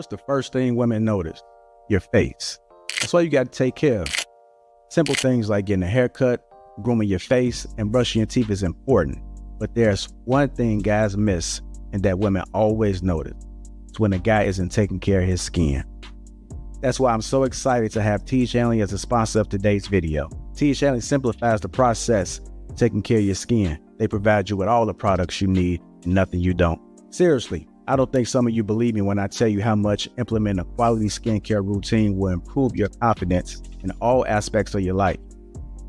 What's the first thing women notice? Your face. That's why you got to take care of. Simple things like getting a haircut, grooming your face, and brushing your teeth is important. But there's one thing guys miss and that women always notice. It's when a guy isn't taking care of his skin. That's why I'm so excited to have T Shanley as a sponsor of today's video. T Shanley simplifies the process of taking care of your skin. They provide you with all the products you need and nothing you don't. Seriously, I don't think some of you believe me when I tell you how much implementing a quality skincare routine will improve your confidence in all aspects of your life.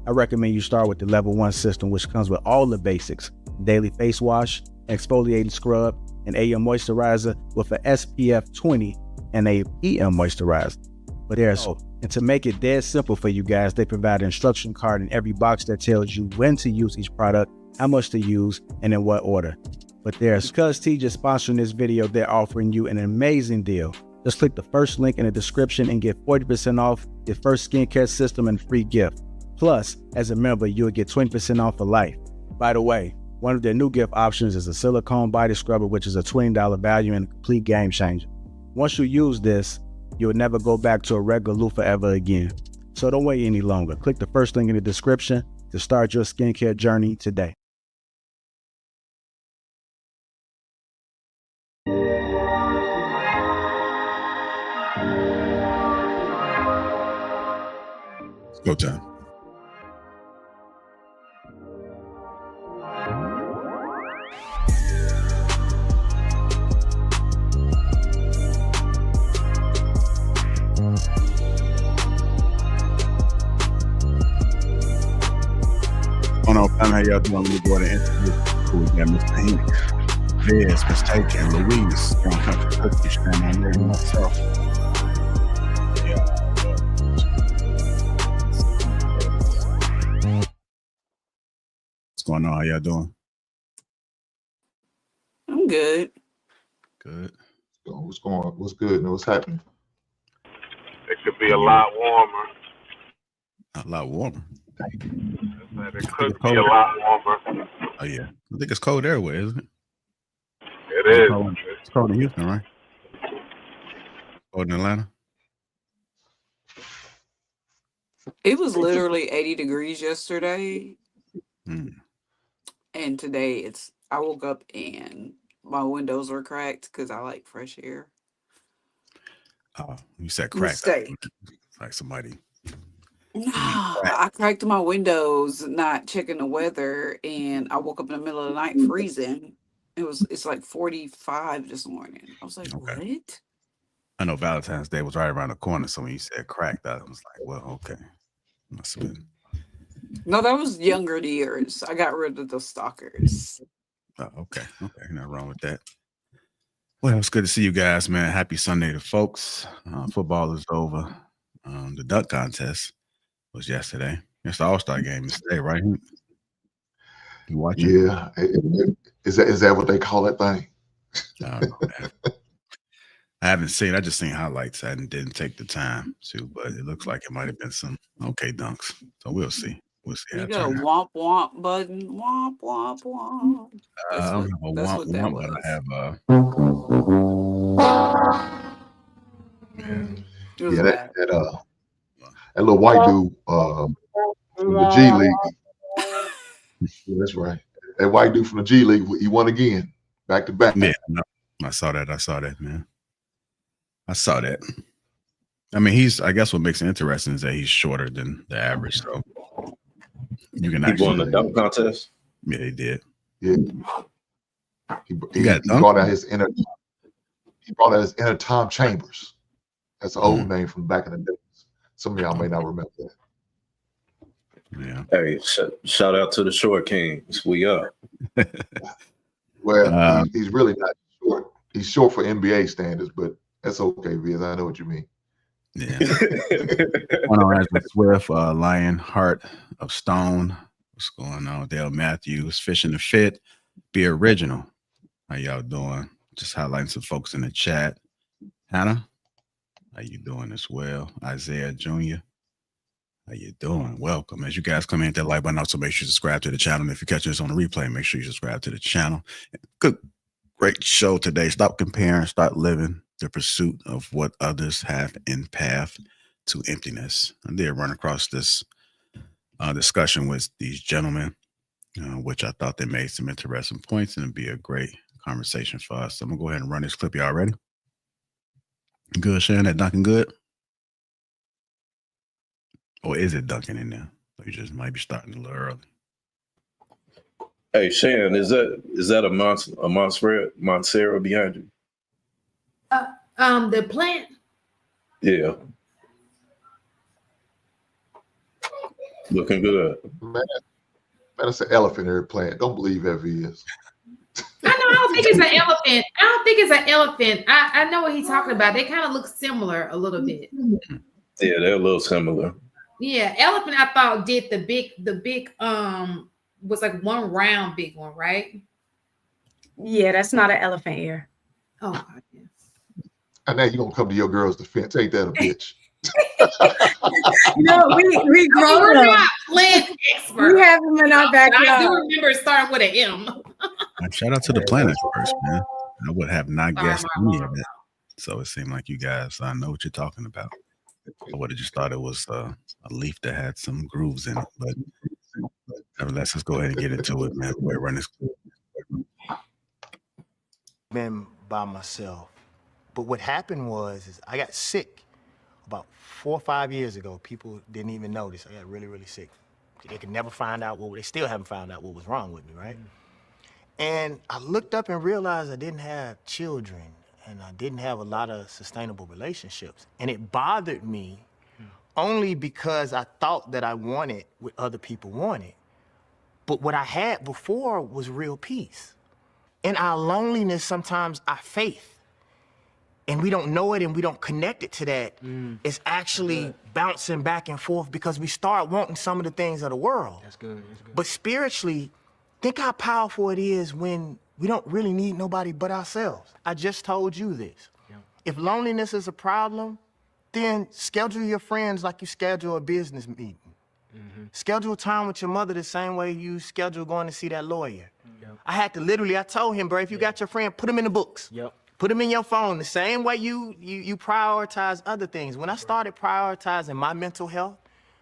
I recommend you start with the level 1 system, which comes with all the basics: daily face wash, exfoliating scrub, an AM moisturizer with an SPF 20 and a PM moisturizer. But and to make it dead simple for you guys, they provide an instruction card in every box that tells you when to use each product, how much to use, and in what order. But because T just sponsoring this video, they're offering you an amazing deal. Just click the first link in the description and get 40% off your first skincare system and free gift. Plus, as a member, you'll get 20% off for life. By the way, one of their new gift options is a silicone body scrubber, which is a $20 value and a complete game changer. Once you use this, you'll never go back to a regular loofah ever again. So don't wait any longer. Click the first link in the description to start your skincare journey today. Go time. How y'all doing? We go to interview. We got Mr. Hank, Vez, Mistaken, Louise, Strong Country Cookie, Strong on there, myself. What's going on? How y'all doing? I'm good. Good. What's going on? What's good? What's happening? It could be a lot warmer. A lot warmer. It could be a lot warmer. Oh yeah, I think it's cold everywhere, isn't it? It is. It's cold in Houston, right? Cold in Atlanta. It was literally 80 degrees yesterday. And today I woke up and my windows were cracked because I like fresh air. Oh, you said cracked. Like somebody. Nah, I cracked my windows, not checking the weather, and I woke up in the middle of the night freezing. It's like 45 this morning. I was like, okay. What? I know Valentine's Day was right around the corner, so when you said cracked, I was like, well, okay. Must have been. No, that was younger years. I got rid of the stalkers. Oh, okay. Nothing wrong with that. Well, it's good to see you guys, man. Happy Sunday to folks. Football is over. The dunk contest was yesterday. It's the All-Star game is today, right? You watching? Yeah. Is that what they call that thing? I don't know, man. I haven't seen. I just seen highlights. I didn't take the time to, but it looks like it might have been some okay dunks. So we'll see. We'll see. You got a womp womp button. Womp womp womp. I don't have a womp womp, but I have that little white dude from the G League. Yeah, that's right. That white dude from the G League, he won again, back to back. Yeah, no, I saw that, man. I saw that. I mean, I guess what makes it interesting is that he's shorter than the average. So you can actually won the dunk contest. Yeah, he did. Yeah. He brought out his inner. He brought out his inner Tom Chambers. That's an old name from back in the days. Some of y'all may not remember that. Yeah. Hey, shout out to the Short Kings. We are. Well, he's really not short. He's short for NBA standards, but that's okay, Viz. I know what you mean. Yeah. One on Ezra Swift, Lion Heart of Stone. What's going on? Dale Matthews, Fishing the Fit. Be Original. How y'all doing? Just highlighting some folks in the chat. Hannah, how you doing as well? Isaiah Jr., how you doing? Welcome. As you guys come in, hit that like button. Also, make sure you subscribe to the channel. And if you're catching this on the replay, make sure you subscribe to the channel. Good, great show today. Stop comparing, start living the pursuit of what others have in path to emptiness. I did run across this discussion with these gentlemen, which I thought they made some interesting points, and it'd be a great conversation for us. So I'm gonna go ahead and run this clip. Y'all ready? Good, Sharon. That dunking good? Or is it dunking in there? You just might be starting a little early. Hey, Shannon, is that a Montserrat behind you? The plant. Yeah. Looking good. Man, that's an elephant in plant. Don't believe ever is. I don't think it's an elephant. I don't think it's an elephant. I know what he's talking about. They kind of look similar a little bit. Yeah, they're a little similar. Yeah, elephant. I thought did the big was like one round big one, right? Yeah, that's not an elephant ear. Oh, yeah. And now you're gonna come to your girl's defense. Ain't that a bitch? No, we grow We're them. not plant experts. We have them in our I do backyard. remember it starting with an M. Shout out to the planet first, man. I would have not Sorry, guessed Marlo. any of it. So it seemed like you guys know what you're talking about. I would have just thought it was a leaf that had some grooves in it. But nevertheless, let's go ahead and get into it, man. We're running this. Been by myself. But what happened was I got sick about 4 or 5 years ago. People didn't even notice. I got really, really sick. They could never find out they still haven't found out what was wrong with me, right? And I looked up and realized I didn't have children and I didn't have a lot of sustainable relationships. And it bothered me only because I thought that I wanted what other people wanted. But what I had before was real peace. In our loneliness, sometimes our faith, and we don't know it and we don't connect it to that, it's actually bouncing back and forth because we start wanting some of the things of the world. That's good. That's good. But spiritually, think how powerful it is when we don't really need nobody but ourselves. I just told you this. Yeah. If loneliness is a problem, then schedule your friends like you schedule a business meeting. Schedule time with your mother the same way you schedule going to see that lawyer. Yep. I told him, bro, if you got your friend, put them in the books. Yep. Put them in your phone the same way you prioritize other things. When I started prioritizing my mental health,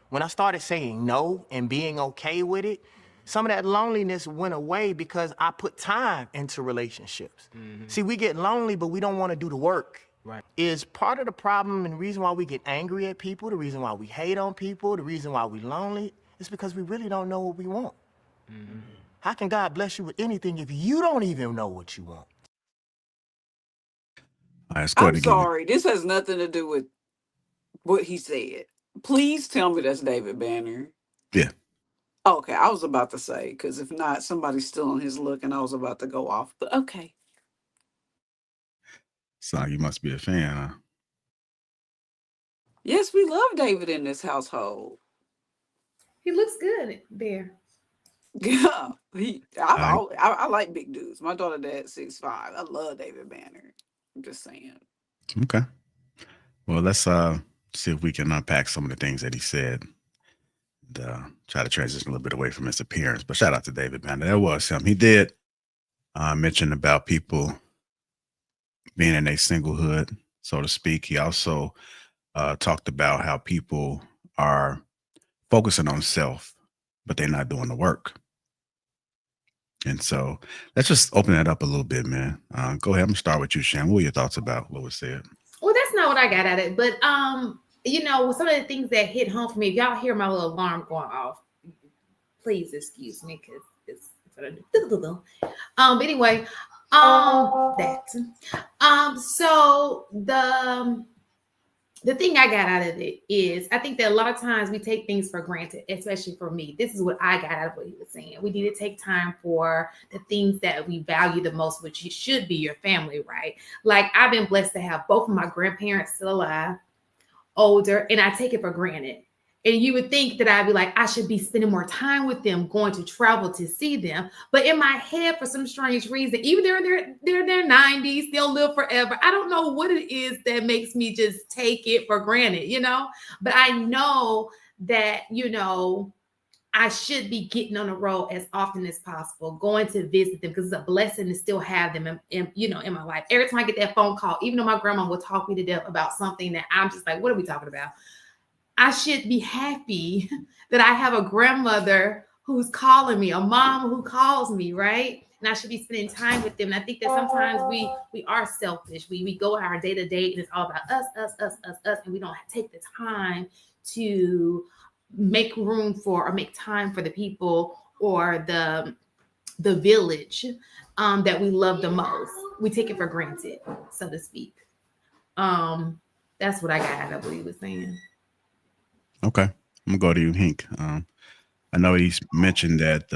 when I started saying no and being okay with it, some of that loneliness went away because I put time into relationships. See, we get lonely, but we don't want to do the work. Right. Is part of the problem and the reason why we get angry at people, the reason why we hate on people, the reason why we're lonely, is because we really don't know what we want. How can God bless you with anything if you don't even know what you want? All right, let's go ahead I'm and get it. sorry. This has nothing to do with what he said. Please tell me that's David Banner. Yeah. Okay, I was about to say, because if not, somebody's still on his look and I was about to go off. But okay. So you must be a fan, huh? Yes, we love David in this household. He looks good there. Yeah. I like big dudes. My daughter dad's 6'5". I love David Banner. I'm just saying. Okay. Well, let's see if we can unpack some of the things that he said and try to transition a little bit away from his appearance. But shout out to David Banner. That was him. He did mention about people being in a singlehood, so to speak. He also talked about how people are focusing on self, but they're not doing the work. And so let's just open that up a little bit, man. Go ahead. I'm gonna start with you, Shan. What were your thoughts about what was said? Well, that's not what I got at it, but some of the things that hit home for me, if y'all hear my little alarm going off, please excuse me because it's but anyway, so the thing I got out of it is I think that a lot of times we take things for granted, especially for me. This is what I got out of what he was saying. We need to take time for the things that we value the most, which should be your family, right? Like I've been blessed to have both of my grandparents still alive, older, and I take it for granted. And you would think that I'd be like, I should be spending more time with them, going to travel to see them. But in my head, for some strange reason, even they're in their 90s, they'll live forever. I don't know what it is that makes me just take it for granted, But I know that, I should be getting on the road as often as possible, going to visit them because it's a blessing to still have them in my life. Every time I get that phone call, even though my grandma will talk me to death about something that I'm just like, what are we talking about? I should be happy that I have a grandmother who's calling me, a mom who calls me, right? And I should be spending time with them. And I think that sometimes we are selfish. We go our day to day and it's all about us, and we don't take the time to make room for or make time for the people or the village that we love the most. We take it for granted, so to speak. That's what I got out of what he was saying. Okay, I'm gonna go to you, Hink. I know he's mentioned that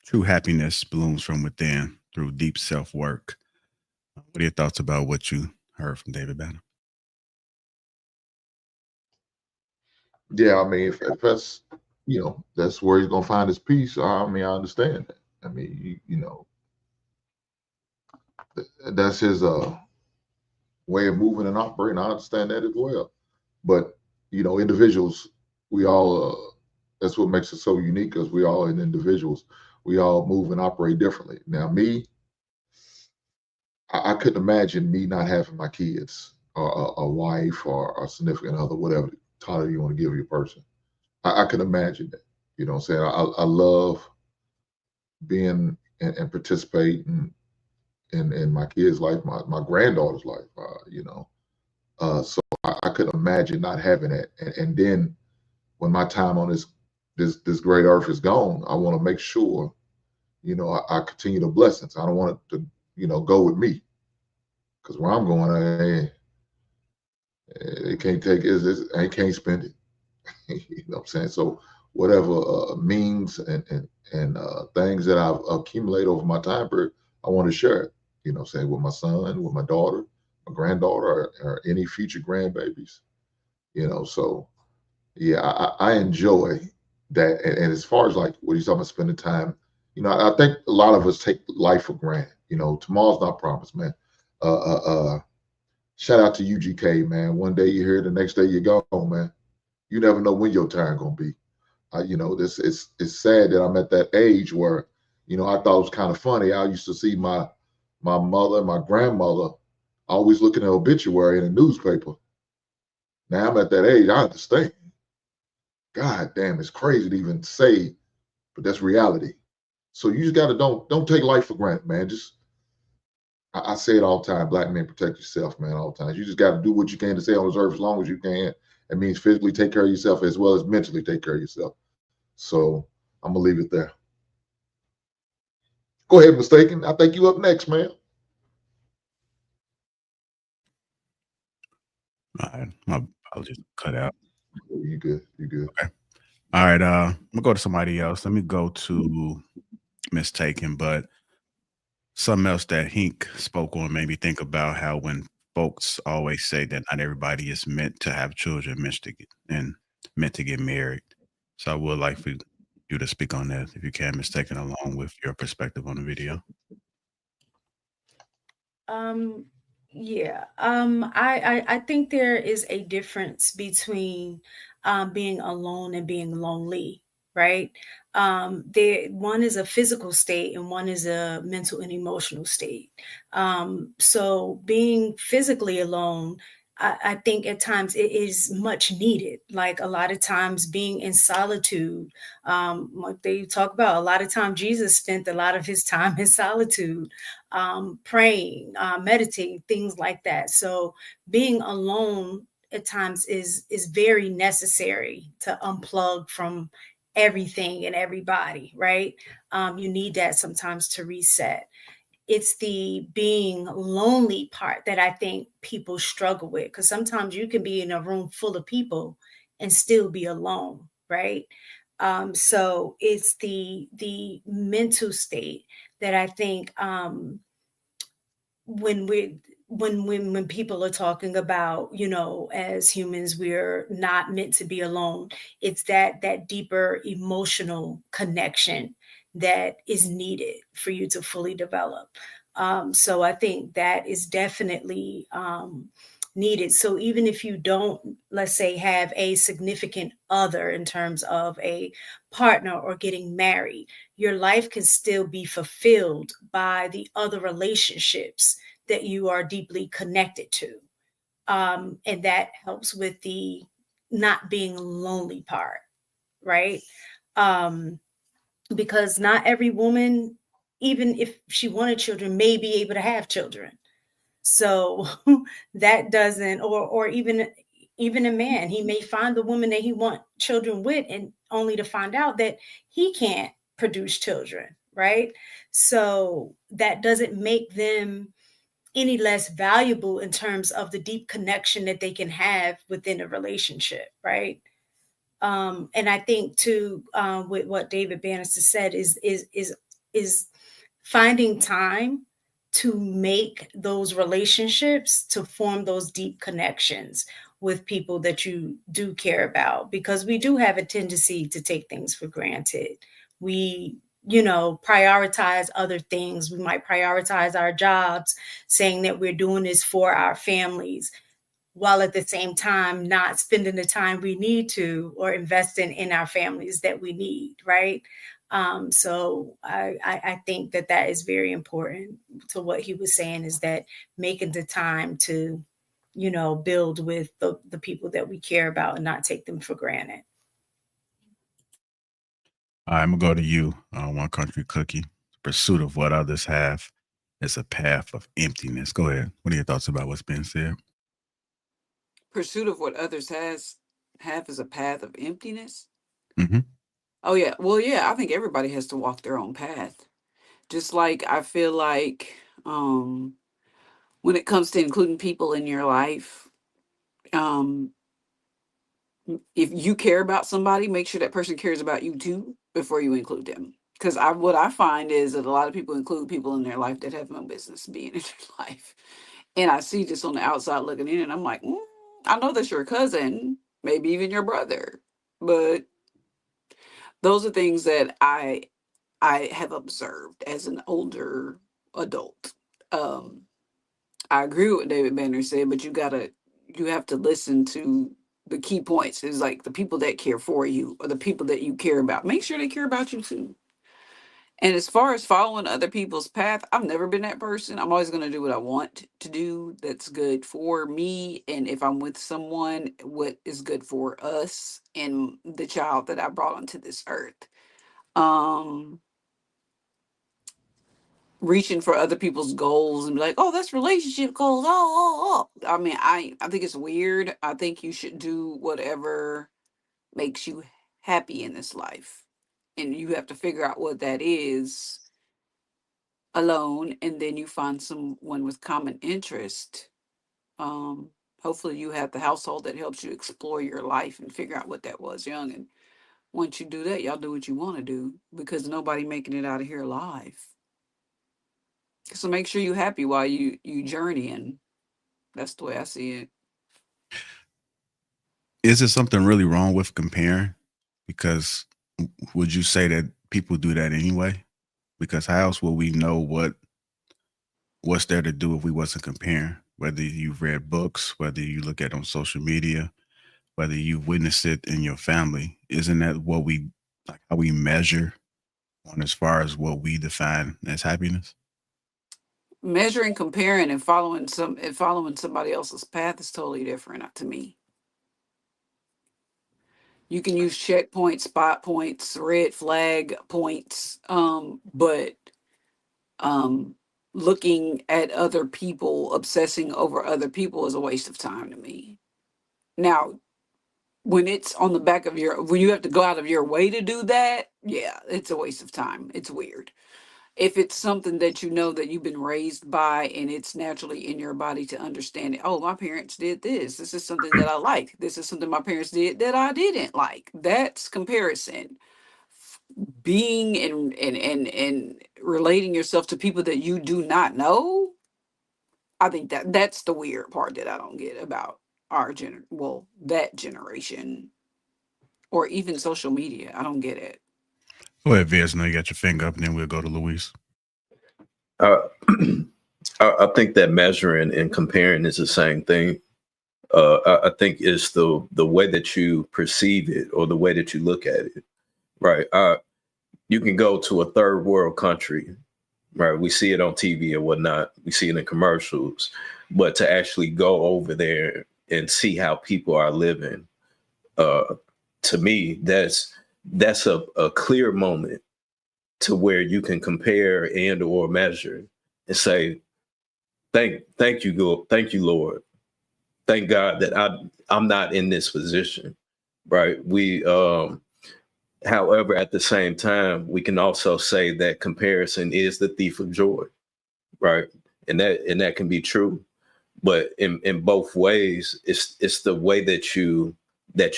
true happiness blooms from within through deep self work. What are your thoughts about what you heard from David Banner? Yeah, I mean, if that's, you know, that's where he's gonna find his peace. I mean, I understand that. I mean, you know, that's his way of moving and operating. I understand that as well. But you know, individuals, we all that's what makes us so unique, because we all as individuals, we all move and operate differently. Now, me, I couldn't imagine me not having my kids or a wife or a significant other, whatever title you want to give your person. I can imagine that. You know what I'm saying? I love being and participating in my kids' life, my granddaughter's life, you know. So I could imagine not having that. And then when my time on this great earth is gone, I want to make sure, you know, I continue the blessings. I don't want it to, you know, go with me. Because where I'm going, they can't take it, I can't spend it. You know what I'm saying? So whatever means and things that I've accumulated over my time period, I want to share it, you know what I'm saying, with my son, with my daughter, my granddaughter, or any future grandbabies, you know. So yeah, I enjoy that. And as far as like what he's talking about spending time, you know, I think a lot of us take life for granted. You know, tomorrow's not promised, man. Shout out to UGK, man. One day you're here, the next day you're gone, man. You never know when your turn gonna be. You know, this it's sad that I'm at that age where, you know, I thought it was kind of funny. I used to see my mother, my grandmother, always looking at obituary in a newspaper. Now I'm at that age. I understand. God damn, it's crazy to even say, but that's reality. So you just gotta don't take life for granted, man. Just I say it all the time. Black men, protect yourself, man. All the time. You just got to do what you can to stay on this earth as long as you can. It means physically take care of yourself as well as mentally take care of yourself. So I'm gonna leave it there. Go ahead, Mistaken. I think you up next, man. All right, my apologies, cut out. You good? You good? Okay. All right. I'm gonna go to somebody else. Let me go to Mistaken, but something else that Hink spoke on made me think about how when folks always say that not everybody is meant to have children, meant to get married. So I would like for you to speak on that, if you can, Mistaken, along with your perspective on the video. Yeah. I think there is a difference between being alone and being lonely, right? One is a physical state and one is a mental and emotional state. So being physically alone, I think at times it is much needed. Like a lot of times being in solitude, like they talk about, a lot of time Jesus spent a lot of his time in solitude, praying, meditating, things like that. So being alone at times is very necessary to unplug from everything and everybody, right? You need that sometimes to reset. It's the being lonely part that I think people struggle with, because sometimes you can be in a room full of people and still be alone, right? So it's the mental state that I think when people are talking about, you know, as humans, we're not meant to be alone. It's that deeper emotional connection that is needed for you to fully develop. So I think that is definitely needed. So even if you don't, let's say, have a significant other in terms of a partner or getting married, your life can still be fulfilled by the other relationships that you are deeply connected to. And that helps with the not being lonely part, right? Because not every woman, even if she wanted children, may be able to have children. So that doesn't, or even a man, he may find the woman that he want children with, and only to find out that he can't produce children, right? So that doesn't make them any less valuable in terms of the deep connection that they can have within a relationship, right? And I think too, with what David Bannister said, is finding time to make those relationships, to form those deep connections with people that you do care about, because we do have a tendency to take things for granted. We, prioritize other things. We might prioritize our jobs, saying that we're doing this for our families, while at the same time not spending the time we need to or investing in our families that we need, right? So I think that is very important to what he was saying, is that making the time to, build with the people that we care about and not take them for granted. I'm going to go to you, One Country Cookie. Pursuit of what others have is a path of emptiness. Go ahead. What are your thoughts about what's been said? Pursuit of what others have is a path of emptiness. Mm-hmm. Oh yeah. Well, yeah, I think everybody has to walk their own path. Just like I feel like when it comes to including people in your life, if you care about somebody, make sure that person cares about you too before you include them. Because what I find is that a lot of people include people in their life that have no business being in their life. And I see this on the outside looking in, and I'm like, I know that's your cousin, maybe even your brother. But those are things that I have observed as an older adult. I agree with what David Banner said, but you have to listen to the key points. Is like the people that care for you or the people that you care about. Make sure they care about you too. And as far as following other people's path, I've never been that person. I'm always going to do what I want to do that's good for me. And if I'm with someone, what is good for us and the child that I brought onto this earth. Reaching for other people's goals and be like, oh, that's relationship goals. Oh. I mean, I think it's weird. I think you should do whatever makes you happy in this life. And you have to figure out what that is alone. And then you find someone with common interest. Hopefully you have the household that helps you explore your life and figure out what that was young. And once you do that, y'all do what you want to do, because nobody making it out of here alive. So make sure you're happy while you journeying. That's the way I see it. Is there something really wrong with comparing? Because would you say that people do that anyway? Because how else will we know what's there to do if we wasn't comparing? Whether you've read books, whether you look at it on social media, whether you've witnessed it in your family, isn't that what how we measure on as far as what we define as happiness? Measuring, comparing, and following somebody else's path is totally different to me. You can use checkpoints, spot points, red flag points, but looking at other people, obsessing over other people is a waste of time to me. Now, when it's on the back of when you have to go out of your way to do that, yeah, it's a waste of time. It's weird. If it's something that you know that you've been raised by and it's naturally in your body to understand it. Oh, my parents did this. This is something that I like. This is something my parents did that I didn't like. That's comparison. Being and relating yourself to people that you do not know. I think that's the weird part that I don't get about that generation, or even social media. I don't get it. Go ahead, Viz. Now you got your finger up, and then we'll go to Luis. I think that measuring and comparing is the same thing. I think it's the way that you perceive it or the way that you look at it, right? You can go to a third world country, right? We see it on TV and whatnot. We see it in commercials, but to actually go over there and see how people are living, to me, that's a clear moment to where you can compare and or measure and say, thank you, Lord. Thank God that I'm not in this position, right? However, at the same time, we can also say that comparison is the thief of joy, right? and that can be true. But in both ways, it's the way that you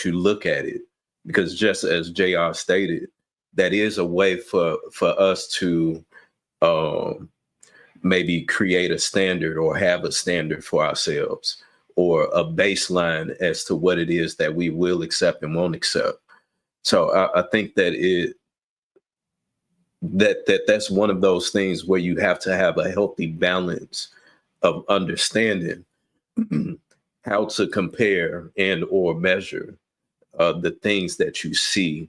look at it, because just as JR stated, that is a way for us to maybe create a standard or have a standard for ourselves, or a baseline as to what it is that we will accept and won't accept. So I think that that's one of those things where you have to have a healthy balance of understanding how to compare and or measure the things that you see,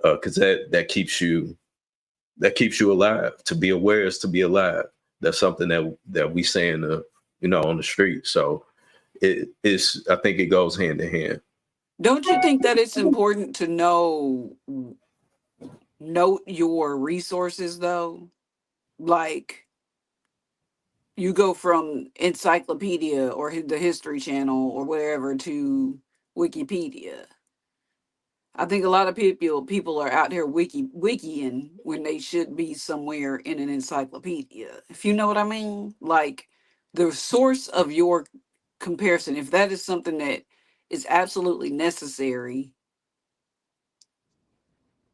because that keeps you alive. To be aware is to be alive. That's something that we say on the street. So I think it goes hand in hand. Don't you think that it's important to note your resources though? Like, you go from encyclopedia or the History Channel or whatever to Wikipedia. I think a lot of people are out here wikiing when they should be somewhere in an encyclopedia. If you know what I mean? Like, the source of your comparison, if that is something that is absolutely necessary,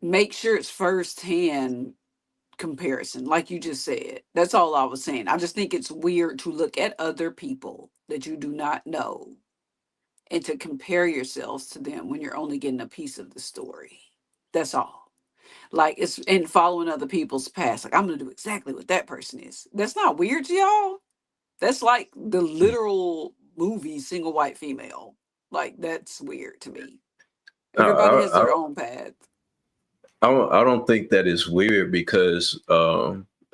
make sure it's firsthand comparison, like you just said. That's all I was saying. I just think it's weird to look at other people that you do not know and to compare yourselves to them when you're only getting a piece of the story. That's all. Like, it's in following other people's past. Like, I'm gonna do exactly what that person is. That's not weird to y'all. That's like the literal movie Single White Female. Like, that's weird to me. Everybody has their own path. I don't think that is weird, because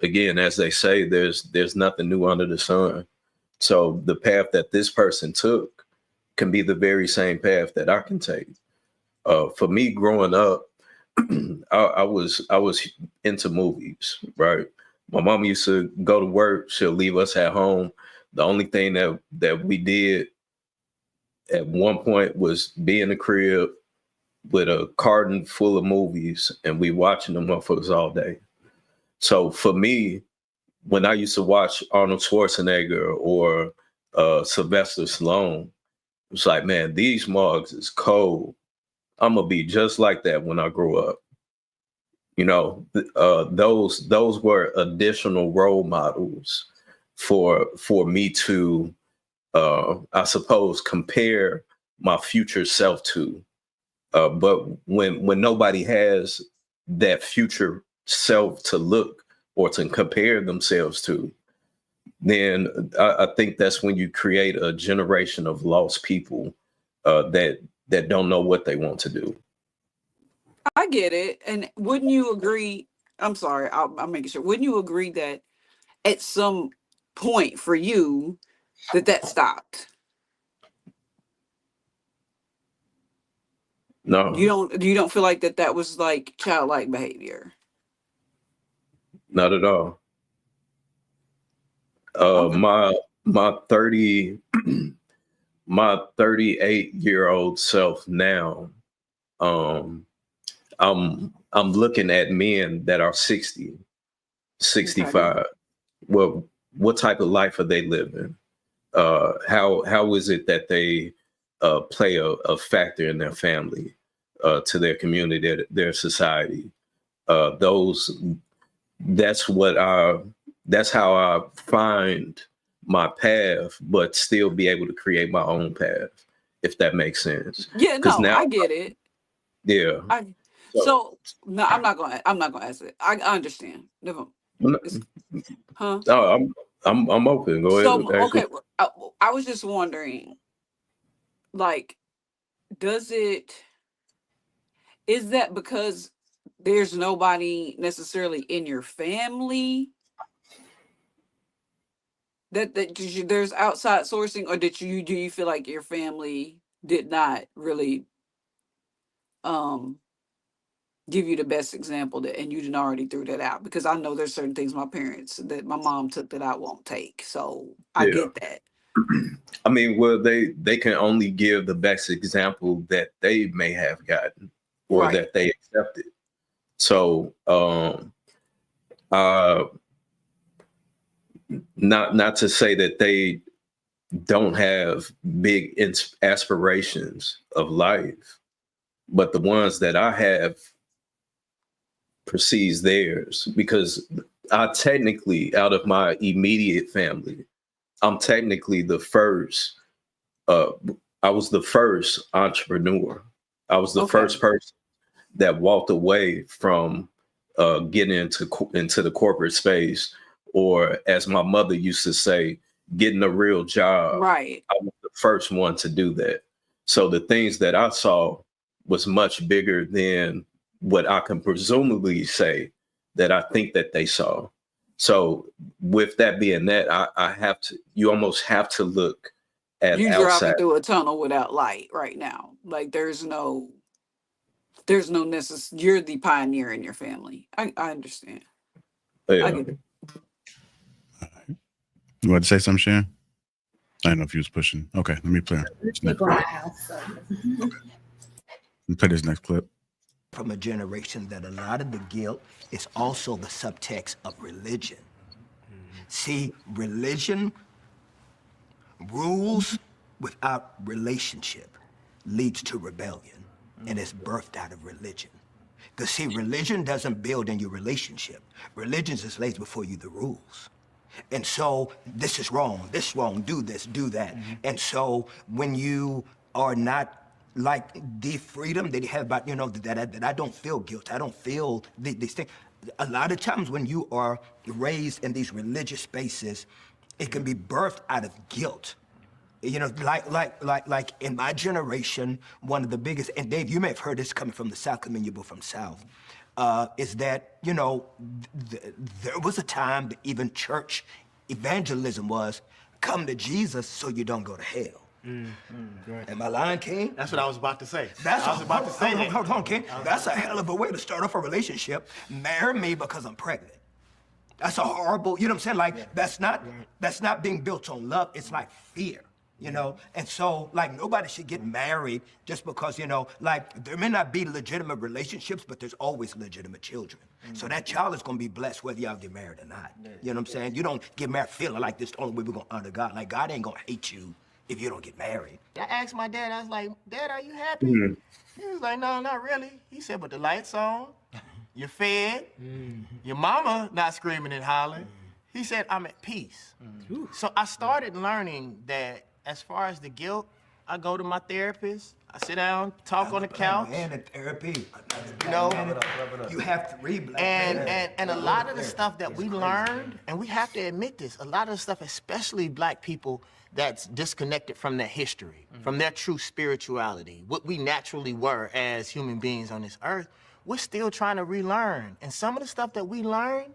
again, as they say, there's nothing new under the sun. So the path that this person took can be the very same path that I can take. For me, growing up, I was into movies, right? My mom used to go to work. She'll leave us at home. The only thing that we did at one point was be in the crib with a carton full of movies, and we watching them motherfuckers all day. So for me, when I used to watch Arnold Schwarzenegger or Sylvester Stallone, it's like, man, these mugs is cold. I'm gonna be just like that when I grow up. Those were additional role models for me to, I suppose, compare my future self to. But when nobody has that future self to look or to compare themselves to, then I think that's when you create a generation of lost people that don't know what they want to do. I get it. And wouldn't you agree? I'm sorry, I'm making sure. Wouldn't you agree that at some point for you that stopped? No. You don't feel like that was like childlike behavior? Not at all. Okay. My 38-year-old self now, I'm looking at men that are 60, 65. Okay. Well, what type of life are they living? How is it that they play a factor in their family, to their community, their society? That's how I find my path, but still be able to create my own path, if that makes sense. Yeah, no, now, I get it. Yeah. So no, I'm not gonna ask it. I understand. Never. Huh? No, I'm open. Go ahead. So okay, I was just wondering, like, is that because there's nobody necessarily in your family that there's outside sourcing, or do you feel like your family did not really give you the best example and you didn't already threw that out? Because I know there's certain things my mom took that I won't take. So I get that. I mean, well, they can only give the best example that they may have gotten or right. that they accepted. So not to say that they don't have big aspirations of life, but the ones that I have precedes theirs, because I technically, out of my immediate family, I'm technically the first. I was the first entrepreneur. I was the first person that walked away from getting into the corporate space, or as my mother used to say, getting a real job. Right. I was the first one to do that. So the things that I saw was much bigger than what I can presumably say that I think that they saw. So with that being that, I have to, you almost have to look at You outside. driving through a tunnel without light right now. Like there's no necessary, you're the pioneer in your family. I understand. Yeah. I get it. You want to say something, Sharon? I don't know if you was pushing. Okay, let me play. People in my house. So. Okay. Let me play this next clip. From a generation that a lot of the guilt is also the subtext of religion. See, religion, rules without relationship leads to rebellion, and it's birthed out of religion. Because see, religion doesn't build in your relationship. Religion just lays before you the rules. And so, this is wrong, do this, do that. And so, when you are not like the freedom that you have about, that I don't feel guilt, I don't feel these things. A lot of times when you are raised in these religious spaces, it can be birthed out of guilt. Like in my generation, one of the biggest, and Dave, you may have heard this coming from the South, coming you from South, is that, there was a time that even church evangelism was, come to Jesus so you don't go to hell. Am I lying, King? That's what I was about to say. Hold on, King. That's a hell of a way to start off a relationship. Marry me because I'm pregnant. That's a horrible, you know what I'm saying? Like, that's not being built on love. It's like fear. And so, like, nobody should get married just because, like, there may not be legitimate relationships, but there's always legitimate children. So that child is going to be blessed whether y'all get married or not. You know what I'm saying? You don't get married feeling like this is the only way we're going to honor God. Like, God ain't going to hate you if you don't get married. I asked my dad, I was like, Dad, are you happy? He was like, no, not really. He said, but the lights on, you're fed, your mama not screaming and hollering. He said, I'm at peace. So I started learning that as far as the guilt, I go to my therapist, I sit down, talk on the couch. And in therapy, you have to read black and a lot of the stuff that we learned, and we have to admit this, a lot of the stuff, especially black people, that's disconnected from their history, from their true spirituality, what we naturally were as human beings on this earth, we're still trying to relearn. And some of the stuff that we learned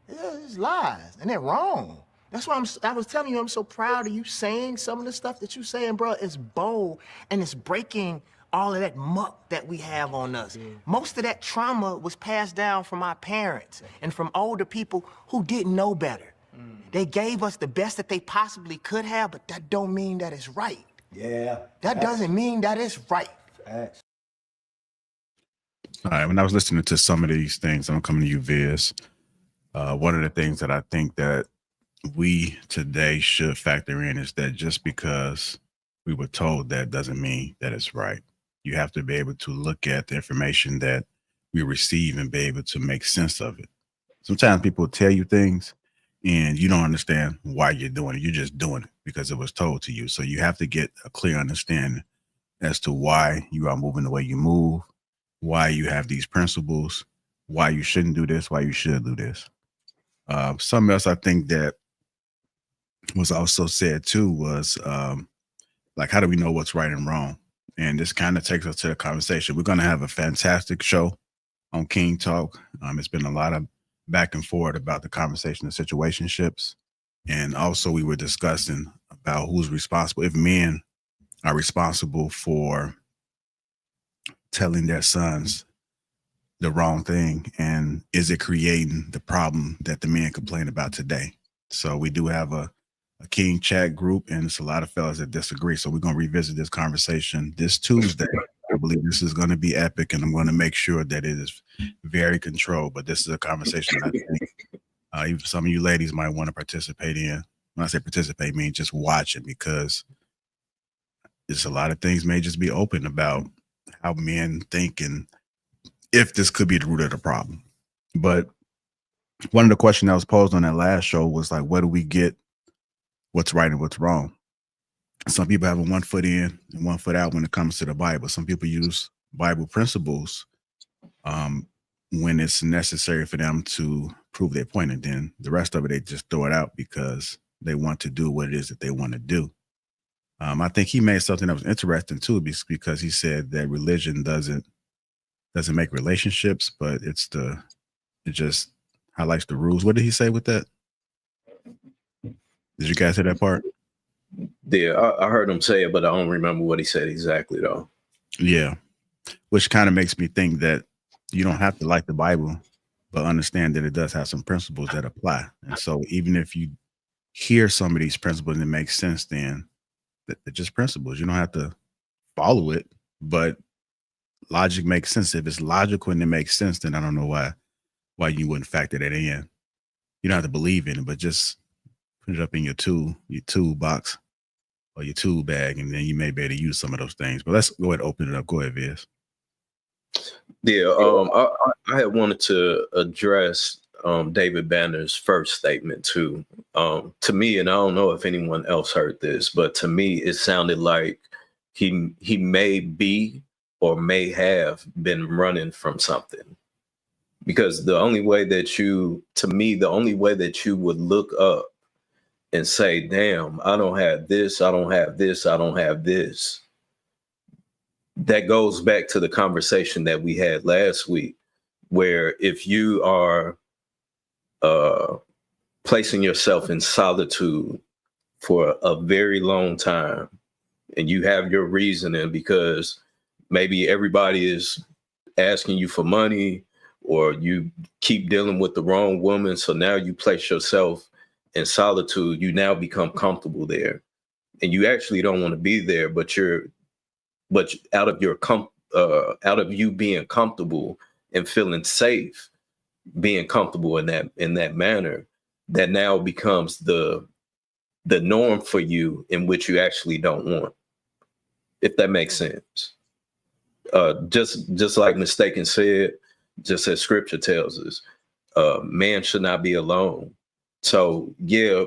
is lies, and they're wrong. That's why I was telling you, I'm so proud of you saying some of the stuff that you saying, bro. It's bold, and it's breaking all of that muck that we have on us. Most of that trauma was passed down from our parents and from older people who didn't know better. They gave us the best that they possibly could have, but that don't mean that it's right. Yeah. That doesn't mean that it's right. Facts. All right, when I was listening to some of these things, I'm coming to you, Viz. One of the things that I think that we today should factor in is that just because we were told that doesn't mean that it's right. You have to be able to look at the information that we receive and be able to make sense of it. Sometimes people tell you things and you don't understand why you're doing it. You're just doing it because it was told to you. So you have to get a clear understanding as to why you are moving the way you move, why you have these principles, why you shouldn't do this, why you should do this. Something else I think that was also said too was like, how do we know what's right and wrong? And this kind of takes us to the conversation. We're going to have a fantastic show on King Talk. It's been a lot of back and forth about the conversation of situationships. And also we were discussing about who's responsible, if men are responsible for telling their sons the wrong thing, and is it creating the problem that the men complain about today? So we do have a King chat group, and it's a lot of fellas that disagree. So we're going to revisit this conversation this Tuesday. I believe this is going to be epic, and I'm going to make sure that it is very controlled. But this is a conversation I think Even some of you ladies might want to participate in. When I say participate, I mean just watch it, because there's a lot of things may just be open about how men think and if this could be the root of the problem. But one of the questions that was posed on that last show was like, where do we get what's right and what's wrong? Some people have a 1 foot in and 1 foot out when it comes to the Bible. Some people use Bible principles when it's necessary for them to prove their point, and then the rest of it, they just throw it out because they want to do what it is that they want to do. I think he made something that was interesting too, because he said that religion doesn't make relationships, but it just highlights the rules. What did he say with that? Did you guys hear that part? Yeah, I heard him say it, but I don't remember what he said exactly though. Yeah, which kind of makes me think that you don't have to like the Bible, but understand that it does have some principles that apply. And so even if you hear some of these principles and it makes sense, then they're just principles. You don't have to follow it, but logic makes sense. If it's logical and it makes sense, then I don't know why you wouldn't factor that in. You don't have to believe in it, but just put it up in your toolbox or your tool bag, and then you may be able to use some of those things. But let's go ahead and open it up. Go ahead, Viz. Yeah, I had wanted to address David Banner's first statement too. To me, and I don't know if anyone else heard this, but to me, it sounded like he may be or may have been running from something. Because the only way that you would look up and say, damn, I don't have this, I don't have this, I don't have this. That goes back to the conversation that we had last week, where if you are placing yourself in solitude for a very long time, and you have your reasoning because maybe everybody is asking you for money, or you keep dealing with the wrong woman, so now you place yourself in solitude, you now become comfortable there. And you actually don't want to be there, but out of you being comfortable and feeling safe, being comfortable in that manner, that now becomes the norm for you, in which you actually don't want, if that makes sense. Just like Mistaken said, just as scripture tells us, man should not be alone. So yeah,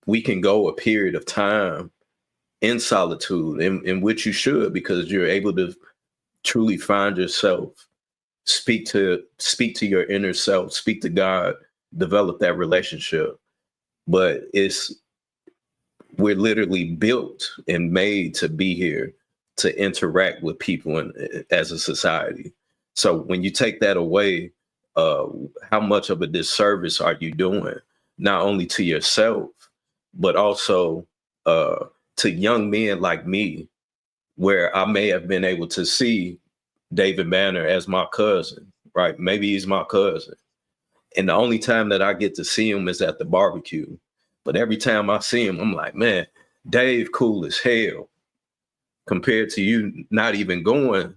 we can go a period of time in solitude, in which you should, because you're able to truly find yourself, speak to your inner self, speak to God, develop that relationship. But we're literally built and made to be here to interact with people as a society. So when you take that away, how much of a disservice are you doing, not only to yourself, but also to young men like me, where I may have been able to see David Banner as my cousin, right? Maybe he's my cousin. And the only time that I get to see him is at the barbecue. But every time I see him, I'm like, man, Dave cool as hell, compared to you not even going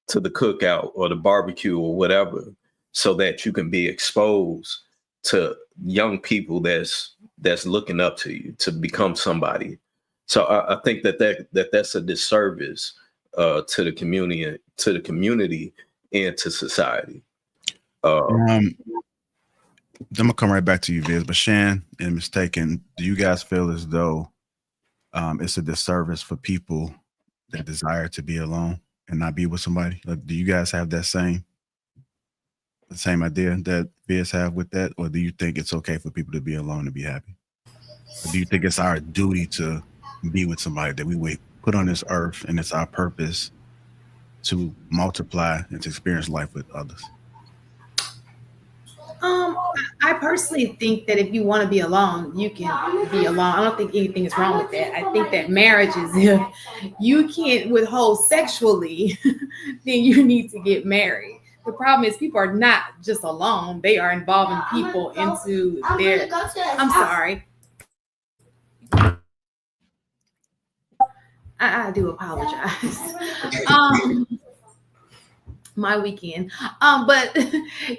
to the cookout or the barbecue or whatever, so that you can be exposed to young people that's looking up to you to become somebody. So I think that's a disservice to the community and to society. I'm gonna come right back to you, Viz. But Shan and Mistaken, do you guys feel as though it's a disservice for people that desire to be alone and not be with somebody? Like, do you guys have the same idea that Viz have with that, or do you think it's okay for people to be alone and be happy? Or do you think it's our duty to be with somebody that we put on this earth, and it's our purpose to multiply and to experience life with others? I personally think that if you want to be alone, you can be alone. I don't think anything is wrong with that. I think that marriage is, if you can't withhold sexually, then you need to get married. The problem is people are not just alone. They are involving people into their, I'm sorry. I do apologize. my weekend. But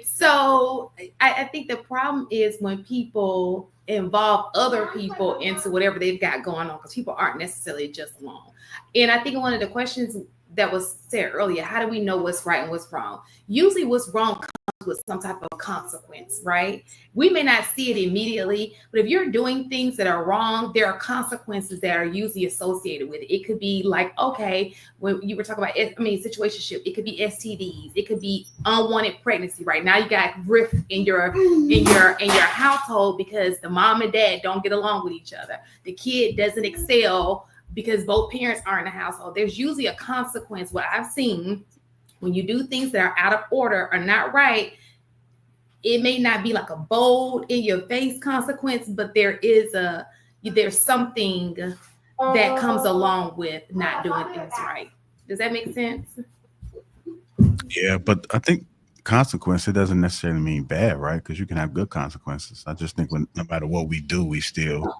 so I think the problem is when people involve other people into whatever they've got going on, because people aren't necessarily just alone. And I think one of the questions that was said earlier, how do we know what's right and what's wrong? Usually what's wrong comes with some type of consequence, right? We may not see it immediately, but if you're doing things that are wrong, there are consequences that are usually associated with it. It could be like, okay, when you were talking about, situationship, it could be STDs, it could be unwanted pregnancy. Right now, you got rift in your household because the mom and dad don't get along with each other. The kid doesn't excel because both parents are in the household. There's usually a consequence. What I've seen, when you do things that are out of order or not right, it may not be like a bold in your face consequence, but there's something that comes along with not doing things right. Does that make sense? Yeah, but I think consequence, it doesn't necessarily mean bad, right? Because you can have good consequences. I just think no matter what we do, we still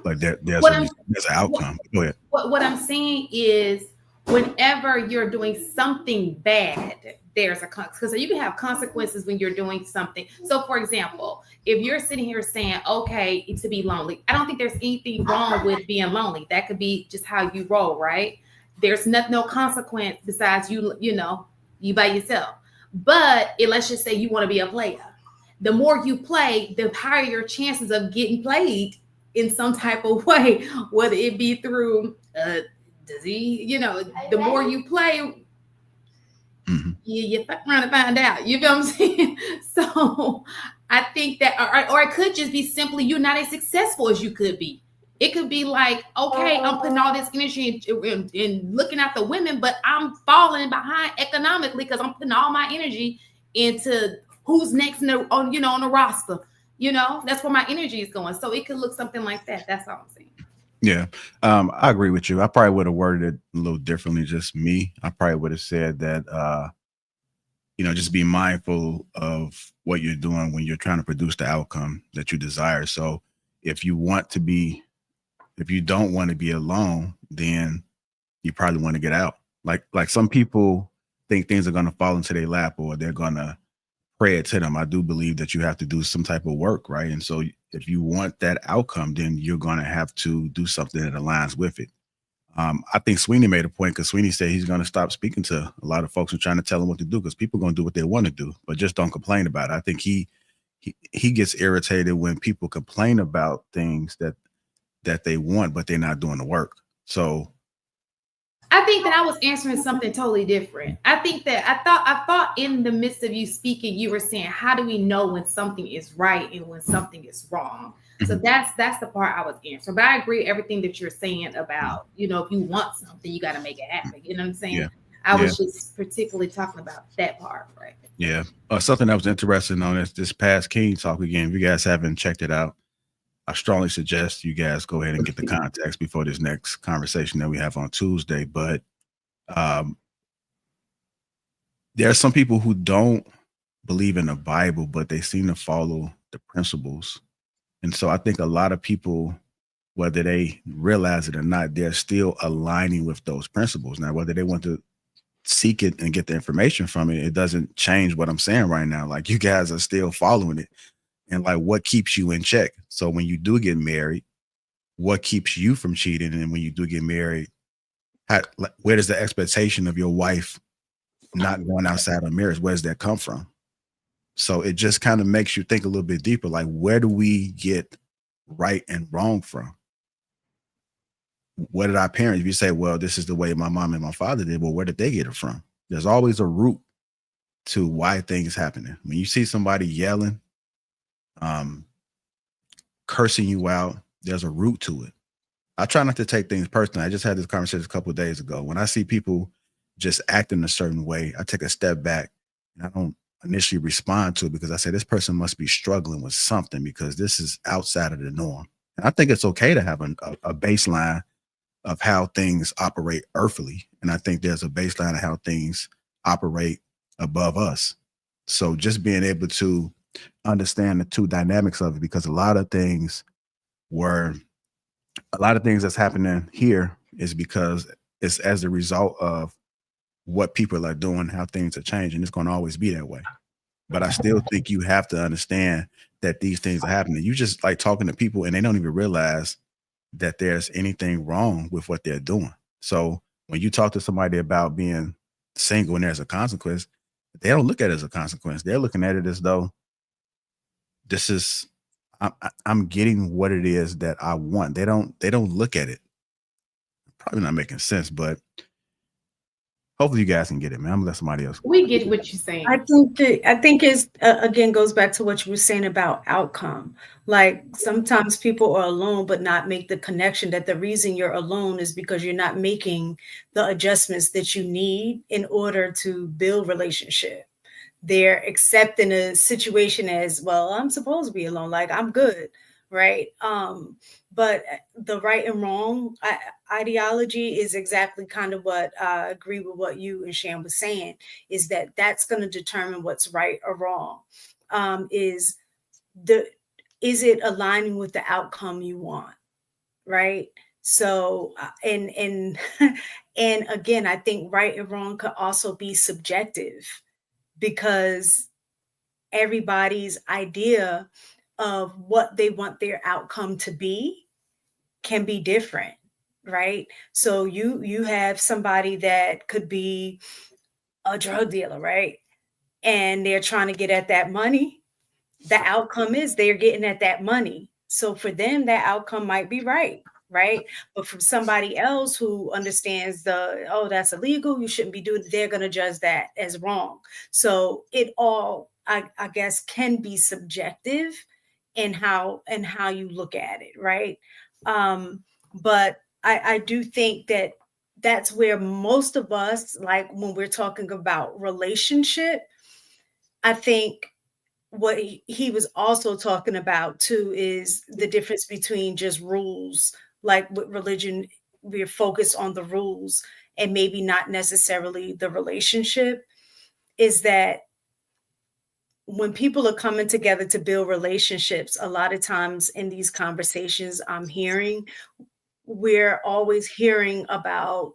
like there's an outcome. Go ahead. What I'm saying is, whenever you're doing something bad, there's a consequence. So you can have consequences when you're doing something. So for example, if you're sitting here saying, okay, to be lonely, I don't think there's anything wrong with being lonely. That could be just how you roll, right? There's no consequence besides you by yourself. But let's just say you want to be a player. The more you play, the higher your chances of getting played in some type of way, whether it be through disease, the more you play, you're trying to find out. You know what I'm saying? So I think that, or it could just be simply you're not as successful as you could be. It could be like, okay, I'm putting all this energy in looking at the women, but I'm falling behind economically because I'm putting all my energy into who's next on the roster. That's where my energy is going. So it could look something like that. That's all I'm saying. Yeah, I agree with you. I probably would have worded it a little differently. Just me, I probably would have said that, just be mindful of what you're doing when you're trying to produce the outcome that you desire. So if you don't want to be alone, then you probably want to get out. Like some people think things are going to fall into their lap or they're going to pray it to them. I do believe that you have to do some type of work, right? And so if you want that outcome, then you're going to have to do something that aligns with it. I think Sweeney made a point because Sweeney said he's going to stop speaking to a lot of folks and trying to tell them what to do because people are going to do what they want to do, but just don't complain about it. I think he gets irritated when people complain about things that they want, but they're not doing the work. So I think that I was answering something totally different. I think that I thought in the midst of you speaking, you were saying, how do we know when something is right and when something is wrong? So that's the part I was answering. But I agree everything that you're saying about, if you want something, you got to make it happen. You know what I'm saying? Yeah. I was just particularly talking about that part, right? Yeah. Something that was interesting on this past King Talk again. If you guys haven't checked it out, I strongly suggest you guys go ahead and get the context before this next conversation that we have on Tuesday. But there are some people who don't believe in the Bible, but they seem to follow the principles. And so I think a lot of people, whether they realize it or not, they're still aligning with those principles. Now, whether they want to seek it and get the information from it, it doesn't change what I'm saying right now. Like, you guys are still following it. And like, what keeps you in check? So when you do get married, what keeps you from cheating? And when you do get married, where does the expectation of your wife not going outside of marriage, where does that come from? So it just kind of makes you think a little bit deeper, like, where do we get right and wrong from? What did our parents, if you say, well, this is the way my mom and my father did, well, where did they get it from? There's always a root to why things happening. When you see somebody yelling, cursing you out, there's a root to it. I try not to take things personally. I just had this conversation a couple of days ago. When I see people just acting a certain way, I take a step back and I don't initially respond to it because I say this person must be struggling with something because this is outside of the norm. And I think it's okay to have a baseline of how things operate earthly. And I think there's a baseline of how things operate above us. So just being able to understand the two dynamics of it, because a lot of things that's happening here is because it's as a result of what people are doing, how things are changing. It's going to always be that way. But I still think you have to understand that these things are happening. You just like talking to people and they don't even realize that there's anything wrong with what they're doing. So when you talk to somebody about being single and there's a consequence, they don't look at it as a consequence. They're looking at it as though this is, I'm getting what it is that I want. They don't look at it. Probably not making sense, but hopefully you guys can get it, man. I'm gonna let somebody else. We get what you're saying. I think it's again goes back to what you were saying about outcome. Like sometimes people are alone but not make the connection that the reason you're alone is because you're not making the adjustments that you need in order to build relationship. They're accepting a situation as, well, I'm supposed to be alone, like I'm good, right? But the right and wrong ideology is exactly kind of what I agree with what you and Shan was saying, is that that's going to determine what's right or wrong. Is it aligning with the outcome you want, right? So, and and again, I think right and wrong could also be subjective, because everybody's idea of what they want their outcome to be can be different, right? So you have somebody that could be a drug dealer, right? And they're trying to get at that money. The outcome is they're getting at that money. So for them, that outcome might be right. But from somebody else who understands that's illegal, you shouldn't be doing it, they're going to judge that as wrong. So it all, I guess, can be subjective in how you look at it, right? But I do think that that's where most of us, like when we're talking about relationship, I think what he was also talking about too is the difference between just rules. Like with religion, we're focused on the rules and maybe not necessarily the relationship. Is that when people are coming together to build relationships, a lot of times in these conversations we're always hearing about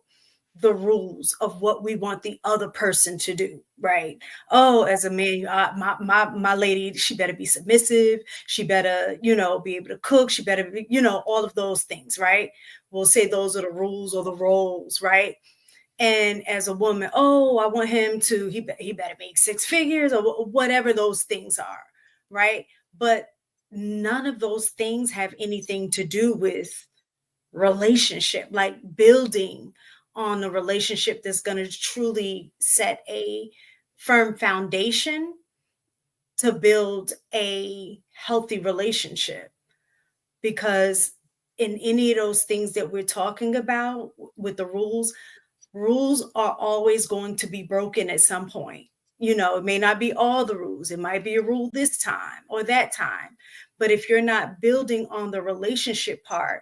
the rules of what we want the other person to do, right? Oh, as a man, my lady, she better be submissive. She better, be able to cook. She better be, all of those things, right? We'll say those are the rules or the roles, right? And as a woman, oh, I want him to, he better make six figures or whatever those things are, right? But none of those things have anything to do with relationship, like building on a relationship that's going to truly set a firm foundation to build a healthy relationship. Because in any of those things that we're talking about with the rules are always going to be broken at some point. It may not be all the rules. It might be a rule this time or that time. But if you're not building on the relationship part,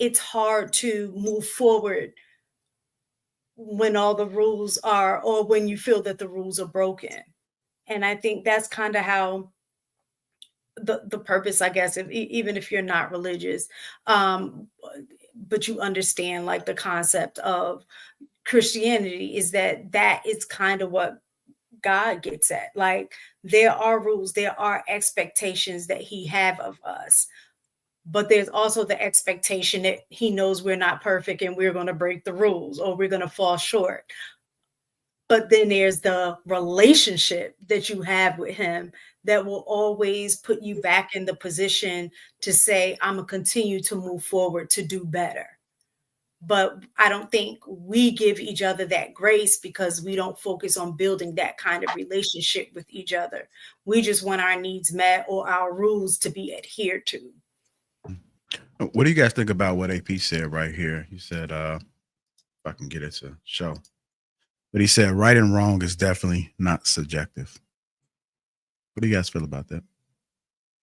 it's hard to move forward when all the rules are, or when you feel that the rules are broken. And I think that's kind of how the purpose, I guess, even if you're not religious, but you understand like the concept of Christianity, is that is kind of what God gets at. Like there are rules, there are expectations that he have of us. But there's also the expectation that he knows we're not perfect and we're going to break the rules or we're going to fall short. But then there's the relationship that you have with him that will always put you back in the position to say, I'm going to continue to move forward to do better. But I don't think we give each other that grace because we don't focus on building that kind of relationship with each other. We just want our needs met or our rules to be adhered to. What do you guys think about what AP said right here? He said, if I can get it to show, but he said right and wrong is definitely not subjective. What do you guys feel about that?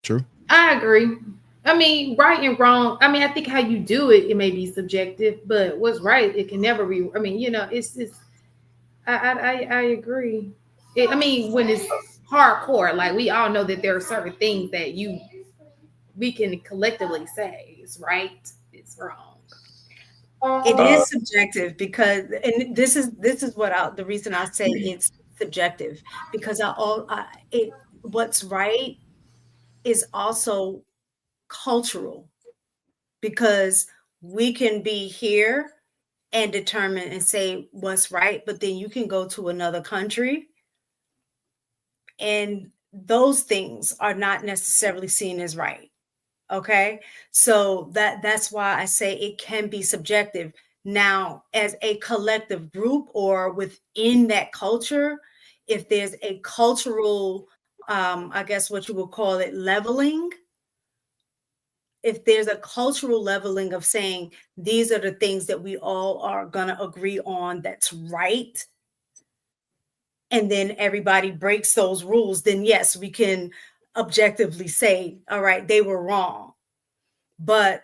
True? I agree. I mean, right and wrong. I mean, I think how you do it may be subjective, but what's right, it can never be. I mean, it's I agree. I mean, when it's hardcore, like we all know that there are certain things that we can collectively say it's right, it's wrong. It is subjective because, and this is what the reason I say it's subjective, because what's right is also cultural, because we can be here and determine and say what's right, but then you can go to another country and those things are not necessarily seen as right. Okay, so that's why I say it can be subjective. Now, as a collective group or within that culture, if there's a cultural, I guess what you would call it, leveling, if there's a cultural leveling of saying these are the things that we all are going to agree on that's right, and then everybody breaks those rules, then yes, we can objectively say, all right, they were wrong. But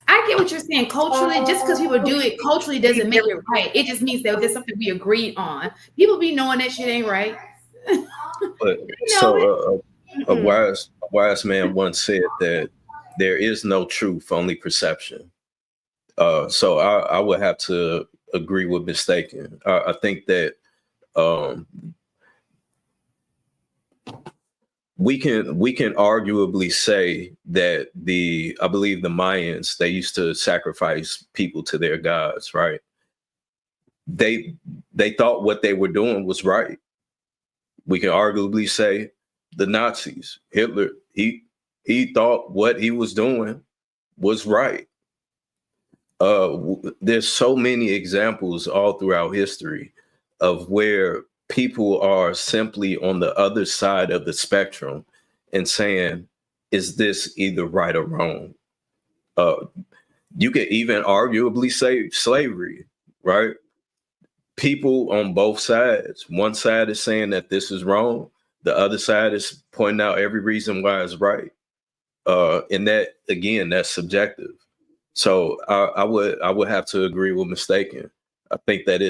I get what you're saying. Culturally, just because people do it culturally doesn't make it right. It just means that there's something we agreed on. People be knowing that shit ain't right. But so a wise man once said that there is no truth, only perception. So I would have to agree with mistaken. I think that we can arguably say that I believe the Mayans, they used to sacrifice people to their gods, right? They thought what they were doing was right. We can arguably say the Nazis, Hitler, he thought what he was doing was right. There's so many examples all throughout history of where people are simply on the other side of the spectrum and saying, is this either right or wrong? You could even arguably say slavery, right? People on both sides. One side is saying that this is wrong. The other side is pointing out every reason why it's right. And that, again, that's subjective. So I would have to agree with mistaken. I think that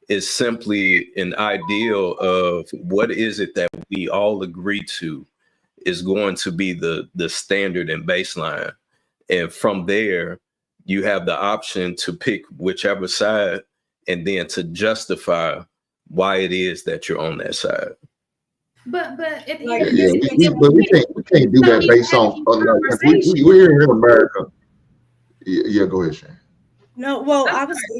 it's simply an ideal of what is it that we all agree to is going to be the standard and baseline. And from there, you have the option to pick whichever side and then to justify why it is that you're on that side. But at the we can't do that based on we're here in America. Yeah, go ahead, Shane. No, well,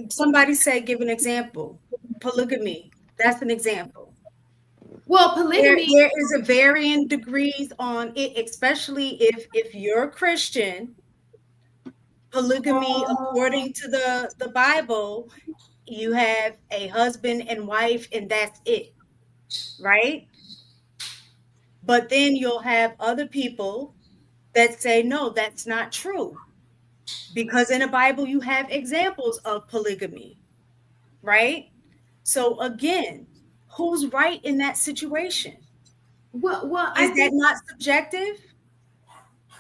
somebody said give an example. Polygamy. That's an example. Well, polygamy, there is a varying degrees on it, especially if you're a Christian. Polygamy, according to the Bible, you have a husband and wife, and that's it, right? But then you'll have other people that say, no, that's not true. Because in the Bible, you have examples of polygamy, right? So again, who's right in that situation? Well, is that not subjective?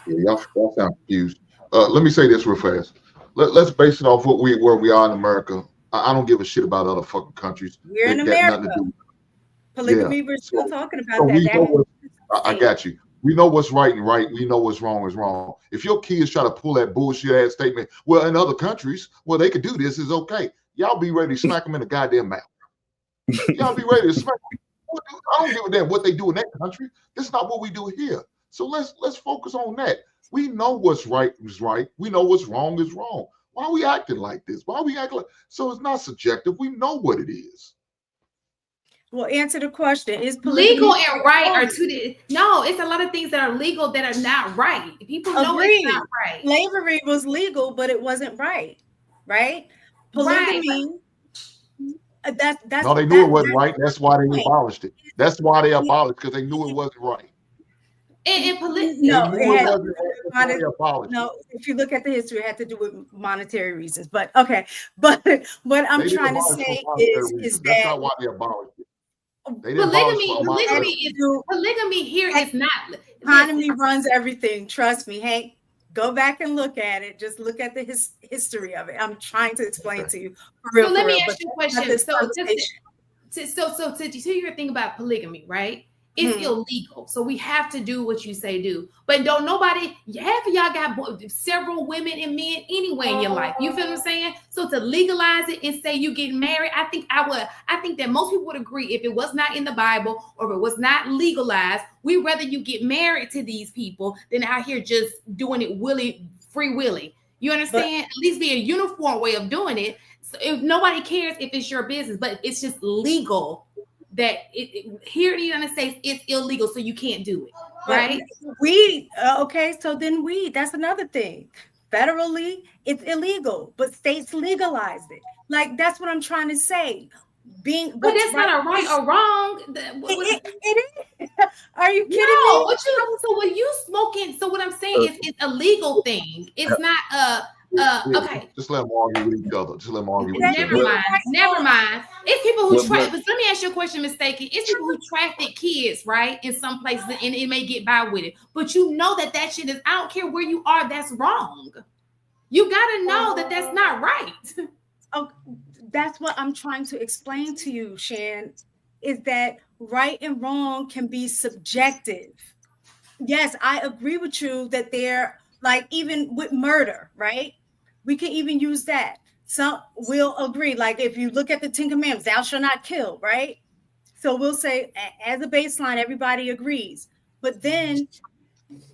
Yeah, y'all sound confused. Let me say this real fast. Let's base it off where we are in America. I don't give a shit about other fucking countries. We're in America. Polygamy, we're still talking about that. I got you. We know what's right and right. We know what's wrong is wrong. If your kids try to pull that bullshit ass statement, well, in other countries, well, they could do this, is okay. Y'all be ready to smack them in the goddamn mouth. Y'all be ready to smack them. I don't give a damn what they do in that country. This is not what we do here. So let's focus on that. We know what's right is right. We know what's wrong is wrong. Why are we acting like this? Why are we acting like so? It's not subjective. We know what it is. Well, answer the question. Is legal and right are two? No, it's a lot of things that are legal that are not right. People know it's not right. Slavery was legal, but it wasn't right. Right? Polygamy. Right. That's no, they knew it wasn't right. That's why they abolished it. That's why they abolished because they knew it wasn't right. No, if you look at the history, it had to do with monetary reasons. But okay, but what I'm trying to say is that that's not why they abolished it. Polygamy here is not. Economy runs everything. Trust me, Hank. Go back and look at it. Just look at the history of it. I'm trying to explain to you. So let me ask you a question. So to your thing about polygamy, right? It's illegal. So we have to do what you say do. But don't nobody, half of y'all got several women and men anyway in your life. You feel what I'm saying? So to legalize it and say you get married, I think that most people would agree if it was not in the Bible or if it was not legalized, we'd rather you get married to these people than out here just doing it free willy. You understand? At least be a uniform way of doing it. So if nobody cares if it's your business, but it's just legal. That here in the United States, it's illegal, so you can't do it, right? That's another thing. Federally, it's illegal, but states legalized it. Like, that's what I'm trying to say. But that's not a right or wrong. It is. Are you kidding me? So what you smoking? So what I'm saying is, it's a legal thing. It's not okay. Just let them argue with each other. Never mind. It's people who traffic. But let me ask you a question, mistaken. It's people who traffic kids, right? In some places, and it may get by with it. But you know that shit is, I don't care where you are, that's wrong. You gotta know that that's not right. Oh, that's what I'm trying to explain to you, Shan, is that right and wrong can be subjective. Yes, I agree with you that they're like, even with murder, right? We can even use that. Some will agree. Like, if you look at the 10 Commandments, thou shalt not kill, right? So we'll say, as a baseline, everybody agrees. But then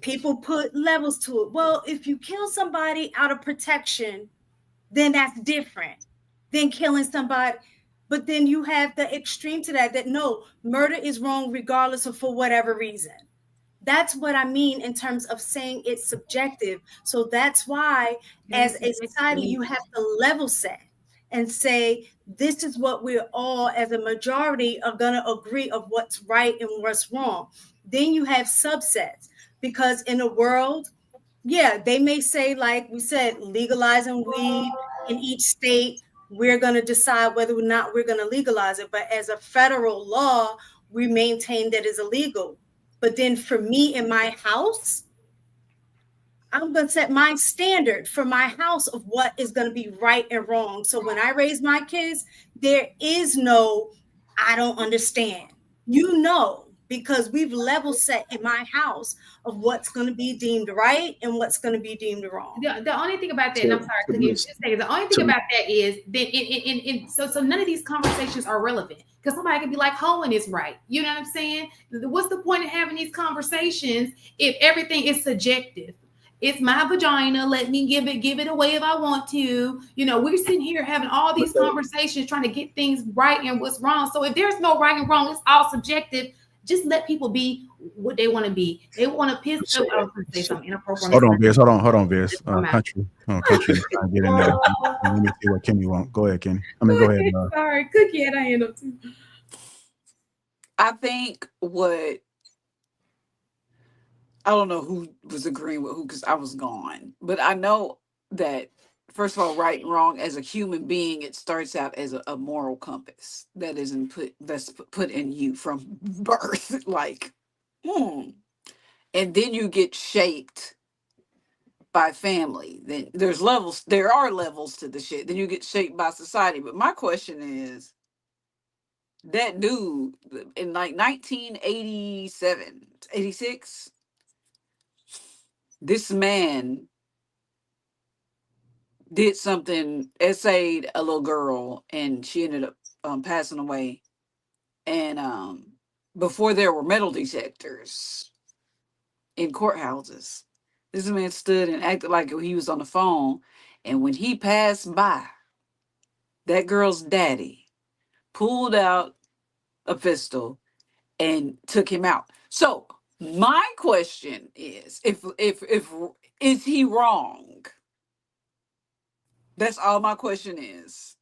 people put levels to it. Well, if you kill somebody out of protection, then that's different than killing somebody. But then you have the extreme to that no, murder is wrong regardless of for whatever reason. That's what I mean in terms of saying it's subjective. So that's why, as a society, you have to level set and say, this is what we're all, as a majority, are going to agree of what's right and what's wrong. Then you have subsets, because in a world, they may say, like we said, legalizing weed in each state, we're going to decide whether or not we're going to legalize it. But as a federal law, we maintain that it's illegal. But then for me in my house, I'm going to set my standard for my house of what is going to be right and wrong. So when I raise my kids, there is no, I don't understand. Because we've level set in my house of what's going to be deemed right and what's going to be deemed wrong. The only thing about that, and I'm sorry, the only thing about that is that so none of these conversations are relevant, because somebody can be like, hoeing is right. You know what I'm saying? What's the point of having these conversations if everything is subjective? It's my vagina. Let me give it away if I want to. We're sitting here having all these conversations trying to get things right and what's wrong. So if there's no right and wrong, it's all subjective. Just let people be what they want to be. They want to piss. I was going to say something inappropriate. Hold on, Viz. Country. Country. Get in there. Let me see what Kenny wants. Go ahead, Kenny. Go ahead. Sorry, Cookie had I end up too. I think I don't know who was agreeing with who, because I was gone. But I know that, first of all, right and wrong, as a human being, it starts out as a moral compass that's put in you from birth, and then you get shaped by family. Then there are levels to the shit. Then you get shaped by society. But my question is, that dude in 1987, 86, this man did something, essayed a little girl, and she ended up passing away. And before there were metal detectors in courthouses, this man stood and acted like he was on the phone. And when he passed by, that girl's daddy pulled out a pistol and took him out. So my question is, if is he wrong? That's all my question is.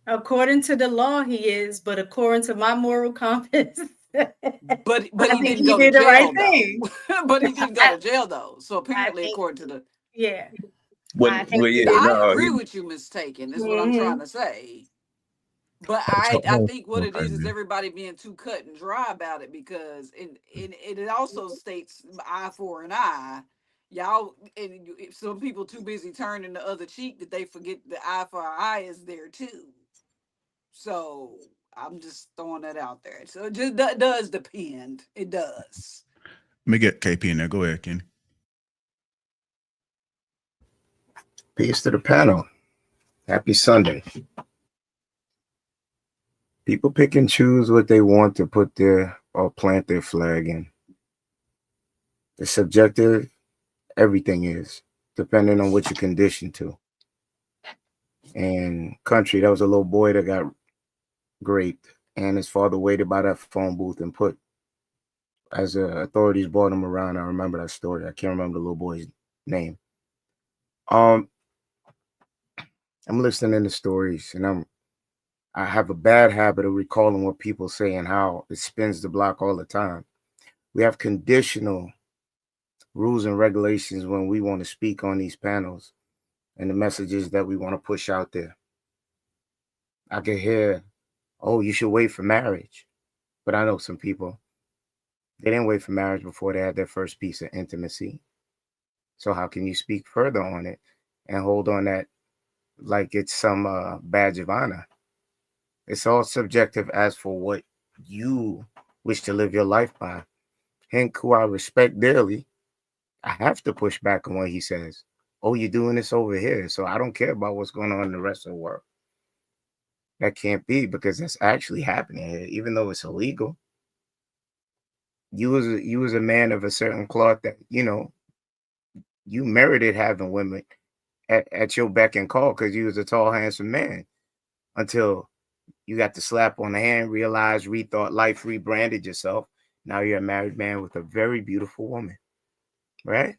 According to the law, he is, but according to my moral compass, but he didn't go to jail. Right thing. But he didn't go to jail though. So apparently, according to the I agree with you, mistaken. Is what I'm trying to say. But I think what it is everybody being too cut and dry about it, because it also states eye for an eye. Y'all, and some people too busy turning the other cheek that they forget the eye for an eye is there too. So I'm just throwing that out there. So it just does depend. It does. Let me get KP in there. Go ahead, Kenny. Peace to the panel. Happy Sunday. People pick and choose what they want to put their or plant their flag in. It's subjective. Everything is, depending on what you're conditioned to. And country, that was a little boy that got raped, and his father waited by that phone booth and put, as authorities brought him around. I remember that story. I can't remember the little boy's name. I'm listening to stories, and I have a bad habit of recalling what people say and how it spins the block all the time. We have conditional rules and regulations when we want to speak on these panels and the messages that we want to push out there. I can hear, oh, you should wait for marriage. But I know some people, they didn't wait for marriage before they had their first piece of intimacy. So how can you speak further on it and hold on that like it's some badge of honor? It's all subjective as for what you wish to live your life by. Hank, who I respect dearly, I have to push back on what he says. Oh, you're doing this over here, so I don't care about what's going on in the rest of the world. That can't be, because that's actually happening here, even though it's illegal. You was a man of a certain cloth that, you merited having women at your beck and call because you was a tall, handsome man, until you got the slap on the hand, realized, rethought life, rebranded yourself. Now you're a married man with a very beautiful woman, right?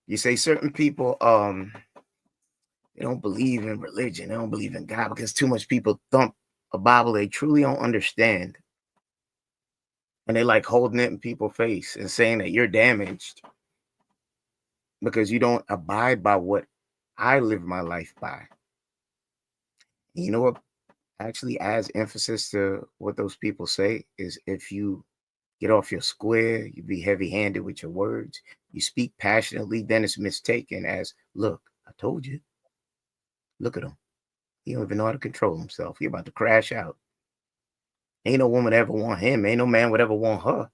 You say certain people, they don't believe in religion. They don't believe in God because too much people thump a Bible they truly don't understand. And they like holding it in people's face and saying that you're damaged because you don't abide by what I live my life by. You know what actually adds emphasis to what those people say is if you get off your square, you be heavy-handed with your words, you speak passionately, then it's mistaken as, look, I told you. Look at him. He don't even know how to control himself. He about to crash out. Ain't no woman ever want him. Ain't no man would ever want her.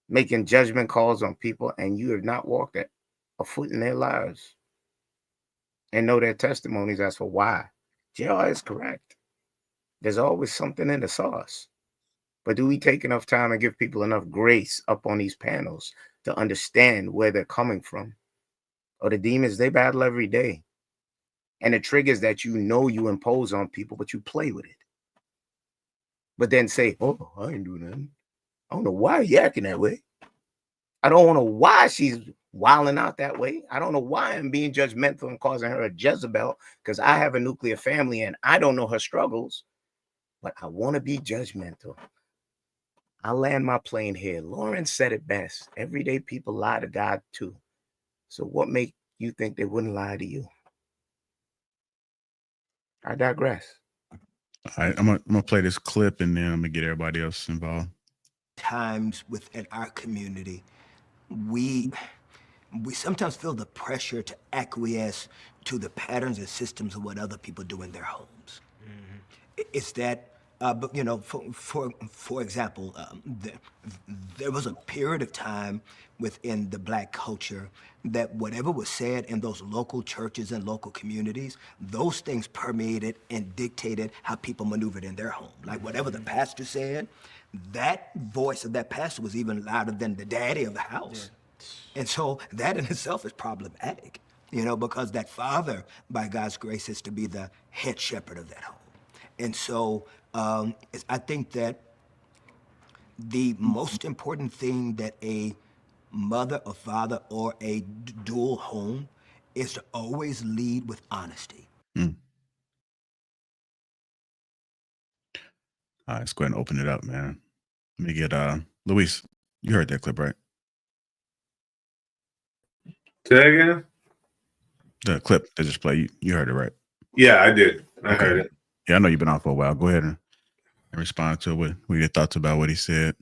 Making judgment calls on people, and you have not walked a foot in their lives and know their testimonies as for why. JR is correct. There's always something in the sauce. But do we take enough time and give people enough grace up on these panels to understand where they're coming from? Or the demons they battle every day. And the triggers that you impose on people, but you play with it. But then say, oh, I ain't doing nothing. I don't know why you're acting that way. I don't know why she's wilding out that way. I don't know why I'm being judgmental and causing her a Jezebel because I have a nuclear family and I don't know her struggles. But I want to be judgmental. I'll land my plane here. Lauren said it best. Everyday people lie to God too. So what make you think they wouldn't lie to you? I digress. All right, I'm gonna play this clip and then I'm gonna get everybody else involved. Times within our community, we sometimes feel the pressure to acquiesce to the patterns and systems of what other people do in their homes. It's that, but for example, there was a period of time within the Black culture that whatever was said in those local churches and local communities, those things permeated and dictated how people maneuvered in their home. Like whatever the pastor said, that voice of that pastor was even louder than the daddy of the house. Yeah. And so that in itself is problematic, because that father, by God's grace, is to be the head shepherd of that home. And so I think that the most important thing that a mother or father or a dual home is to always lead with honesty. All right, let's go ahead and open it up, man. Let me get Luis. You heard that clip, right? Say again? The clip that just played. You heard it, right? Yeah, I did. I heard it. Yeah, I know you've been on for a while. Go ahead and respond to what your thoughts about what he said.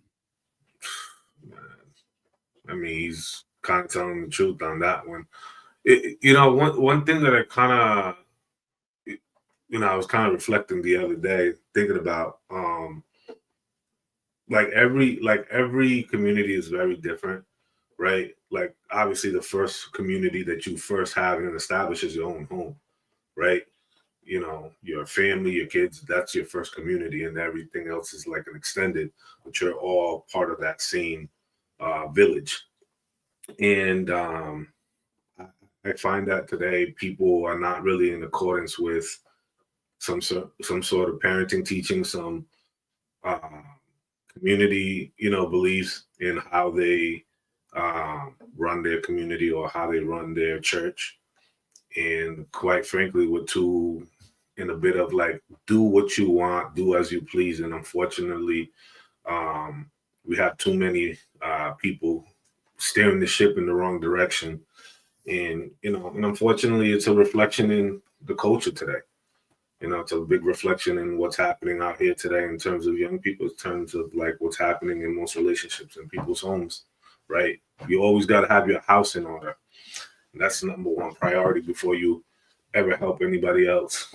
I mean, he's kind of telling the truth on that one. One thing that I kind of, I was kind of reflecting the other day, thinking about like every community is very different, right? Like obviously the first community that you first have and establish is your own home, right? Your family, your kids, that's your first community, and everything else is like an extended, but you're all part of that same village. And I find that today people are not really in accordance with some sort of parenting teaching, some community, beliefs in how they run their community or how they run their church. And quite frankly, we're too in a bit of like, do what you want, do as you please. And unfortunately, we have too many people steering the ship in the wrong direction. And, and unfortunately, it's a reflection in the culture today. It's a big reflection in what's happening out here today in terms of young people, in terms of like what's happening in most relationships in people's homes, right? You always got to have your house in order. And that's the number one priority before you ever help anybody else.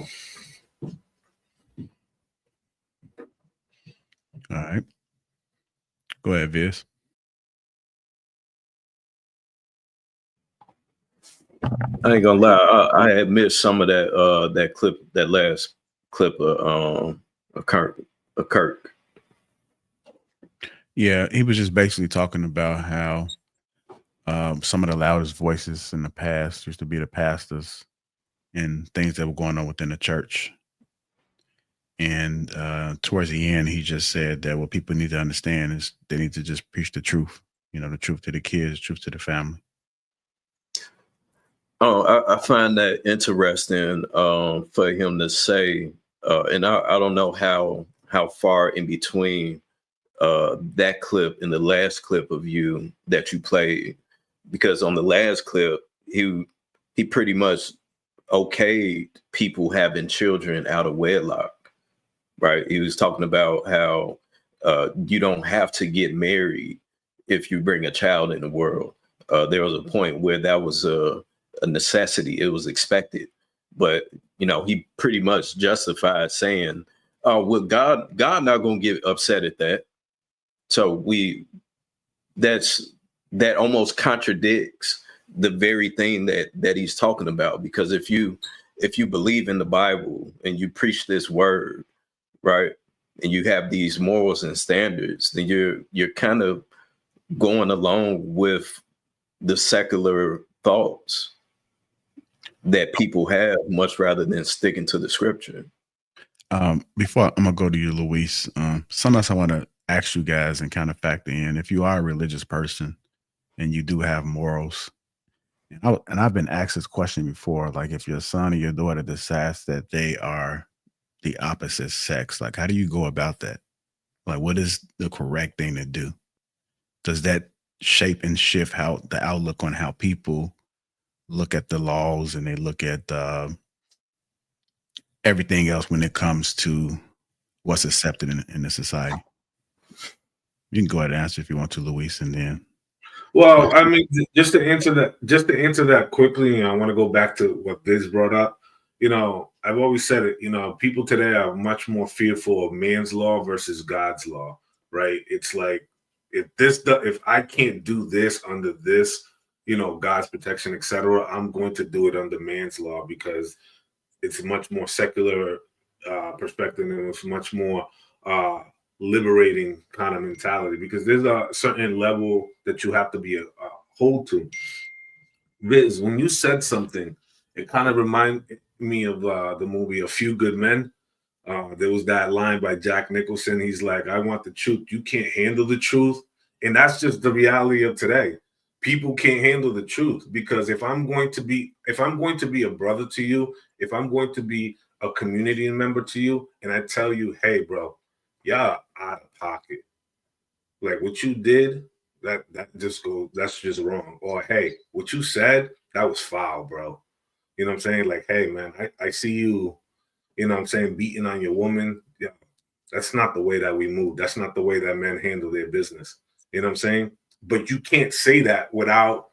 All right. Go ahead, Viz. I ain't gonna lie, I had missed some of that clip, that last clip of Kirk. Yeah, he was just basically talking about how some of the loudest voices in the past used to be the pastors and things that were going on within the church. And towards the end, he just said that what people need to understand is they need to just preach the truth, the truth to the kids, the truth to the family. Oh, I find that interesting for him to say, and I don't know how far in between that clip and the last clip of you that you played, because on the last clip, he pretty much okayed people having children out of wedlock, right? He was talking about how you don't have to get married if you bring a child in the world. There was a point where that was a necessity. It was expected. But, he pretty much justified saying, oh, well, God not going to get upset at that. So that almost contradicts the very thing that he's talking about. Because if you believe in the Bible and you preach this word, right, and you have these morals and standards, then you're kind of going along with the secular thoughts that people have, much rather than sticking to the scripture. Before I'm gonna go to you, Luis, sometimes I want to ask you guys and kind of factor in, if you are a religious person and you do have morals, and I've been asked this question before, like if your son or your daughter decides that they are the opposite sex, like how do you go about that? Like what is the correct thing to do? Does that shape and shift how the outlook on how people look at the laws and they look at everything else when it comes to what's accepted in the society? You can go ahead and answer if you want to, Luis, and then. Well, I mean, just to answer that quickly, I want to go back to what Biz brought up. I've always said it, people today are much more fearful of man's law versus God's law, right? It's like, if I can't do this under this, God's protection, etc., I'm going to do it under man's law because it's a much more secular perspective and it's much more liberating kind of mentality, because there's a certain level that you have to be hold to. Viz, when you said something, it kind of reminded me of the movie A Few Good Men. There was that line by Jack Nicholson. He's like, I want the truth. You can't handle the truth. And that's just the reality of today. People can't handle the truth, because if I'm going to be a brother to you, if I'm going to be a community member to you, and I tell you, hey, bro, y'all out of pocket. Like what you did, that's just wrong. Or hey, what you said, that was foul, bro. You know what I'm saying? Like, hey, man, I see you, you know what I'm saying, beating on your woman. Yeah, that's not the way that we move. That's not the way that men handle their business. You know what I'm saying? But you can't say that without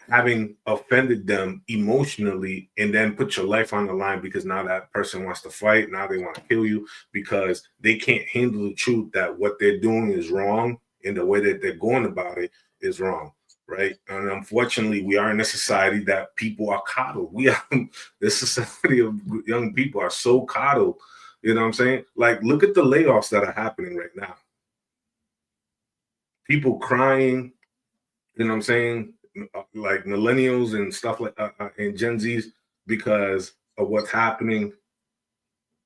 having offended them emotionally, and then put your life on the line because now that person wants to fight, now they want to kill you because they can't handle the truth that what they're doing is wrong and the way that they're going about it is wrong, right? And unfortunately, we are in a society that people are coddled. We are this society of young people are so coddled. You know what I'm saying? Like, look at the layoffs that are happening right now. People crying, you know what I'm saying? Like millennials and stuff like and Gen Zs because of what's happening,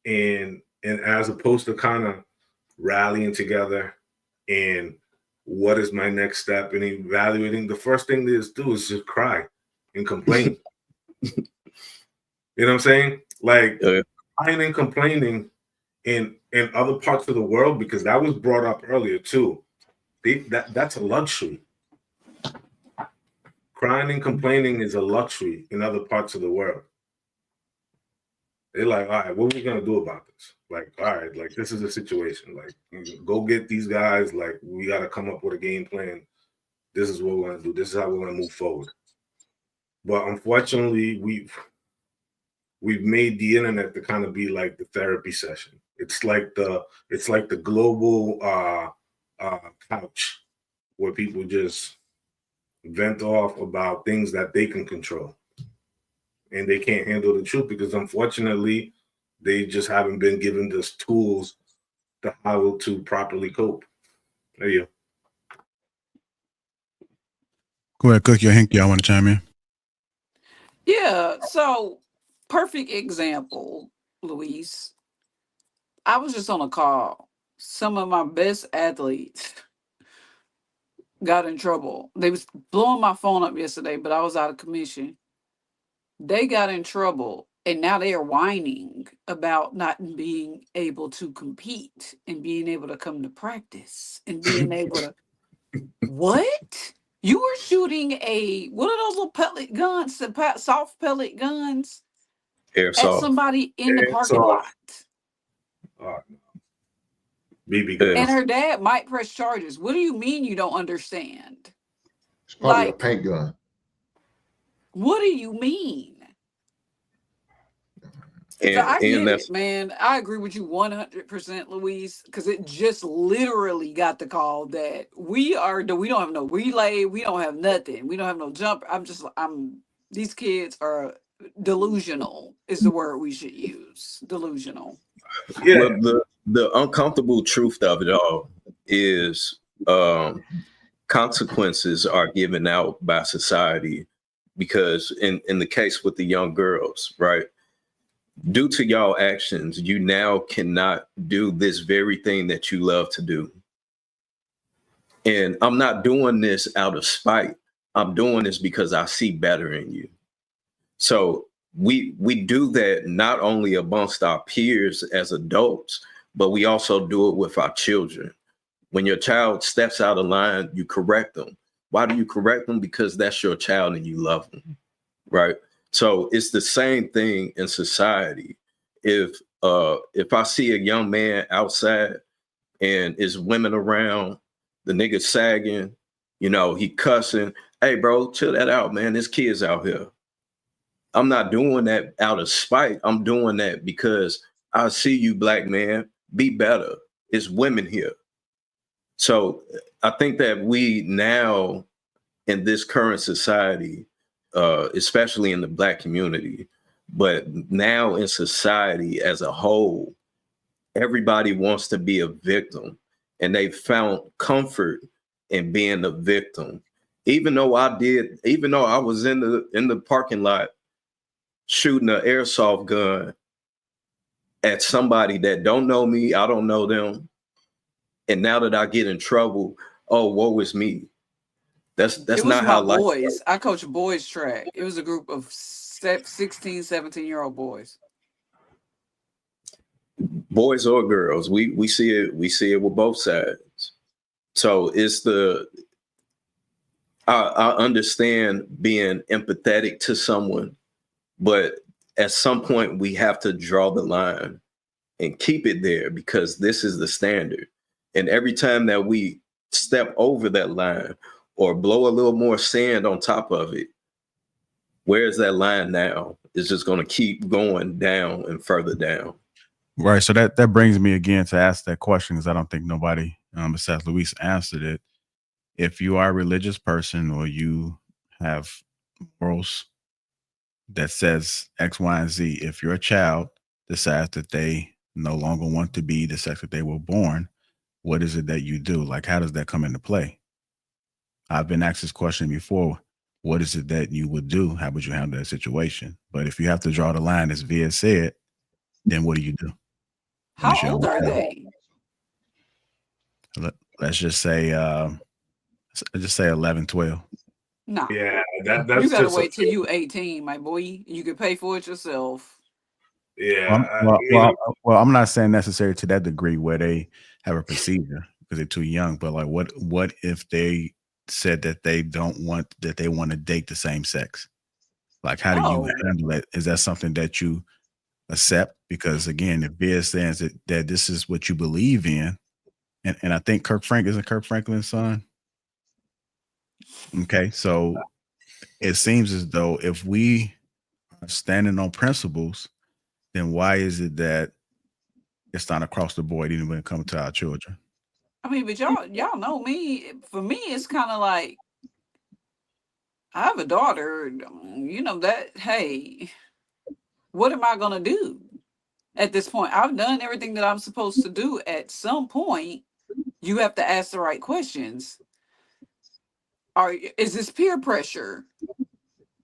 and as opposed to kind of rallying together and what is my next step and evaluating, the first thing they just do is just cry and complain. You know what I'm saying? Like crying and complaining in other parts of the world, because that was brought up earlier too. That's a luxury. Crying and complaining is a luxury in other parts of the world. They're like, all right, what are we gonna do about this? Like, all right, like this is a situation. Like, go get these guys. Like, we gotta come up with a game plan. This is what we're gonna do. This is how we're gonna move forward. But unfortunately, we've made the internet to kind of be like the therapy session. It's like the global couch where people just vent off about things that they can control, and they can't handle the truth because unfortunately they just haven't been given the tools to how to properly cope. There you Go ahead, Cookie or Hinky. I want to chime in. Yeah, so perfect example, Luis. I was just on a call. Some of my best athletes got in trouble. They was blowing my phone up yesterday, but I was out of commission. They got in trouble, and now they are whining about not being able to compete and being able to come to practice and being able to what? You were shooting what are those little pellet guns, soft pellet guns at somebody in the parking lot. BB gun. And her dad might press charges. What do you mean you don't understand? It's probably a paint gun. What do you mean? And, so I get that's, it, man. I agree with you 100%, Luis, because it just literally got the call that we don't have no relay, we don't have nothing, we don't have no jump. These kids are delusional is the word we should use. Delusional. Yeah. Well, the uncomfortable truth of it all is consequences are given out by society, because in the case with the young girls, right? Due to y'all actions, you now cannot do this very thing that you love to do. And I'm not doing this out of spite. I'm doing this because I see better in you. So we do that not only amongst our peers as adults, but we also do it with our children. When your child steps out of line, you correct them. Why do you correct them? Because that's your child and you love them, right? So it's the same thing in society. If I see a young man outside and is women around, the nigga sagging, he cussing, hey bro, chill that out, man. There's kids out here. I'm not doing that out of spite. I'm doing that because I see you, black man, be better. It's women here. So I think that we now in this current society, especially in the Black community, but now in society as a whole, everybody wants to be a victim, and they found comfort in being a victim. Even though I was in the parking lot shooting an airsoft gun at somebody that don't know me, I don't know them, and now that I get in trouble, oh, woe is me. That's not how life boys. I coach boys track. It was a group of 16, 17-year-old boys. Boys or girls, we see it with both sides. So it's I understand being empathetic to someone, but at some point we have to draw the line and keep it there, because this is the standard. And every time that we step over that line or blow a little more sand on top of it, Where's that line now? It's just going to keep going down and further down. Right. So that brings me again to ask that question, because I don't think nobody besides Luis answered it. If you are a religious person or you have morals that says X, Y, and Z, if your child decides that they no longer want to be the sex that they were born, what is it that you do? Like, how does that come into play? I've been asked this question before. What is it that you would do? How would you handle that situation? But if you have to draw the line, as Via said, then what do you do? How old are they? Let's just say 11, 12. No. Yeah, that's you gotta just wait till you 18, my boy. You can pay for it yourself. Yeah. Well, I'm not saying necessarily to that degree where they have a procedure because they're too young, but like what if they said that they want to date the same sex? Like, how do you handle that? Is that something that you accept? Because again, if Via says that this is what you believe in, and I think Kirk Franklin's son. Okay, so it seems as though if we are standing on principles, then why is it that it's not across the board even when it comes to our children? I mean, but y'all know me. For me, it's kind of like I have a daughter. You know that. Hey, what am I gonna do at this point? I've done everything that I'm supposed to do. At some point, you have to ask the right questions. Is this peer pressure?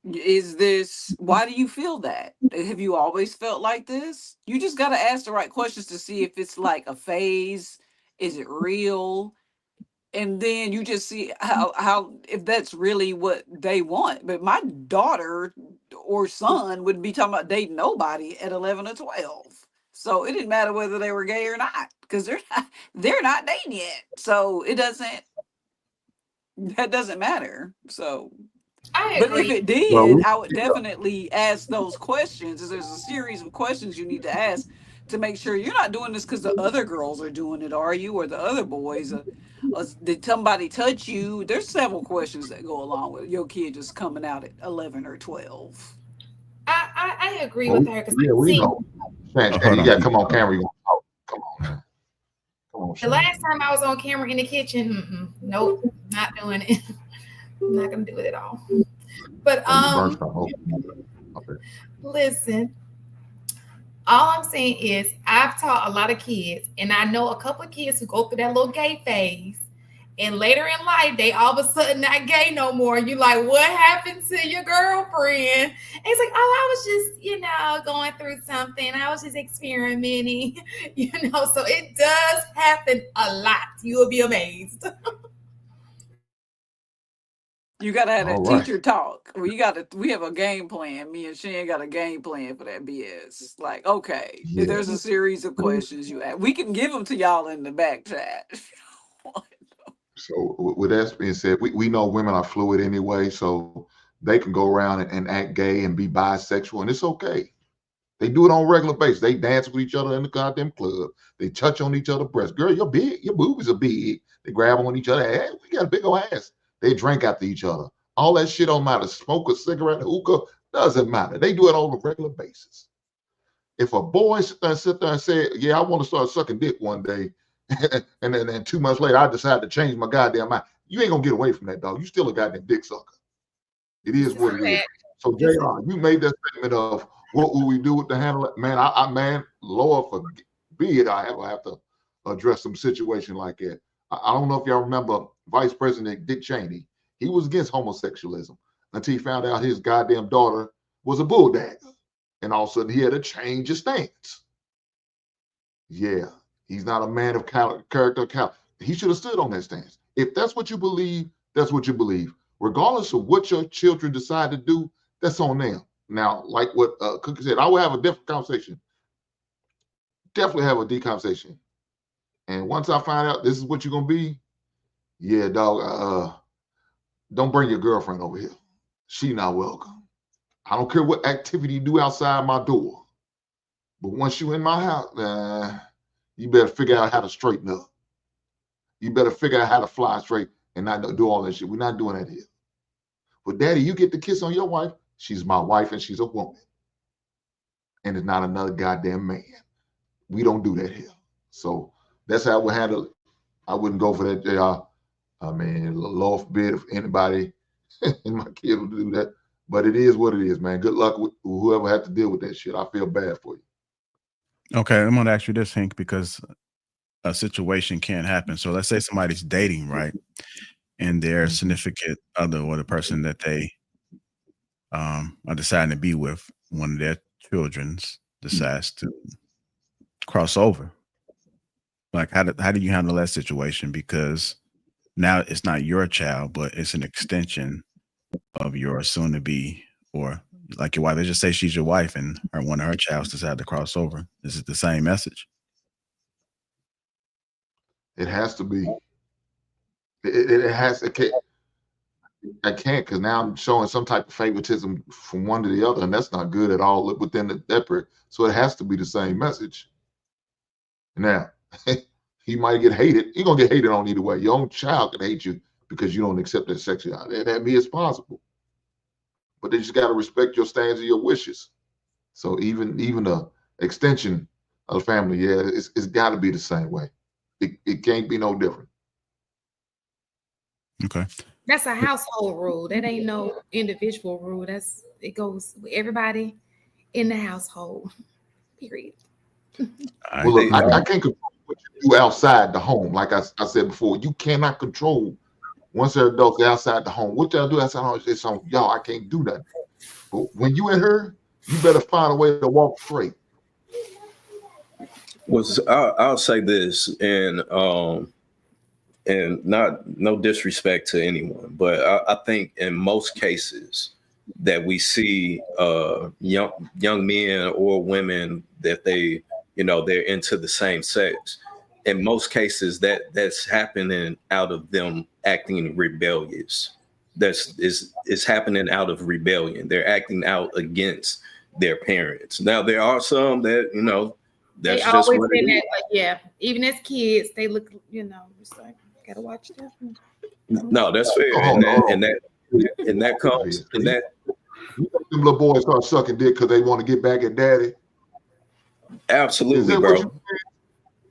Is this, why do you feel that? Have you always felt like this? You just got to ask the right questions to see if it's like a phase. Is it real? And then you just see how if that's really what they want. But my daughter or son wouldn't be talking about dating nobody at 11 or 12. So it didn't matter whether they were gay or not, because they're not dating yet. So that doesn't matter. So but if it did, I would definitely ask those questions. There's a series of questions you need to ask to make sure you're not doing this because the other girls are doing it, are you? Or the other boys? Did somebody touch you? There's several questions that go along with your kid just coming out at 11 or 12. I agree with her. Yeah, we know. You got to come on camera. You want to talk. Come on, man. Come on, the last time I was on camera in the kitchen, nope, not doing it. I'm not gonna do it at all. But listen, all I'm saying is I've taught a lot of kids, and I know a couple of kids who go through that little gay phase, and later in life they all of a sudden not gay no more. And you're like, what happened to your girlfriend? And it's like, oh, I was just, going through something. I was just experimenting, So it does happen a lot. You will be amazed. You gotta have that teacher talk. We have a game plan. Me and Shane got a game plan for that BS. Like, okay, if there's a series of questions you ask, we can give them to y'all in the back chat. So with that being said, we know women are fluid anyway, so they can go around and act gay and be bisexual, and it's okay. They do it on a regular basis. They dance with each other in the goddamn club. They touch on each other's breasts. Girl, you're big. Your boobies are big. They grab on each other. Hey, we got a big old ass. They drink after each other. All that shit don't matter. Smoke a cigarette, hookah, doesn't matter. They do it on a regular basis. If a boy sit there and say, yeah, I want to start sucking dick one day, and then 2 months later, I decide to change my goddamn mind, you ain't going to get away from that, dog. You still a goddamn dick sucker. It is what it is. So, JR, you made that statement of what will we do with the handle? Man, man, Lord forbid I have to address some situation like that. I don't know if y'all remember Vice President Dick Cheney. He was against homosexualism until he found out his goddamn daughter was a bulldagger. And all of a sudden he had to change his stance. Yeah, he's not a man of character. He should have stood on that stance. If that's what you believe, that's what you believe. Regardless of what your children decide to do, that's on them. Now, like what Cookie said, I will have a different conversation. Definitely have a deep conversation. And once I find out this is what you're going to be, yeah, dog, don't bring your girlfriend over here. She not welcome. I don't care what activity you do outside my door. But once you in my house, you better figure out how to straighten up. You better figure out how to fly straight and not do all that shit. We're not doing that here. But daddy, you get to kiss on your wife. She's my wife and she's a woman. And it's not another goddamn man. We don't do that here. So that's how we handle it. I wouldn't go for that, JR. I mean, low bid if anybody in my kid will do that. But it is what it is, man. Good luck with whoever had to deal with that shit. I feel bad for you. Okay, I'm gonna ask you this, Hank, because a situation can't happen. So let's say somebody's dating, right? And their significant other or the person that they are deciding to be with, one of their children's decides to cross over. Like, how do you handle that situation? Because now it's not your child, but it's an extension of your soon to be, or like your wife. Let's just say she's your wife and one of her childs decided to cross over. Is it the same message? It has to be. It has. It can't. I can't, because now I'm showing some type of favoritism from one to the other, and that's not good at all within that period. So it has to be the same message. Now, he might get hated. You're gonna get hated on either way. Your own child can hate you because you don't accept that sexuality. And that me is possible. But they just gotta respect your stands and your wishes. So even the extension of the family, yeah, it's gotta be the same way. It can't be no different. Okay. That's a household rule. That ain't no individual rule. It goes with everybody in the household. Period. Well, look, I can't control what you do outside the home. Like I said before, you cannot control once they're adults, they're outside the home. What they'll do outside the home, it's on y'all. I can't do that. But when you and her, you better find a way to walk straight. I'll say this, and no disrespect to anyone, but I think in most cases that we see young men or women that they're into the same sex. In most cases, that's happening out of them acting rebellious. It's happening out of rebellion. They're acting out against their parents. Now there are some that that's they just always what been it is. that, like, yeah. Even as kids, they look, it's like, gotta watch that. No, that's fair, and that comes and that. Them little boys start sucking dick because they want to get back at daddy. Absolutely, Is that bro. what you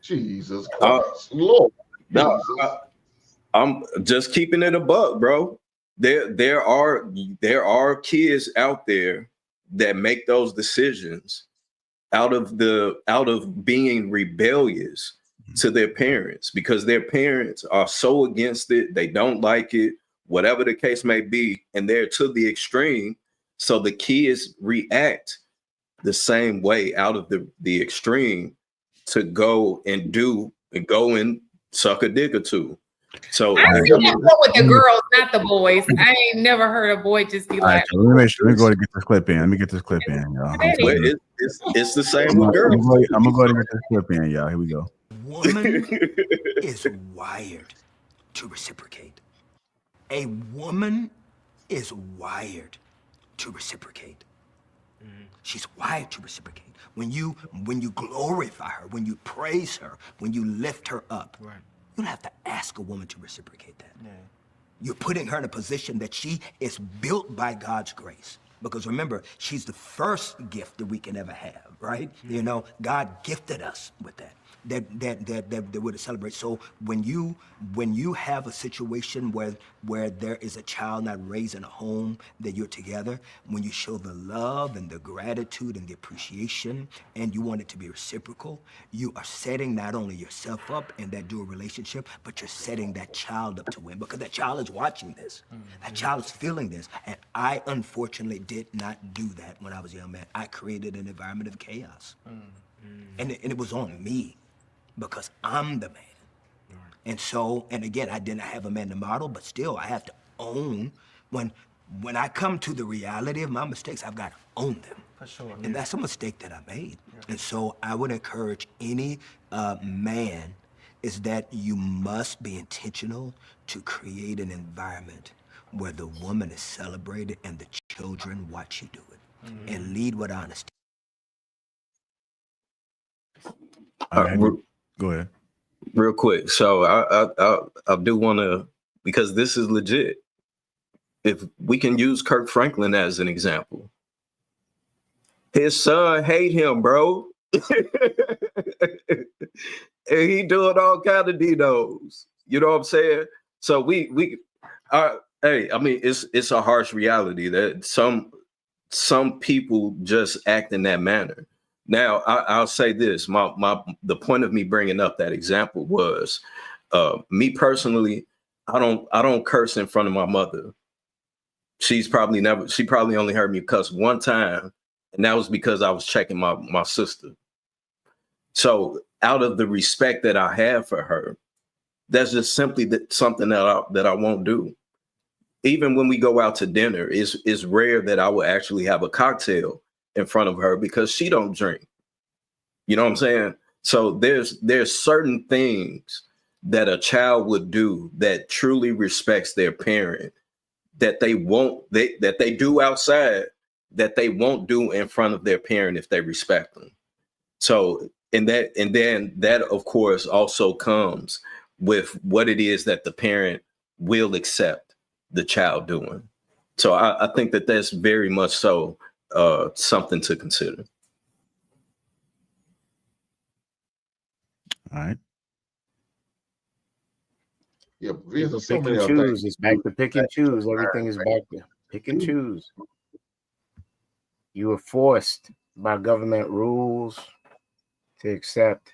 Jesus Christ, Lord. No, I'm just keeping it a buck, bro. There are kids out there that make those decisions out of being rebellious to their parents because their parents are so against it, they don't like it, whatever the case may be, and they're to the extreme. So the kids react the same way out of the extreme to go and suck a dick or two. So I see that more with the girls, not the boys. I ain't never heard a boy just be like, let me go to get this clip in. Let me get this clip in, y'all. It's the same with girls. I'm gonna go ahead and get this clip in, y'all. Here we go. Woman is wired to reciprocate. A woman is wired to reciprocate. She's wired to reciprocate. When you glorify her, when you praise her, when you lift her up, right, you don't have to ask a woman to reciprocate that. Yeah. You're putting her in a position that she is built by God's grace. Because remember, she's the first gift that we can ever have, right? Mm-hmm. God gifted us with that we're to celebrate. So when you have a situation where there is a child not raised in a home that you're together, when you show the love and the gratitude and the appreciation, and you want it to be reciprocal, you are setting not only yourself up in that dual relationship, but you're setting that child up to win because that child is watching this. Mm-hmm. That child is feeling this. And I unfortunately did not do that when I was a young man. I created an environment of chaos. Mm-hmm. And it was on me. Because I'm the man. Right. And so, and again, I didn't have a man to model, but still I have to own when I come to the reality of my mistakes, I've got to own them. For sure. And that's a mistake that I made. Yeah. And so I would encourage any man is that you must be intentional to create an environment where the woman is celebrated and the children watch you do it. Mm-hmm. And lead with honesty. Go ahead. Real quick. So I do want to, because this is legit. If we can use Kirk Franklin as an example, his son hate him, bro. And he doing all kind of dinos. You know what I'm saying? So hey, I mean, it's a harsh reality that some people just act in that manner. Now, I'll say this: the point of me bringing up that example was, me personally, I don't curse in front of my mother. She probably only heard me cuss one time, and that was because I was checking my sister. So, out of the respect that I have for her, that's just simply something that I won't do. Even when we go out to dinner, it's rare that I will actually have a cocktail in front of her because she don't drink. You know what I'm saying? So there's certain things that a child would do that truly respects their parent that they do outside that they won't do in front of their parent if they respect them. So and then that of course also comes with what it is that the parent will accept the child doing. So I think that that's very much so something to consider. All right. Yeah, People there's so pick many and other choose. things. It's back to pick and choose. Everything is back to pick and choose. You were forced by government rules to accept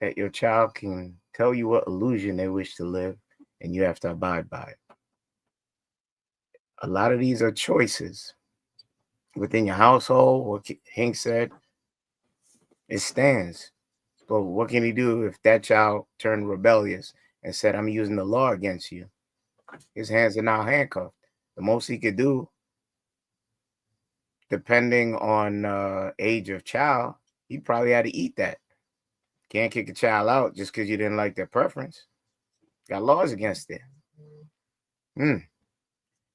that your child can tell you what illusion they wish to live, and you have to abide by it. A lot of these are choices within your household. What Hank said, it stands. But what can he do if that child turned rebellious and said, I'm using the law against you? His hands are now handcuffed. The most he could do, depending on age of child, he probably had to eat that. Can't kick a child out just because you didn't like their preference. Got laws against it. Then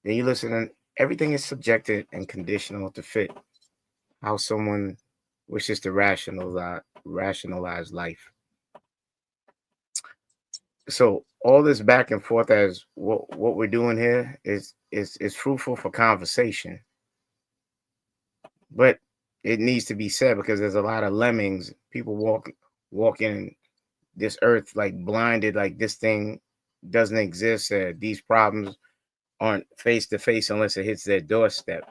you listen, and everything is subjected and conditional to fit how someone wishes to rationalize life. So all this back and forth as what we're doing here is fruitful for conversation. But it needs to be said because there's a lot of lemmings. People walking this earth like blinded, like this thing doesn't exist. These problems aren't face to face unless it hits their doorstep.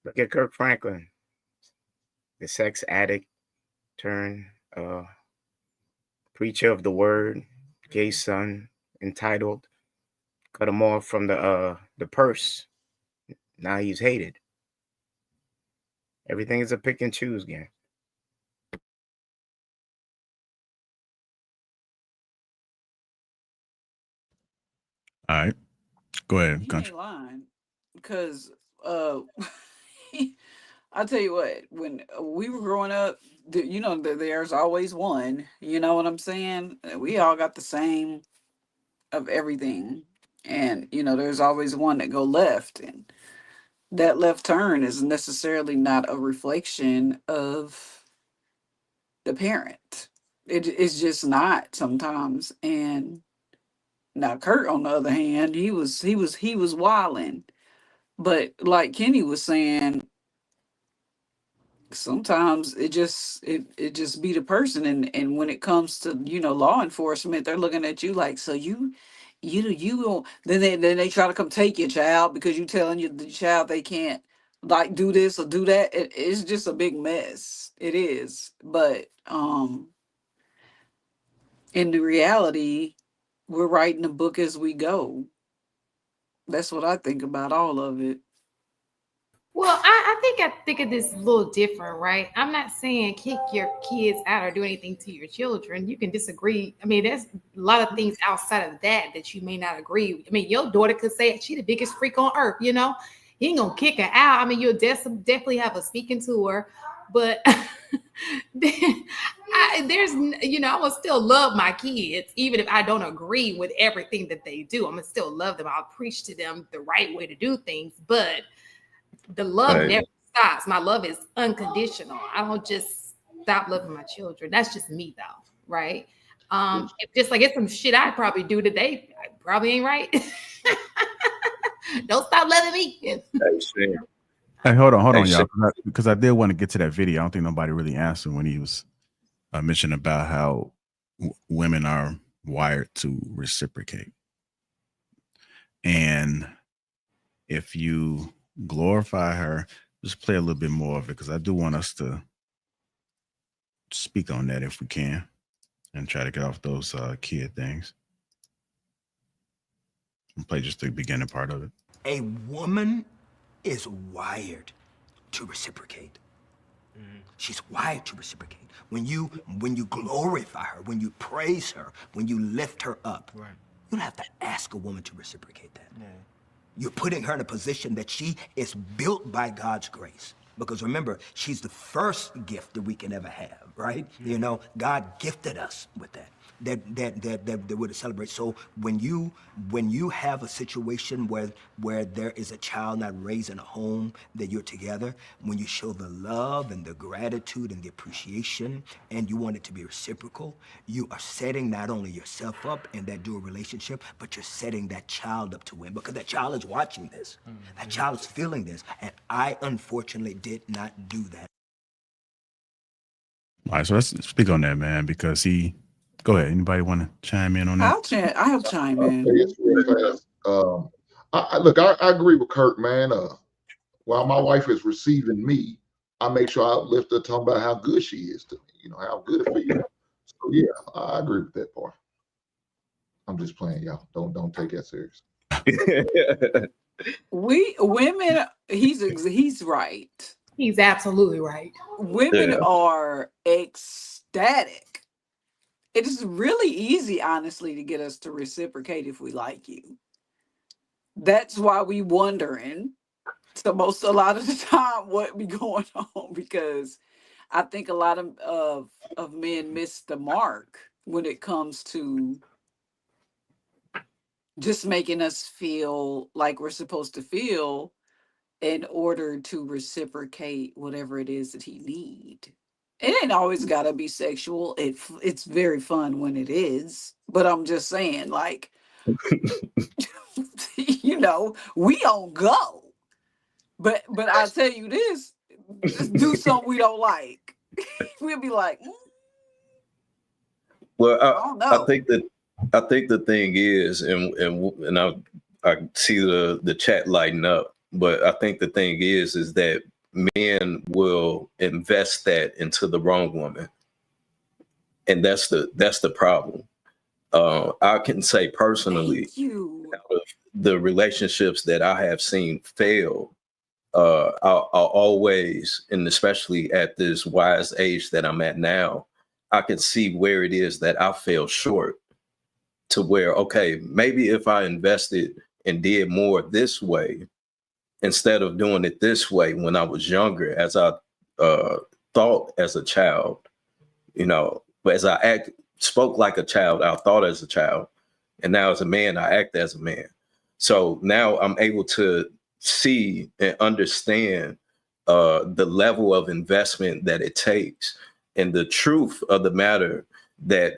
Look at Kirk Franklin, the sex addict turned preacher of the word, gay son, entitled, cut him off from the purse. Now he's hated. Everything is a pick and choose game. All right. Go ahead. He ain't lying because I'll tell you what, when we were growing up, there's always one, you know what I'm saying? We all got the same of everything. And, there's always one that go left. And that left turn is necessarily not a reflection of the parent. It's just not sometimes. And now Kurt, on the other hand, he was wilding. But like Kenny was saying, sometimes it just be the person, and when it comes to law enforcement, they're looking at you like, so you don't, then they try to come take your child because you telling the child they can't like do this or do that. It's just a big mess. It is. But in the reality, we're writing the book as we go. That's what I think about all of it. Well, I think of this a little different, right? I'm not saying kick your kids out or do anything to your children. You can disagree. I mean, there's a lot of things outside of that you may not agree with. I mean, your daughter could say she the biggest freak on earth, You ain't gonna kick her out. I mean, you'll definitely have a speaking to her, but I will still love my kids, even if I don't agree with everything that they do. I'm gonna still love them. I'll preach to them the right way to do things, but the love never stops. My love is unconditional. I don't just stop loving my children. That's just me, though, right? Just like it's some shit I probably do today. I probably ain't right. Don't stop loving me. Hey, hold on, Hey, y'all, because I did want to get to that video. I don't think nobody really answered when he was mentioning about how women are wired to reciprocate. And if you glorify her, just play a little bit more of it, because I do want us to speak on that if we can and try to get off those kid things. And play just the beginning part of it. A woman is wired to reciprocate. She's wired to reciprocate. When you glorify her, when you praise her, when you lift her up, you don't have to ask a woman to reciprocate that. You're putting her in a position that she is built by God's grace. Because remember, she's the first gift that we can ever have, right? You know, God gifted us with that we're to celebrate. So when you have a situation where there is a child not raised in a home that you're together, when you show the love and the gratitude and the appreciation, and you want it to be reciprocal, you are setting not only yourself up in that dual relationship, but you're setting that child up to win, because that child is watching this. That child is feeling this. And I unfortunately did not do that. All right, so let's speak on that, man, because go ahead. Anybody want to chime in on that? I'll chime in. It's real fast. I agree with Kurt, man. While my wife is receiving me, I make sure I uplift her, talking about how good she is to me. You know, how good it feels. So yeah, I agree with that part. I'm just playing, y'all. Don't take that serious. We women, he's right. He's absolutely right. Women are ecstatic. It is really easy, honestly, to get us to reciprocate if we like you. That's why we wondering a lot of the time what be going on, because I think a lot of men miss the mark when it comes to just making us feel like we're supposed to feel in order to reciprocate whatever it is that he need. It ain't always gotta be sexual. It's very fun when it is, but I'm just saying, like, you know, we don't go. But I'll tell you this: just do something we don't like. We'll be like, well, I don't know. I think the thing is, and I see the chat lighting up, but I think the thing is that men will invest that into the wrong woman, and that's the problem. I can say personally, out of the relationships that I have seen fail, I'll always, and especially at this wise age that I'm at now, I can see where it is that I fell short, to where, okay, maybe if I invested and did more this way, instead of doing it this way when I was younger, as I thought as a child, you know, but as I spoke like a child, I thought as a child, and now as a man, I act as a man. So now I'm able to see and understand the level of investment that it takes, and the truth of the matter that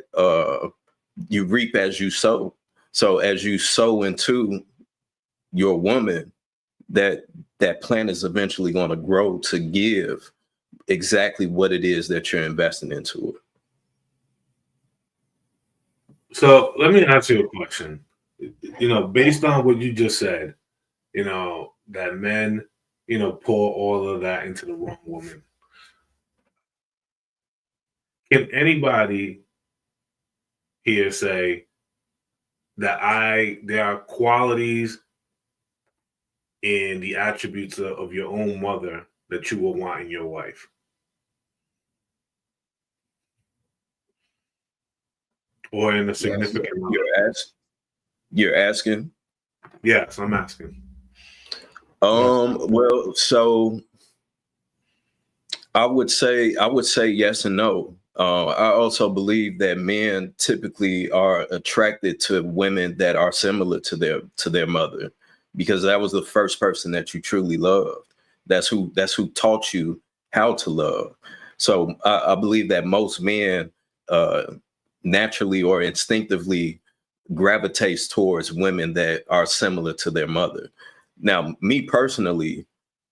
you reap as you sow. So as you sow into your woman, that plant is eventually going to grow to give exactly what it is that you're investing into it. So let me ask you a question. You know, based on what you just said, you know, that men, you know, pour all of that into the wrong woman. Can anybody here say that there are qualities in the attributes of your own mother that you will want in your wife? Or in a significant You're asking? Yes, I'm asking. Well, so I would say yes and no. I also believe that men typically are attracted to women that are similar to their mother, because that was the first person that you truly loved. That's who taught you how to love. So I believe that most men naturally or instinctively gravitates towards women that are similar to their mother. Now, me personally,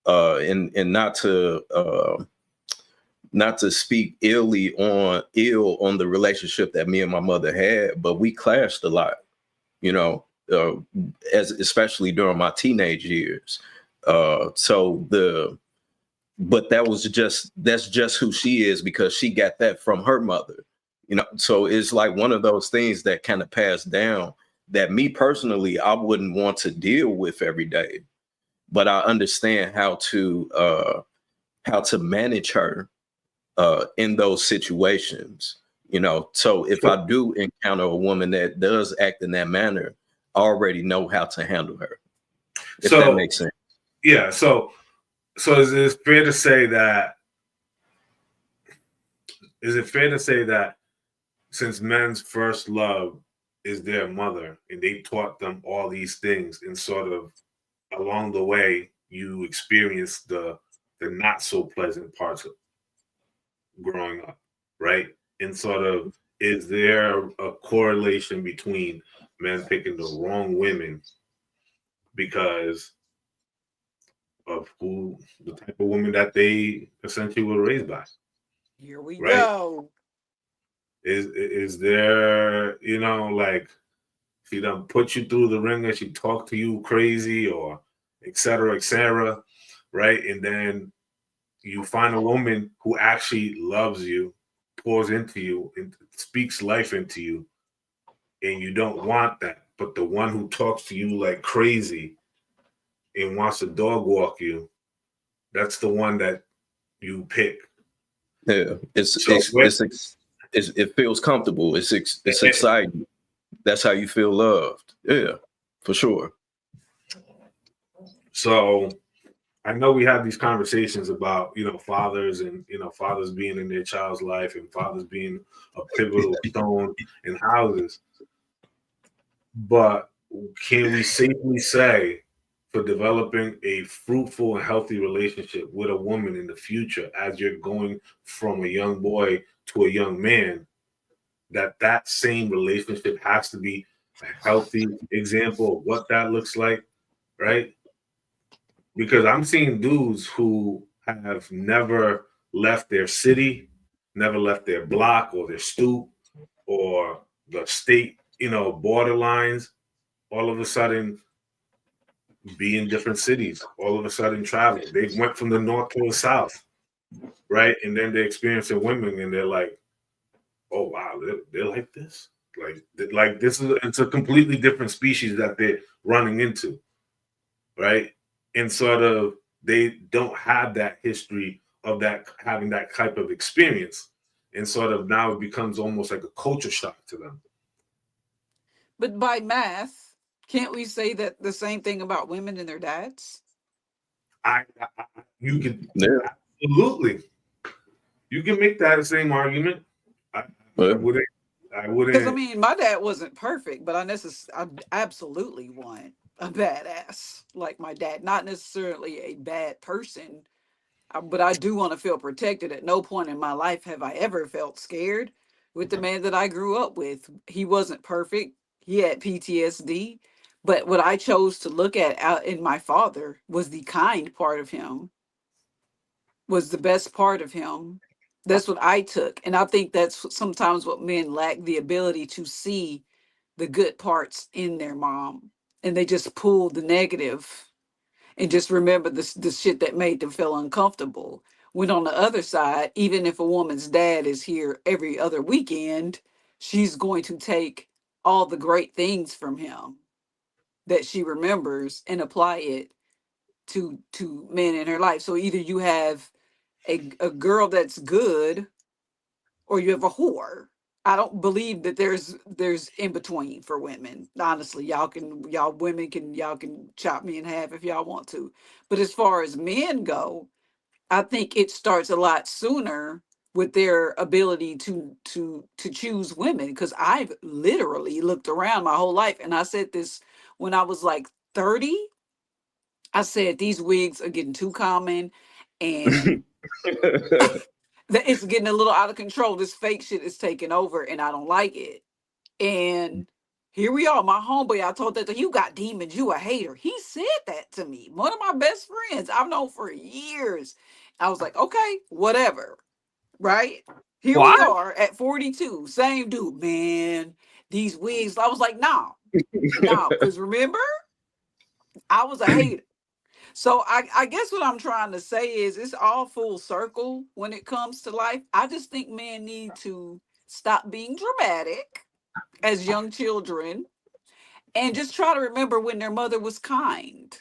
and not to speak ill on the relationship that me and my mother had, but we clashed a lot, you know, especially during my teenage years. But that's just who she is, because she got that from her mother, you know. So it's like one of those things that kind of passed down that me personally, I wouldn't want to deal with every day, but I understand how to manage her in those situations, you know. So if I do encounter a woman that does act in that manner, I already know how to handle her. If that makes sense. Yeah. So is it fair to say that since men's first love is their mother and they taught them all these things, and sort of along the way you experience the not so pleasant parts of growing up, right? And sort of, is there a correlation between men picking the wrong women because of the type of woman that they essentially were raised by? Here we right? go. Is there, you know, like, she done put you through the ringer, she talked to you crazy, or et cetera, right? And then you find a woman who actually loves you, pours into you, and speaks life into you, and you don't want that. But the one who talks to you like crazy and wants to dog walk you, that's the one that you pick. Yeah, it feels comfortable. It's exciting. That's how you feel loved. Yeah, for sure. So I know we have these conversations about, you know, fathers and, you know, fathers being in their child's life and fathers being a pivotal stone in houses. But can we safely say, for developing a fruitful and healthy relationship with a woman in the future, as you're going from a young boy to a young man, that same relationship has to be a healthy example of what that looks like, right? Because I'm seeing dudes who have never left their city, never left their block or their stoop or the state, you know, borderlines, all of a sudden be in different cities, all of a sudden travel. They went from the north to the south, right? And then they're experiencing women and they're like, oh, wow, they're like this. Like this is, it's a completely different species that they're running into, right? And sort of, they don't have that history of that, having that type of experience. And sort of now it becomes almost like a culture shock to them. But by math, can't we say that the same thing about women and their dads? You can, absolutely. You can make that the same argument. I wouldn't. Because I mean, my dad wasn't perfect, but I absolutely want a badass like my dad. Not necessarily a bad person, but I do want to feel protected. At no point in my life have I ever felt scared with the man that I grew up with. He wasn't perfect. He had PTSD. But what I chose to look at out in my father was the kind part of him, was the best part of him. That's what I took. And I think that's sometimes what men lack, the ability to see the good parts in their mom. And they just pull the negative and just remember the shit that made them feel uncomfortable. When on the other side, even if a woman's dad is here every other weekend, she's going to take all the great things from him that she remembers and apply it to men in her life. So either you have a girl that's good or you have a whore. I don't believe that there's in between for women. Honestly, y'all women can chop me in half if y'all want to. But as far as men go, I think it starts a lot sooner with their ability to choose women, because I've literally looked around my whole life, and I said this when I was like 30. I said these wigs are getting too common, and it's getting a little out of control. This fake shit is taking over, and I don't like it. And here we are. My homeboy, I told that you got demons, you a hater. He said that to me. One of my best friends I've known for years. I was like, okay, whatever. Right? Here we are at 42. Same dude, man. These wigs. I was like, no, because remember, I was a hater. So I guess what I'm trying to say is it's all full circle when it comes to life. I just think men need to stop being dramatic as young children and just try to remember when their mother was kind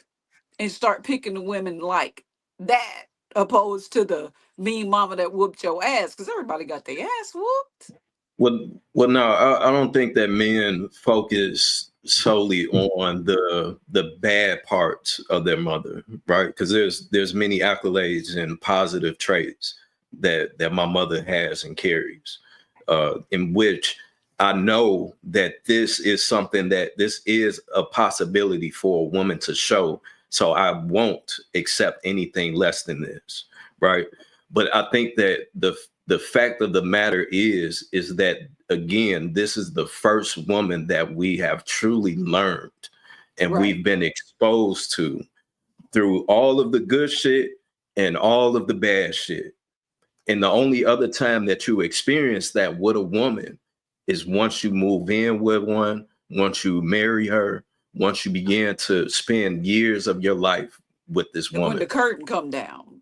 and start picking the women like that, opposed to the mean mama that whooped your ass, because everybody got their ass whooped. Well, no, I don't think that men focus solely on the bad parts of their mother, right? Because there's many accolades and positive traits that my mother has and carries, in which I know that this is a possibility for a woman to show. So I won't accept anything less than this, right? But I think that the fact of the matter is that, again, this is the first woman that we have truly learned and we've been exposed to through all of the good shit and all of the bad shit. And the only other time that you experience that with a woman is once you move in with one, once you marry her, once you begin to spend years of your life with this woman. When the curtain come down.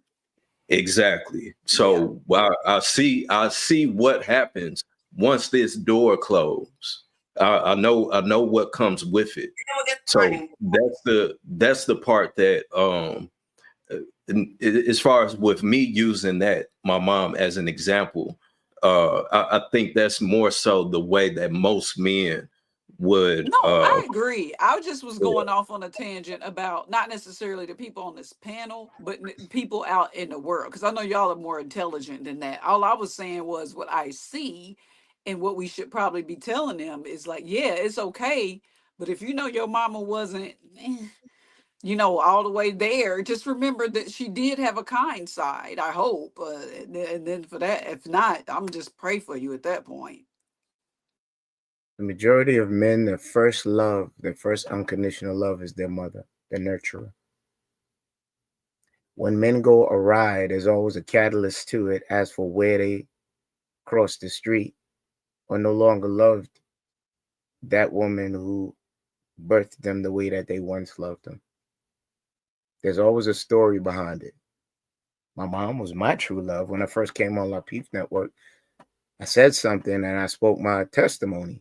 Exactly. So I see what happens once this door closes. I know what comes with it. So that's the part that as far as with me using that my mom as an example, I think that's more so the way that most men would. No, I agree. I just was going off on a tangent about not necessarily the people on this panel, but people out in the world, because I know y'all are more intelligent than that. All I was saying was what I see, and what we should probably be telling them is like, yeah, it's okay, but if you know your mama wasn't, all the way there, just remember that she did have a kind side, I hope. And then for that, if not, I'm just pray for you at that point. The majority of men, their first unconditional love is their mother, their nurturer. When men go awry, there's always a catalyst to it as for where they cross the street or no longer loved that woman who birthed them the way that they once loved them. There's always a story behind it. My mom was my true love. When I first came on Lapeef Network, I said something and I spoke my testimony.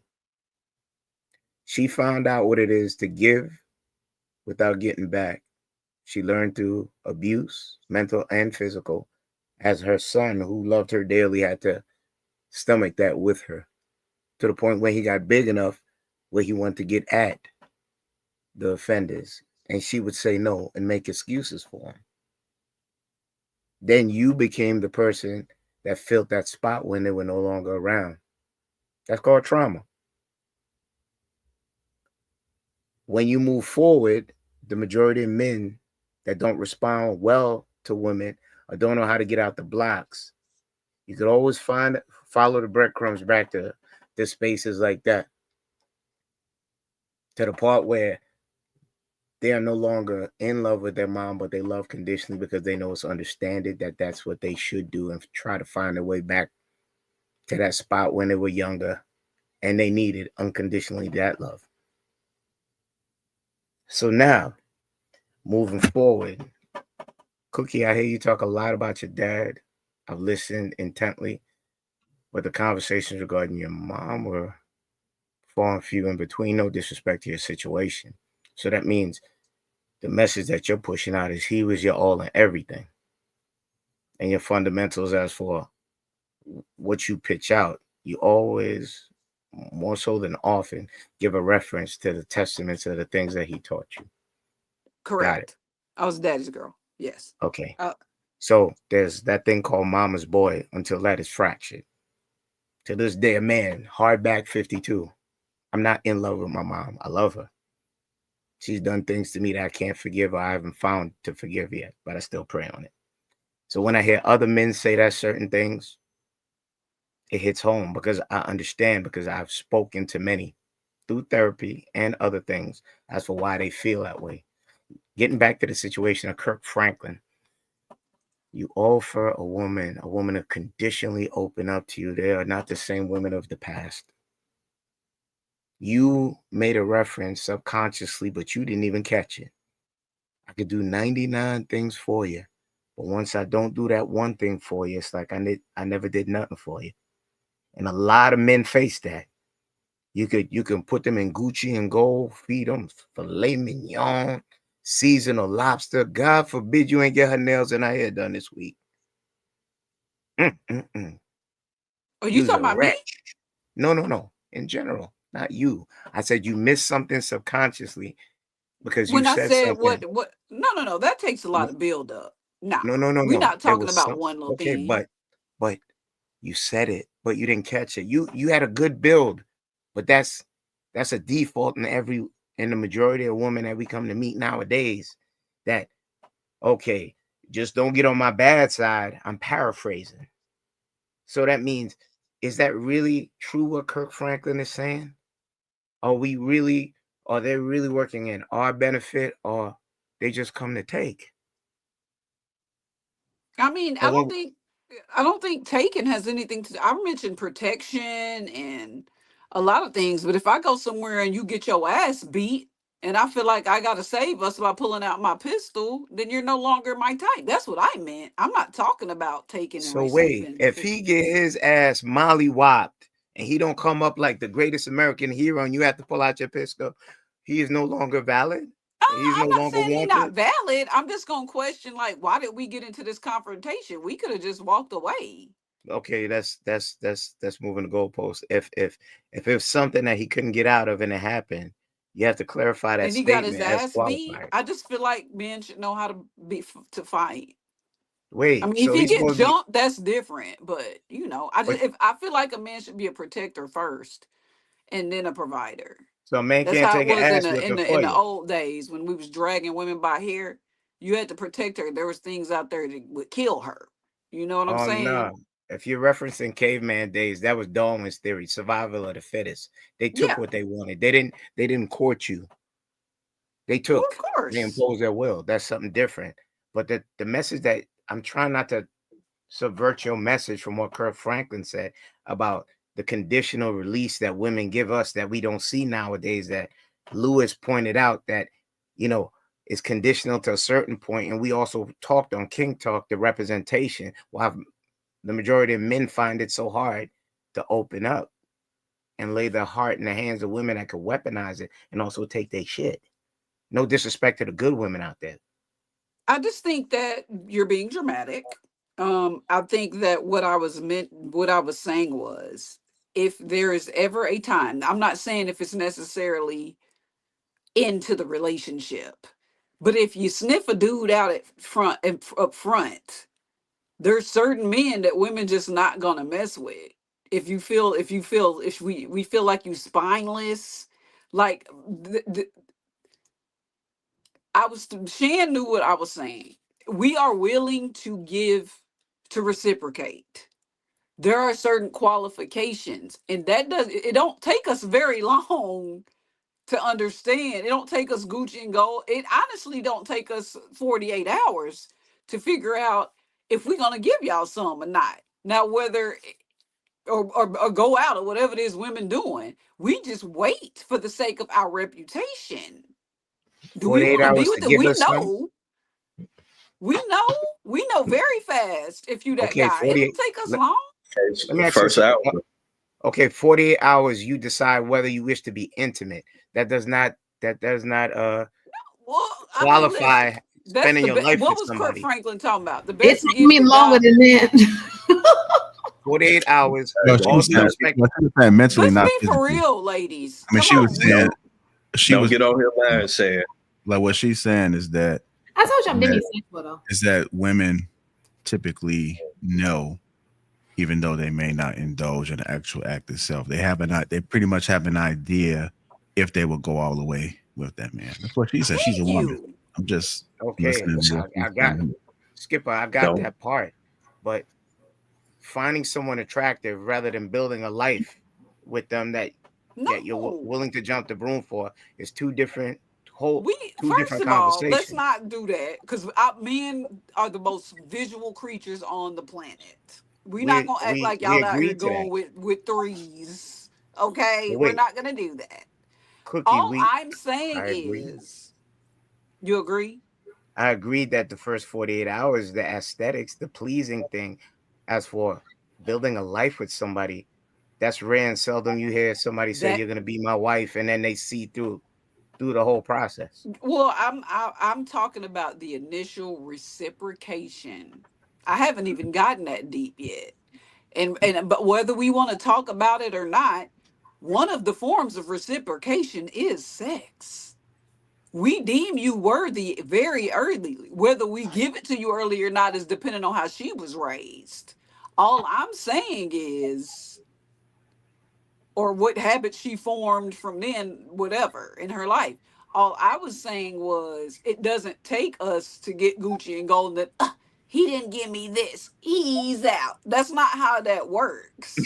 She found out what it is to give without getting back. She learned through abuse, mental and physical, as her son, who loved her dearly, had to stomach that with her, to the point where he got big enough where he wanted to get at the offenders, and she would say no and make excuses for him. Then you became the person that filled that spot when they were no longer around. That's called trauma. When you move forward, the majority of men that don't respond well to women or don't know how to get out the blocks, you could always follow the breadcrumbs back to spaces like that, to the part where they are no longer in love with their mom, but they love conditionally because they know it's understanding that that's what they should do, and try to find their way back to that spot when they were younger and they needed unconditionally that love. So now, moving forward, Cookie, I hear you talk a lot about your dad. I've listened intently, but the conversations regarding your mom were far and few in between. No disrespect to your situation. So that means the message that you're pushing out is he was your all and everything. And your fundamentals, as for what you pitch out, you always, more so than often, give a reference to the testaments of the things that he taught you. Correct. I was daddy's girl. Yes. Okay. So there's that thing called mama's boy until that is fractured. To this day, a man, hardback 52. I'm not in love with my mom. I love her. She's done things to me that I can't forgive or I haven't found to forgive yet, but I still pray on it. So when I hear other men say that certain things, it hits home because I understand, because I've spoken to many through therapy and other things as for why they feel that way. Getting back to the situation of Kirk Franklin, you offer a woman to conditionally open up to you. They are not the same women of the past. You made a reference subconsciously, but you didn't even catch it. I could do 99 things for you, but once I don't do that one thing for you, it's like I never did nothing for you. And a lot of men face that. You can put them in Gucci and gold, feed them filet mignon, seasonal lobster. God forbid you ain't get her nails and her hair done this week. Are you You's talking a about me? wretch. No. In general, not you. I said you missed something subconsciously because you When I said said something. what? No. That takes a lot of build up. Nah, No. we're not There talking was about some. one little Okay, thing. but you said it, but you didn't catch it. You had a good build, but that's a default in the majority of women that we come to meet nowadays. That okay, just don't get on my bad side. I'm paraphrasing. So that means, is that really true what Kirk Franklin is saying? Are they really working in our benefit, or they just come to take? I mean, Or I don't think taking has anything to. I mentioned protection and a lot of things, but if I go somewhere and you get your ass beat, and I feel like I got to save us by pulling out my pistol, then you're no longer my type. That's what I meant. I'm not talking about taking and So wait, receiving. if he get his ass molly-whopped and he don't come up like the greatest American hero and you have to pull out your pistol, he is no longer valid? He's no I'm not longer saying he's not wanted? valid. I'm just gonna question, like, why did we get into this confrontation? We could have just walked away. Okay, that's moving the goalpost. If it's something that he couldn't get out of and it happened, you have to clarify that And he got his statement as ass beat. qualified. I just feel like men should know how to fight. I Wait, mean, if so he he's get supposed to be, jumped, that's different. But but if I feel like a man should be a protector first, and then a provider. so a man That's can't how it take an was ass whipping in for the you. old days when we was dragging women by hair. You had to protect her. There was things out there that would kill her. You know what I'm saying? No. If you're referencing caveman days, that was Darwin's theory, survival of the fittest. They took Yeah. what they wanted. They didn't court you. They Well, of took. They course. imposed their will. That's something different. But the message that I'm trying not to subvert your message from what Kirk Franklin said about the conditional release that women give us that we don't see nowadays, that Lewis pointed out that, is conditional to a certain point. And we also talked on King Talk, the representation. Well, the majority of men find it so hard to open up and lay their heart in the hands of women that could weaponize it and also take their shit. No disrespect to the good women out there. I just think that you're being dramatic. I think that what I was saying was, if there is ever a time, I'm not saying if it's necessarily into the relationship, but if you sniff a dude out up front, there's certain men that women just not gonna mess with. If we feel like you spineless, like Shan knew what I was saying. We are willing to reciprocate. There are certain qualifications, and it don't take us very long to understand. It don't take us Gucci and gold. It honestly don't take us 48 hours to figure out if we're gonna give y'all some or not. Now, whether or go out or whatever it is women doing, we just wait for the sake of our reputation. Do we 48 want to be hours with to them? give us some? We know very fast if you that Okay, guy. It don't take us long. Let me ask you First hour. something. Okay, 48 hours you decide whether you wish to be intimate. That does not Well, qualify listen, that's spending the your life what with was Kirk somebody. Franklin talking about? The It best took gift me that longer God. than that. 48 hours. No, she All was due saying, respect. mentally, Let's not be for physically. real, ladies. I mean, Come she was on. saying, she Don't was get on here lying saying. like, what she's saying is that I told you I'm demisexual though. is that women typically know, even though they may not indulge in the actual act itself, they pretty much have an idea if they will go all the way with that man. That's what she said. She's a woman. You. I'm just Okay, listening to what I she's got saying. Skipper. I got Don't. that part, but finding someone attractive rather than building a life with them that that you're willing to jump the broom for is two different First of all, let's not do that, because men are the most visual creatures on the planet. We're not gonna act like y'all out here going with threes. Okay, we're not gonna do that. All I'm saying is, you agree? I agree that the first 48 hours, the aesthetics, the pleasing thing. As for building a life with somebody, that's rare and seldom you hear somebody say you're gonna be my wife, and then they see through the whole process. Well, I'm talking about the initial reciprocation. I haven't even gotten that deep yet. But whether we want to talk about it or not, one of the forms of reciprocation is sex. We deem you worthy very early. Whether we give it to you early or not is depending on how she was raised. All I'm saying is, or what habits she formed from then, whatever, in her life. All I was saying was, it doesn't take us to get Gucci and Gold that he didn't give me this, he's out. That's not how that works.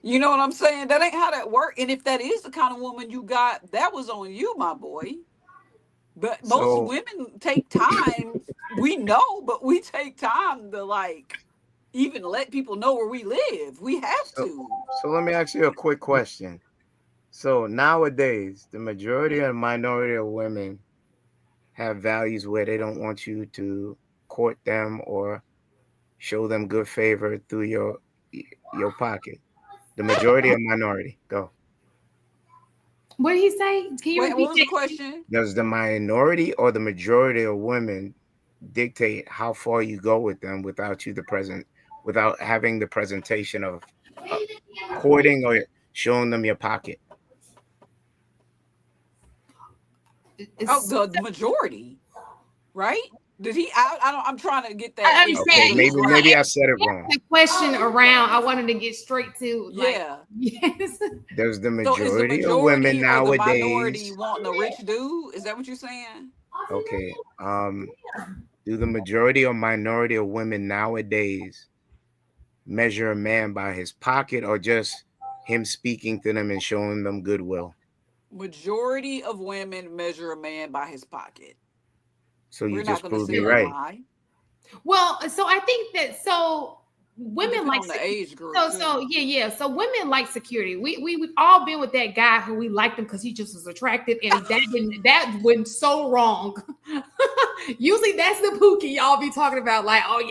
You know what I'm saying? That ain't how that works. And if that is the kind of woman you got, that was on you, my boy. But most women take time. We know, but we take time to even let people know where we live. We have to. So let me ask you a quick question. So nowadays, the majority and minority of women have values where they don't want you to court them or show them good favor through your pocket. The majority or minority? Go. What did he say? Can you repeat what was the question? Does the minority or the majority of women dictate how far you go with them without having the presentation of courting or showing them your pocket? The majority, right? Did he? I'm trying to get that. I understand. Okay, maybe I said it wrong. The question around, I wanted to get straight to. Yes. There's the majority of women nowadays. The minority wanting a rich dude. Is that what you're saying? Okay. Do the majority or minority of women nowadays measure a man by his pocket or just him speaking to them and showing them goodwill? Majority of women measure a man by his pocket. So you just proved me right. Well, so I think that women like the age group. So women like security. We've all been with that guy who we liked him because he just was attractive, and that went so wrong. Usually that's the Pookie y'all be talking about, like, oh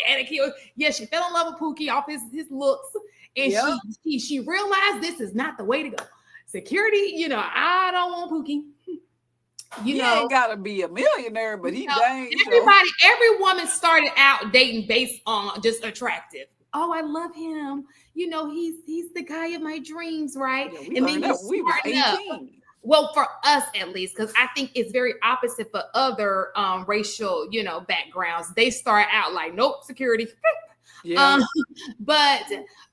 yeah, she fell in love with Pookie off his looks, and she realized this is not the way to go. Security, I don't want Pookie. He ain't gotta be a millionaire, but he dang. Every woman started out dating based on just attractive. Oh, I love him. He's the guy of my dreams, right? Yeah, and then we were 18. Well, for us at least, because I think it's very opposite for other racial, backgrounds. They start out like, nope, security. Yeah. But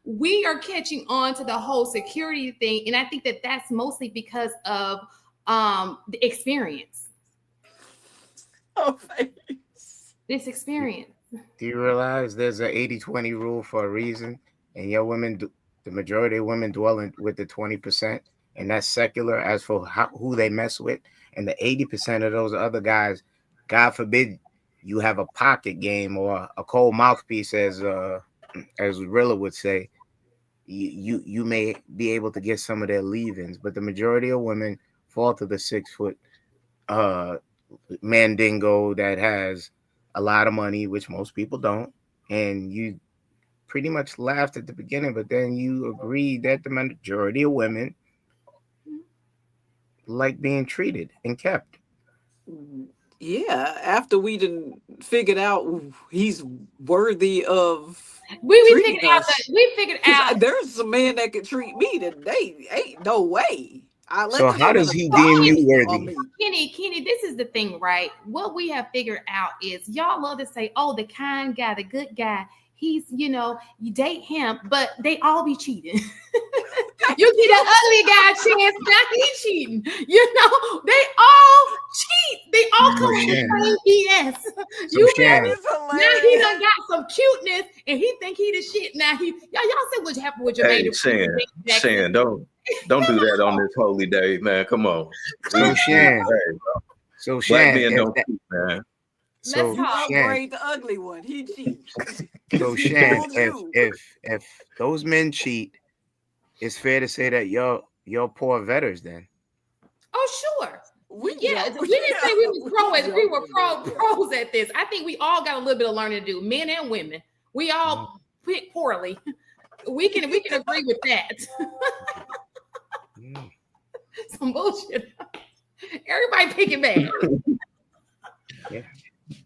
we are catching on to the whole security thing, and I think that that's mostly because of the experience. This experience. Do you realize there's an 80-20 rule for a reason? And your women, the majority of women dwell with the 20%, and that's secular as for who they mess with. And the 80% of those other guys, God forbid you have a pocket game or a cold mouthpiece, as Rilla would say, you may be able to get some of their leave-ins, but the majority of women fall to the 6-foot mandingo that has a lot of money, which most people don't. And you pretty much laughed at the beginning, but then you agreed that the majority of women like being treated and kept. Yeah, after we done figured out he's worthy of. We figured out there's some men that could treat me today. Ain't no way. So how does he deem you worthy? Kenny, this is the thing, right? What we have figured out is y'all love to say, oh, the kind guy, the good guy, he's, you date him, but they all be cheating. You see the ugly guy chance, now he's cheating. They all cheat. They all come with the same BS. Now he done got some cuteness and he think he the shit. Now y'all said what happened with your saying Don't do that on this holy day, man. Come on. So Shan, Black men if don't that, cheat, man. so You Shan, upgrade the ugly one. He cheats. so He Shan, fooled you. if those men cheat, it's fair to say that y'all poor vetters then. Oh, sure. We didn't say we was pros at this. I think we all got a little bit of learning to do, men and women. We all pick poorly. We can agree with that. Some bullshit. Everybody picking bad. Yeah.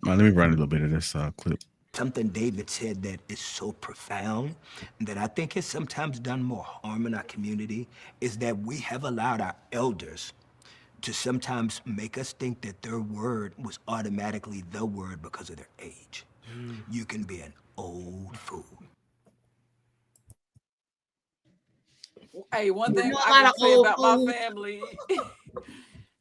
Let me run a little bit of this clip. Something David said that is so profound that I think has sometimes done more harm in our community is that we have allowed our elders to sometimes make us think that their word was automatically the word because of their age. You can be an old fool. Hey, one thing I can say about my family,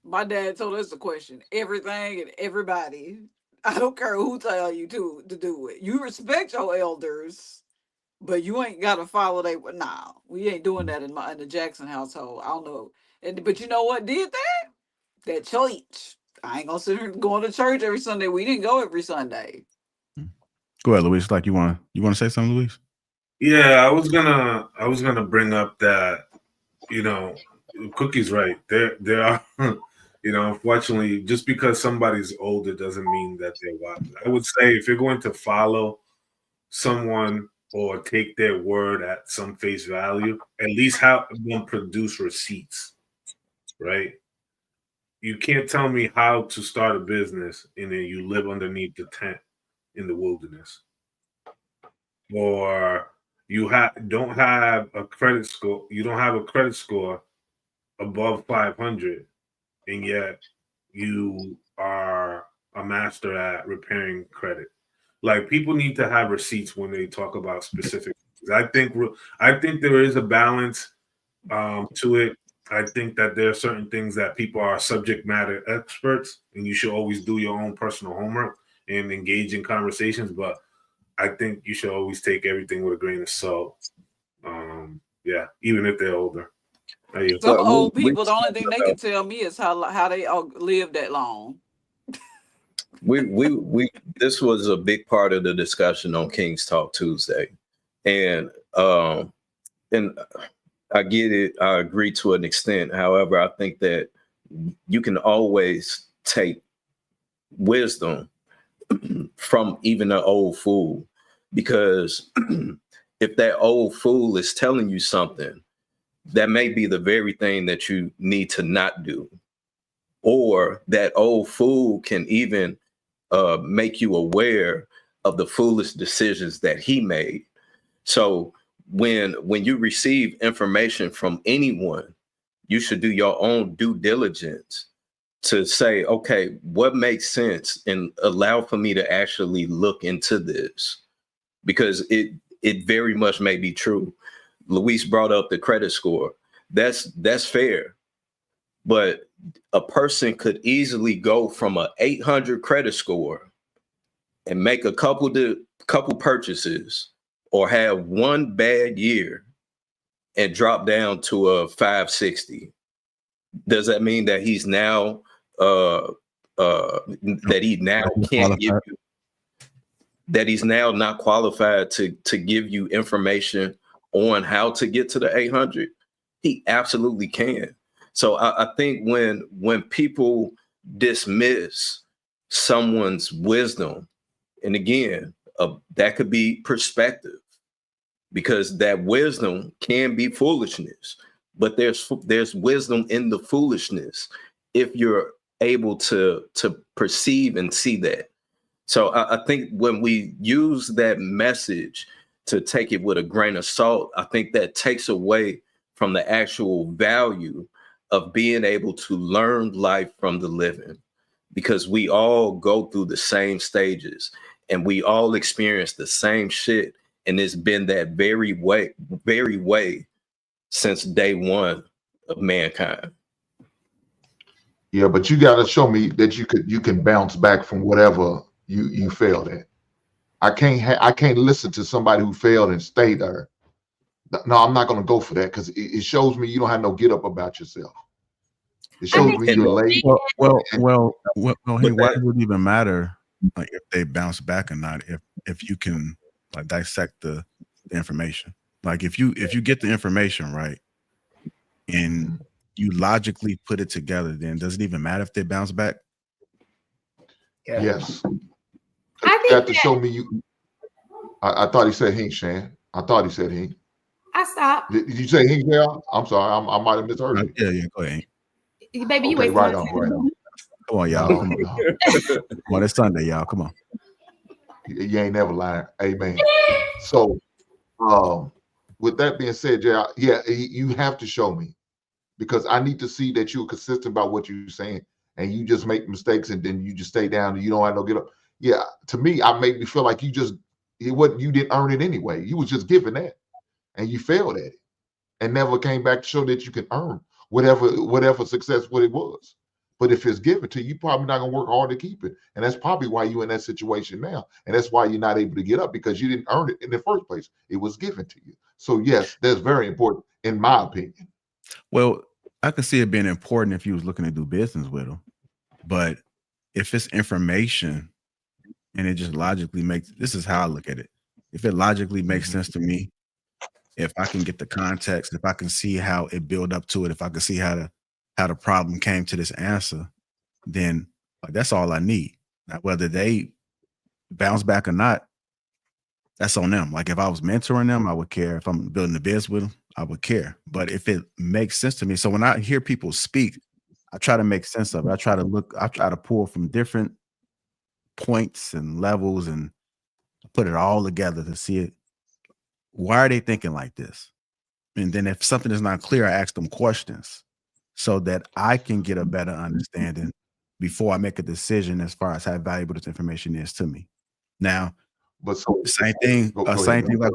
my dad told us to question everything and everybody. I don't care who tell you to do it. You respect your elders, but you ain't got to follow they. Nah, we ain't doing that in the Jackson household. I don't know. But you know what did that? That church. I ain't gonna sit here going to church every Sunday. We didn't go every Sunday. Go ahead, Luis. Like you want to say something, Luis? Yeah, I was gonna bring up that, Cookie's right. There are, unfortunately, just because somebody's older doesn't mean that they're wise. I would say if you're going to follow someone or take their word at some face value, at least have them produce receipts, right? You can't tell me how to start a business and then you live underneath the tent in the wilderness, or you don't have a credit score. You don't have a credit score above 500, and yet you are a master at repairing credit. Like, people need to have receipts when they talk about specific things. I think there is a balance to it. I think that there are certain things that people are subject matter experts, and you should always do your own personal homework and engage in conversations. But I think you should always take everything with a grain of salt. Yeah, even if they're older. Some old people, the only thing they can tell me is how they all live that long. We this was a big part of the discussion on King's Talk Tuesday, and I get it. I agree to an extent. However, I think that you can always take wisdom from even an old fool, because if that old fool is telling you something, that may be the very thing that you need to not do. Or that old fool can even make you aware of the foolish decisions that he made. So when you receive information from anyone, you should do your own due diligence to say, okay, what makes sense, and allow for me to actually look into this, because it very much may be true. Luis brought up the credit score. That's fair. But a person could easily go from a 800 credit score and make a couple purchases, or have one bad year and drop down to a 560. Does that mean that he's now that he now can't give you, that he's now not qualified to give you information on how to get to the 800? He absolutely can. So I think when people dismiss someone's wisdom, and again, that could be perspective, because that wisdom can be foolishness, but there's wisdom in the foolishness if you're able to perceive and see that. So I think when we use that message to take it with a grain of salt, I think that takes away from the actual value of being able to learn life from the living, because we all go through the same stages and we all experience the same shit. And it's been that very way since day one of mankind. Yeah, but you got to show me that you can bounce back from whatever you failed at. I can't listen to somebody who failed and stay there. No, I'm not going to go for that because it shows me you don't have no get up about yourself. It shows me you're late. Hey, why does it even matter like if they bounce back or not? If you can like dissect the information, like if you get the information right and you logically put it together, then does it even matter if they bounce back? Yes. You got to show me you. I thought he said Hink, Shan. I thought he said Hink. I stopped. Did you say Hink there? I'm sorry. I might have misheard you. Yeah, go ahead. Baby, you wasting right my on, time. right on. Come on, y'all. Come on, it's Sunday, y'all. Come on. You ain't never lying. Amen. So, with that being said, JR, yeah, you have to show me because I need to see that you're consistent about what you're saying, and you just make mistakes and then you just stay down and you don't have no get up. Yeah, to me, I made me feel like you didn't earn it anyway. You was just given that, and you failed at it, and never came back to show that you can earn whatever success what it was. But if it's given to you, you're probably not gonna work hard to keep it, and that's probably why you're in that situation now, and that's why you're not able to get up because you didn't earn it in the first place. It was given to you. So yes, that's very important in my opinion. Well, I could see it being important if you was looking to do business with them, but if it's information and it just logically makes, this is how I look at it. If it logically makes sense to me, if I can get the context, if I can see how it built up to it, if I can see how the problem came to this answer, then like, that's all I need. Now, whether they bounce back or not, that's on them. Like if I was mentoring them, I would care. If I'm building a business with them, I would care. But if it makes sense to me, so when I hear people speak, I try to make sense of it. I try to pull from different points and levels and put it all together to see it. Why are they thinking like this? And then if something is not clear, I ask them questions so that I can get a better understanding before I make a decision as far as how valuable this information is to me. Now, but so same thing like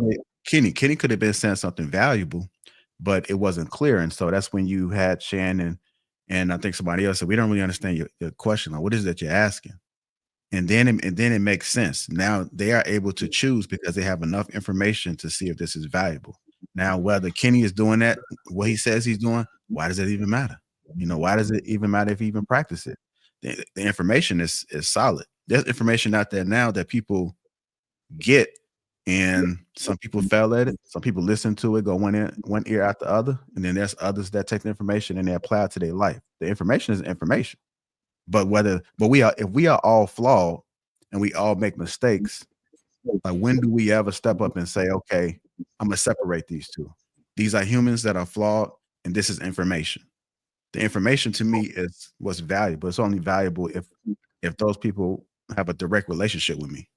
Kenny. Kenny could have been saying something valuable, but it wasn't clear. And so that's when you had Shannon and I think somebody else said, we don't really understand your question. Like, what is it that you're asking? And then it makes sense. Now they are able to choose because they have enough information to see if this is valuable. Now, whether Kenny is doing that, what he says he's doing, why does it even matter? Why does it even matter if he even practice it? The information is solid. There's information out there now that people get, and some people fail at it. Some people listen to it, go one ear out the other, and then there's others that take the information and they apply it to their life. The information is information. But if we are all flawed and we all make mistakes, like when do we ever step up and say, okay, I'm gonna separate these two? These are humans that are flawed, and this is information. The information to me is what's valuable. It's only valuable if those people have a direct relationship with me.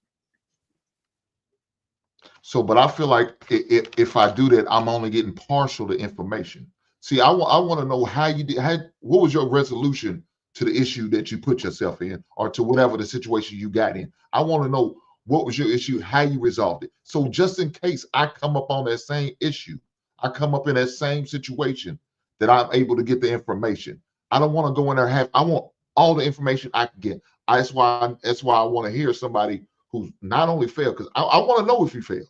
So, but I feel like if I do that, I'm only getting partial to information. See, I want to know how you did. What was your resolution to the issue that you put yourself in, or to whatever the situation you got in? I want to know what was your issue, how you resolved it. So, just in case I come up on that same issue, I come up in that same situation, that I'm able to get the information. I don't want to go in there I want all the information I can get. That's why I want to hear somebody who's not only failed, because I want to know if you fail.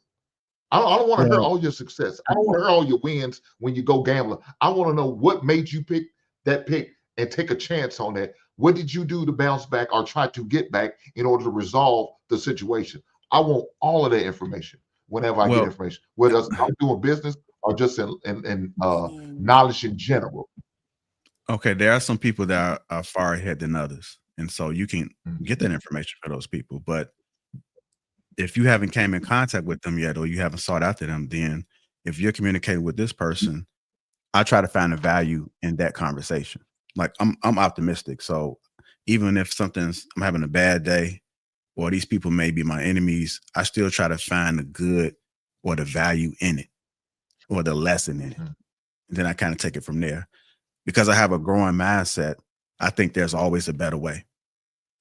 I don't want to hear all your success. I don't want to hear all your wins when you go gambling. I want to know what made you pick that pick and take a chance on that. What did you do to bounce back or try to get back in order to resolve the situation? I want all of that information whenever I get information, whether it's doing business or just in knowledge in general. Okay, there are some people that are far ahead than others, and so you can get that information for those people. But if you haven't came in contact with them yet, or you haven't sought after them, then if you're communicating with this person, I try to find the value in that conversation. Like I'm optimistic, so even if I'm having a bad day, or these people may be my enemies, I still try to find the good or the value in it, or the lesson in it. And then I kind of take it from there. Because I have a growing mindset, I think there's always a better way.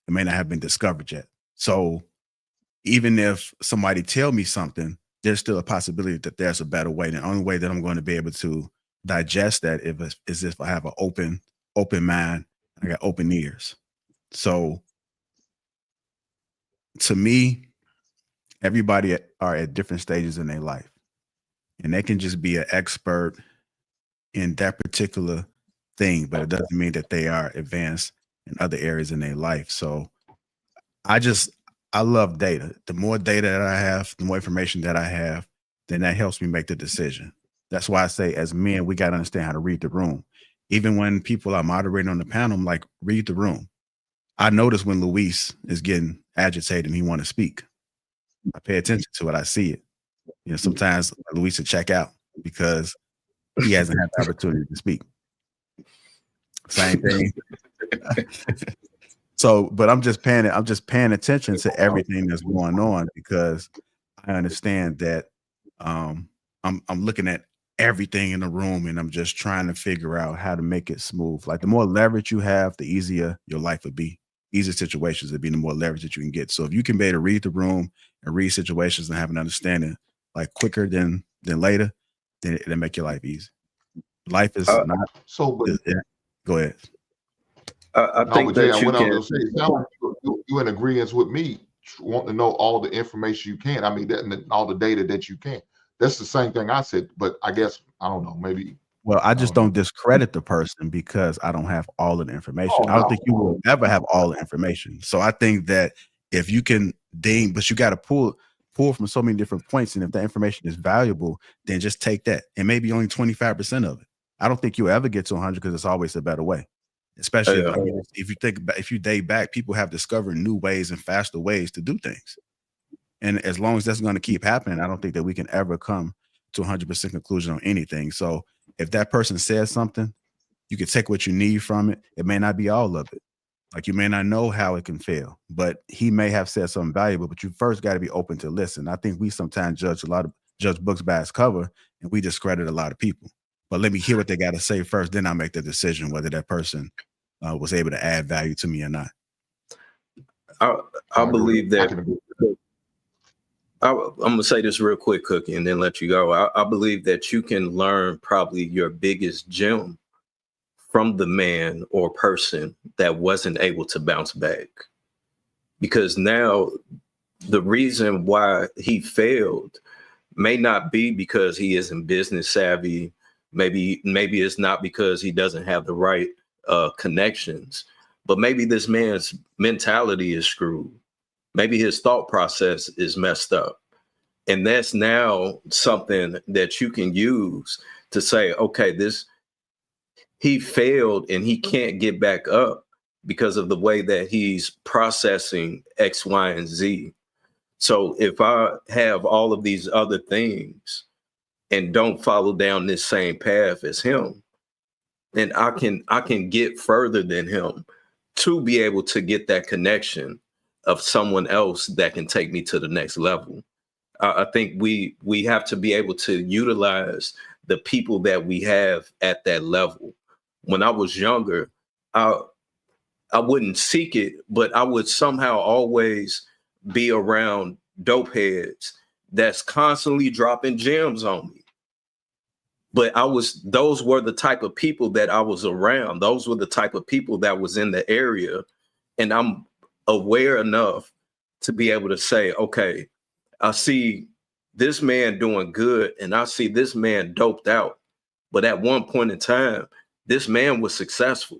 It may not have been discovered yet. So even if somebody tell me something, there's still a possibility that there's a better way. The only way that I'm going to be able to digest that is if I have an open mind, I got open ears. So to me, everybody are at different stages in their life. and they can just be an expert in that particular thing, but it doesn't mean that they are advanced in other areas in their life. So I love data. The more data that I have, the more information that I have, then that helps me make the decision. That's why I say, as men, we got to understand how to read the room. Even when people are moderating on the panel, I'm like, read the room. I notice when Luis is getting agitated and he want to speak. I pay attention to it. I see it. You know, sometimes Luis will check out because he hasn't had the opportunity to speak. Same thing. So, but I'm just paying attention to everything that's going on because I understand that I'm looking at everything in the room and I'm just trying to figure out how to make it smooth. Like the more leverage you have, the easier your life would be. Easier situations would be the more leverage that you can get. So if you can be able to read the room and read situations and have an understanding like quicker than later, then it'll make your life easy. Life is not so. But, go ahead. I think that you what can. I was going to say, you're in agreement with me, wanting to know all the information you can. I mean, that all the data that you can. That's the same thing I said, but I guess I don't know. Maybe. Well, I just don't discredit the person because I don't have all of the information. Oh, I don't think you will ever have all the information. So I think that if you can ding, but you got to pull from so many different points, and if that information is valuable, then just take that. And maybe only 25% of it. I don't think you'll ever get to 100 because it's always a better way. Especially if you date back, people have discovered new ways and faster ways to do things. And as long as that's going to keep happening, I don't think that we can ever come to 100% conclusion on anything. So if that person says something, you can take what you need from it. It may not be all of it. Like you may not know how it can fail, but he may have said something valuable, but you first got to be open to listen. I think we sometimes judge books by its cover and we discredit a lot of people. But let me hear what they got to say first. Then I'll make the decision whether that person was able to add value to me or not. I believe that. I'm going to say this real quick, Cookie, and then let you go. I believe that you can learn probably your biggest gem from the man or person that wasn't able to bounce back. Because now the reason why he failed may not be because he isn't business savvy. Maybe it's not because he doesn't have the right connections, but maybe this man's mentality is screwed. Maybe his thought process is messed up. And that's now something that you can use to say, okay, he failed and he can't get back up because of the way that he's processing X, Y, and Z. So if I have all of these other things and don't follow down this same path as him, then I can get further than him to be able to get that connection of someone else that can take me to the next level. I think we have to be able to utilize the people that we have at that level. When I was younger, I wouldn't seek it, but I would somehow always be around dope heads that's constantly dropping gems on me. But those were the type of people that I was around. Those were the type of people that was in the area. And I'm aware enough to be able to say, okay, I see this man doing good and I see this man doped out. But at one point in time, this man was successful.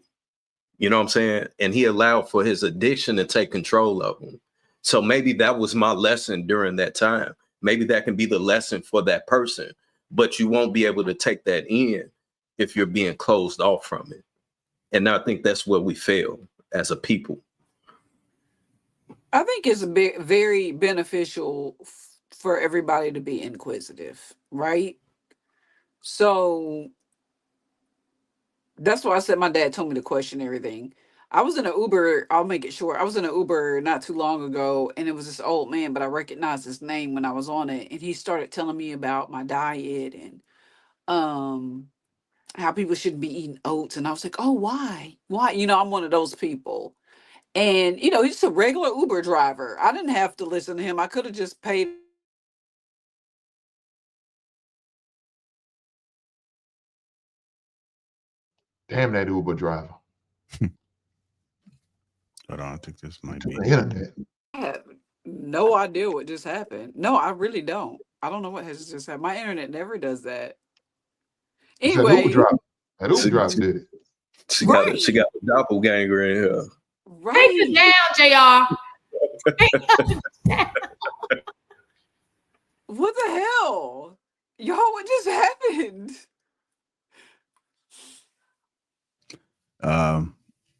You know what I'm saying? And he allowed for his addiction to take control of him. So maybe that was my lesson during that time. Maybe that can be the lesson for that person, but you won't be able to take that in if you're being closed off from it. And I think that's where we fail as a people. I think it's very beneficial for everybody to be inquisitive, right? So that's why I said my dad told me to question everything. I was in an Uber, I'll make it short. I was in an Uber not too long ago, and it was this old man, but I recognized his name when I was on it. And he started telling me about my diet and how people shouldn't be eating oats. And I was like, oh, why? Why? You know, I'm one of those people. And, you know, he's just a regular Uber driver. I didn't have to listen to him. I could have just paid. Damn that Uber driver. Hold on, I think this might be the internet. I have no idea what just happened. No, I really don't. I don't know what has just happened. My internet never does that. It's that Anyway, Uber driver. That Uber driver did it. She got a doppelganger in here. Right. Take it down, JR. What the hell? Y'all, what just happened?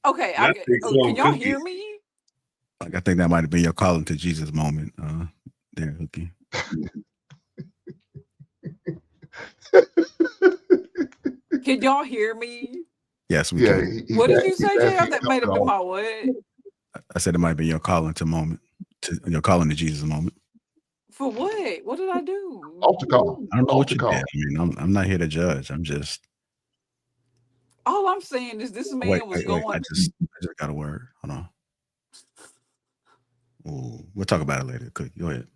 Okay, can y'all hear me? Like, I think that might have been your calling to Jesus moment there, Hookie. Can y'all hear me? Yes, we can. What did you say, JR? That might have been my what? I said it might be your calling to your calling to Jesus moment. For what? What did I do? Off the call. I don't know what you did. I mean, I'm not here to judge. I'm just. All I'm saying is this man was going. I just got a word. Hold on. Ooh, we'll talk about it later. Good. Go ahead.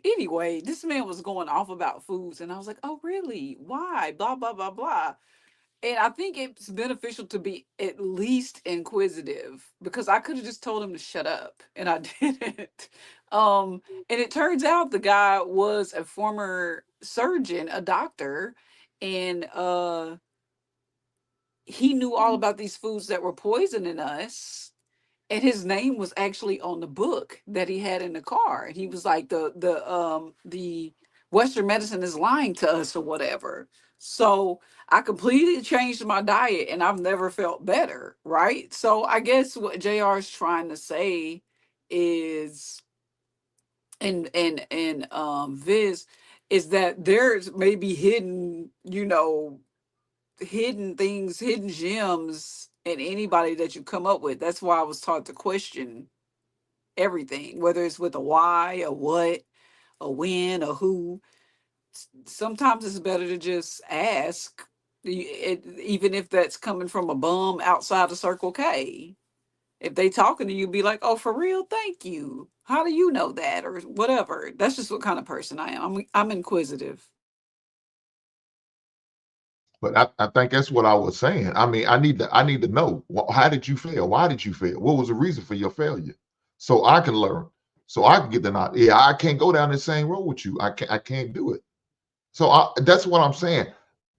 Anyway, this man was going off about foods, and I was like, "Oh, really? Why? Blah blah blah blah." And I think it's beneficial to be at least inquisitive, because I could have just told him to shut up, and I didn't. And it turns out the guy was a former surgeon, a doctor, and he knew all about these foods that were poisoning us. And his name was actually on the book that he had in the car. And he was like, the Western medicine is lying to us or whatever. So I completely changed my diet, and I've never felt better, right? So I guess what JR is trying to say is, and Viz, is that there's maybe hidden, hidden things, hidden gems in anybody that you come up with. That's why I was taught to question everything, whether it's with a why, a what, a when, a who. Sometimes it's better to just ask, even if that's coming from a bum outside of Circle K. If they talking to you, be like, "Oh, for real? Thank you. How do you know that?" Or whatever. That's just what kind of person I am. I'm inquisitive. But I think that's what I was saying. I mean, I need to know, how did you fail? Why did you fail? What was the reason for your failure? So I can learn. So I can get the knowledge. Yeah, I can't go down the same road with you. I can't do it. So that's what I'm saying.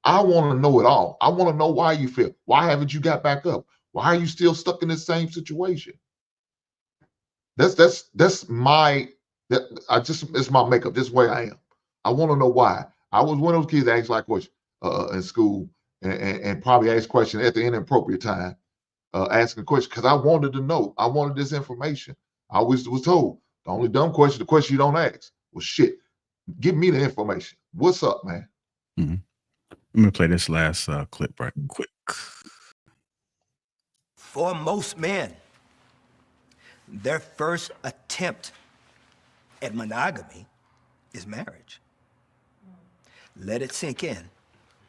I want to know it all. I want to know why you failed. Why haven't you got back up? Why are you still stuck in the same situation? It's my makeup. This way I am. I want to know why. I was one of those kids that asked like questions in school and probably asked questions at the inappropriate time, asking questions because I wanted to know. I wanted this information. I always was told the only dumb question, the question you don't ask. Well, shit, give me the information. What's up, man? Mm-hmm. I'm gonna play this last clip right quick. For most men, their first attempt at monogamy is marriage. Let it sink in.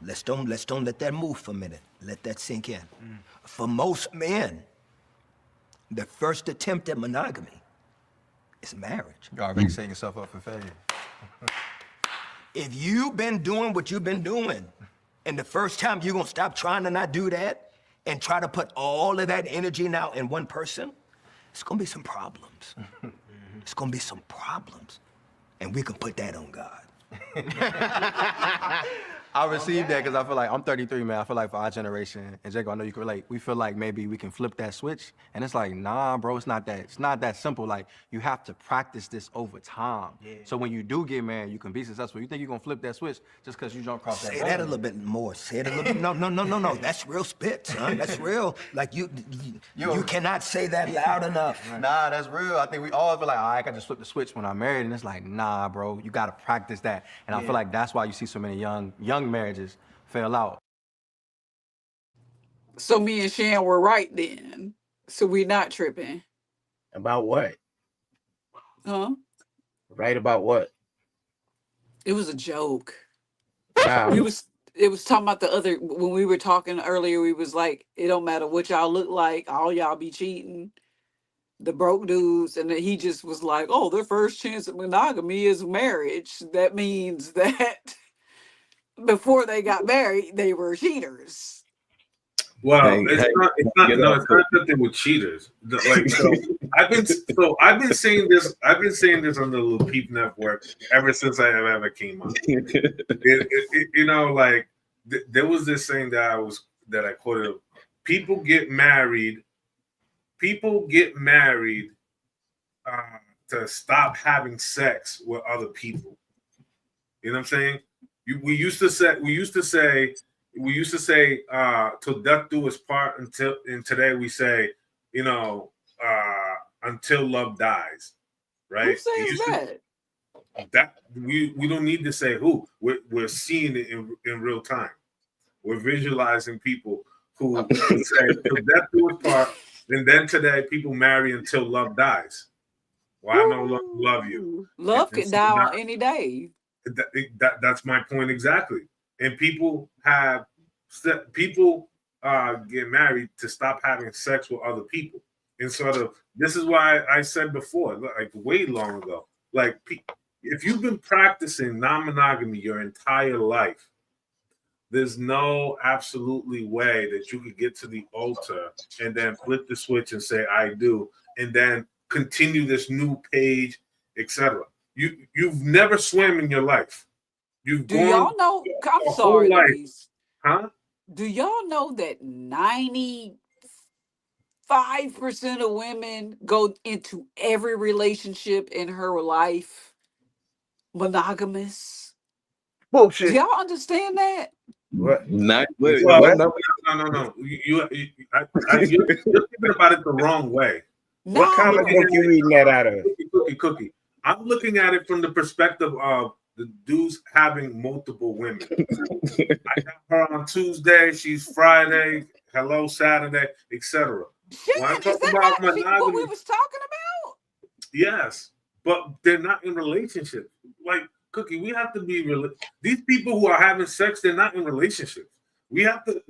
Let's don't let that move for a minute. Let that sink in. For most men, their first attempt at monogamy is marriage. You're already setting yourself up for failure. If you've been doing what you've been doing, and the first time you're gonna stop trying to not do that and try to put all of that energy now in one person, it's gonna be some problems. It's gonna be some problems. And we can put that on God. I received that because I feel like I'm 33, man. I feel like for our generation, and Jacob, I know you can relate. We feel like maybe we can flip that switch, and it's like, nah, bro, it's not that simple. Like you have to practice this over time. Yeah. So when you do get married, you can be successful. You think you're gonna flip that switch just because you don't cross that? Say that a little bit more. Say it a little bit. No. That's real spit, son. That's real. Like you cannot say that loud enough. Right. Nah, that's real. I think we all feel like, I can just flip the switch when I'm married, and it's like, nah, bro, you gotta practice that. And I feel like that's why you see so many young marriages fail out. So me and Shan were right then. So we're not tripping. About what? Huh? Right about what? It was a joke. Wow. It was talking about the other, when we were talking earlier, we was like, it don't matter what y'all look like, all y'all be cheating. The broke dudes, and then he just was like, "Oh, their first chance at monogamy is marriage." That means that before they got married, they were cheaters. Well, it's not nothing with cheaters. I've been saying this. I've been saying this on the Lapeef Network ever since I ever came on. You know, like there was this saying that I quoted. People get married to stop having sex with other people. You know what I'm saying? We used to say till death do us part, and today we say, you know, until love dies, right? Who says that? That we don't need to say who. We're seeing it in real time. We're visualizing people who say till death do us part, and then today people marry until love dies. Well, I know love you. Love can die on any day. That's my point exactly. And people get married to stop having sex with other people. And sort of, this is why I said before, like way long ago, like if you've been practicing non-monogamy your entire life, there's no absolutely way that you could get to the altar and then flip the switch and say, I do, and then continue this new page, etc. You've never swam in your life. Do y'all know? I'm sorry, ladies. Huh? Do y'all know that 95% of women go into every relationship in her life monogamous? Bullshit. Do y'all understand that? What? No. You're thinking about it the wrong way. No. What comic book you reading that out of? Cookie. I'm looking at it from the perspective of the dudes having multiple women. I got her on Tuesday, she's Friday, hello Saturday, etc. Shit, is that what we was talking about? Yes, but they're not in relationships. Like Cookie, we have to be real. These people who are having sex, they're not in relationships. We have to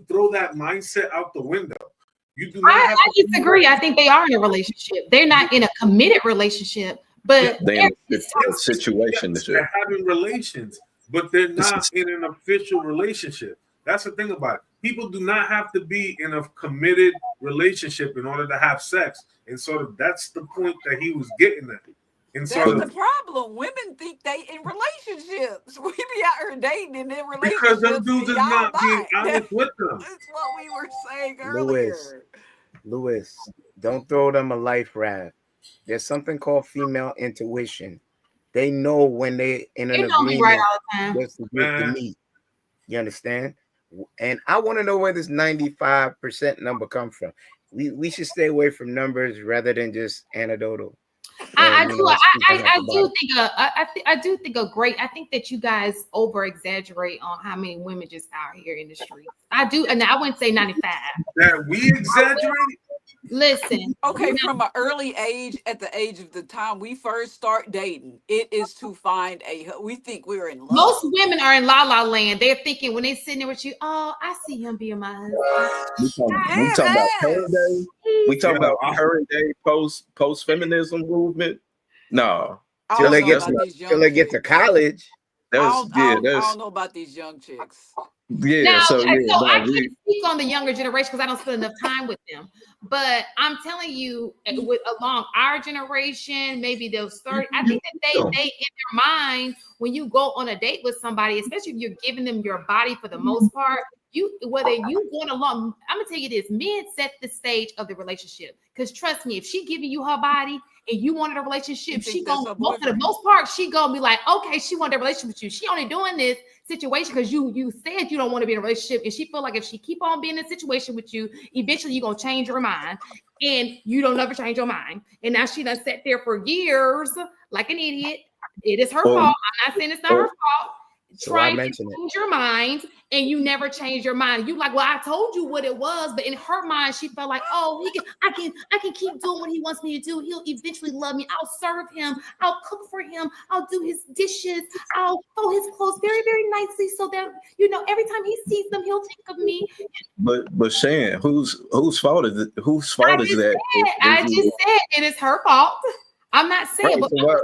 throw that mindset out the window. You do not. I disagree. I think they are in a relationship. They're not in a committed relationship. But they're in a situation. They're having relations, but they're not in an official relationship. That's the thing about it. People do not have to be in a committed relationship in order to have sex. And sort of that's the point that he was getting at. And that's the problem. Women think they in relationships. We be out here dating and in relationships. Because them dudes is not being honest with them. That's what we were saying earlier. Lewis, don't throw them a life raft. There's something called female intuition. They know when they in an agreement right all the time. with the meat. You understand? And I want to know where this 95% number comes from. We should stay away from numbers rather than just anecdotal. I do think a great. I think that you guys over exaggerate on how many women just out here in the street. I do, and I wouldn't say 95. That we exaggerate. Listen, okay, from an early age, at the age of the time we first start dating, it is to find we think we're in love. Most women are in la la land. They're thinking when they're sitting there with you, oh, I see him being my husband. We talking about current day. We talking about current day post feminism movement. No, till they get to college. I don't know about these young chicks. Yeah, now, so I can't speak on the younger generation because I don't spend enough time with them. But I'm telling you, along our generation, maybe those 30, I think that they in their mind, when you go on a date with somebody, especially if you're giving them your body for the most part, whether you going along, I'm gonna tell you this: men set the stage of the relationship. Because trust me, if she giving you her body and you wanted a relationship, she gonna for the most part, she gonna be like, okay, she wanted a relationship with you. She only doing this situation because you said you don't want to be in a relationship, and she feel like if she keep on being in a situation with you, eventually you're gonna change your mind, and you don't ever change your mind. And now she done sat there for years like an idiot. It is her fault. I'm not saying it's not her fault. Trying to change your mind, and you never change your mind. You like, well, I told you what it was, but in her mind, she felt like, oh, I can keep doing what he wants me to do. He'll eventually love me. I'll serve him. I'll cook for him. I'll do his dishes. I'll fold his clothes very, very nicely, so that every time he sees them, he'll think of me. But Shan, whose fault is it? Whose fault is that? I just said it is her fault. I'm not saying, right,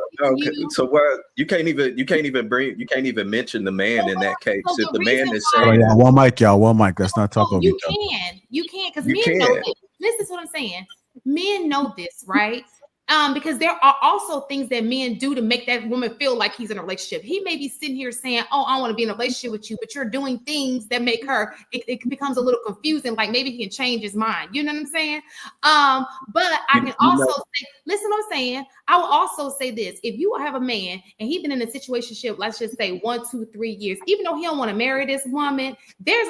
so what? You can't even mention the man in that case. If the man is saying, one mic. Let's not talk over each other. You can, because men know this. This is what I'm saying. Men know this, right? Because there are also things that men do to make that woman feel like he's in a relationship. He may be sitting here saying, oh, I want to be in a relationship with you, but you're doing things that make her, it becomes a little confusing, like maybe he can change his mind. You know what I'm saying? But I can also say, listen what I'm saying. I will also say this. If you have a man and he's been in a situationship, let's just say 1, 2, 3 years, even though he don't want to marry this woman, there's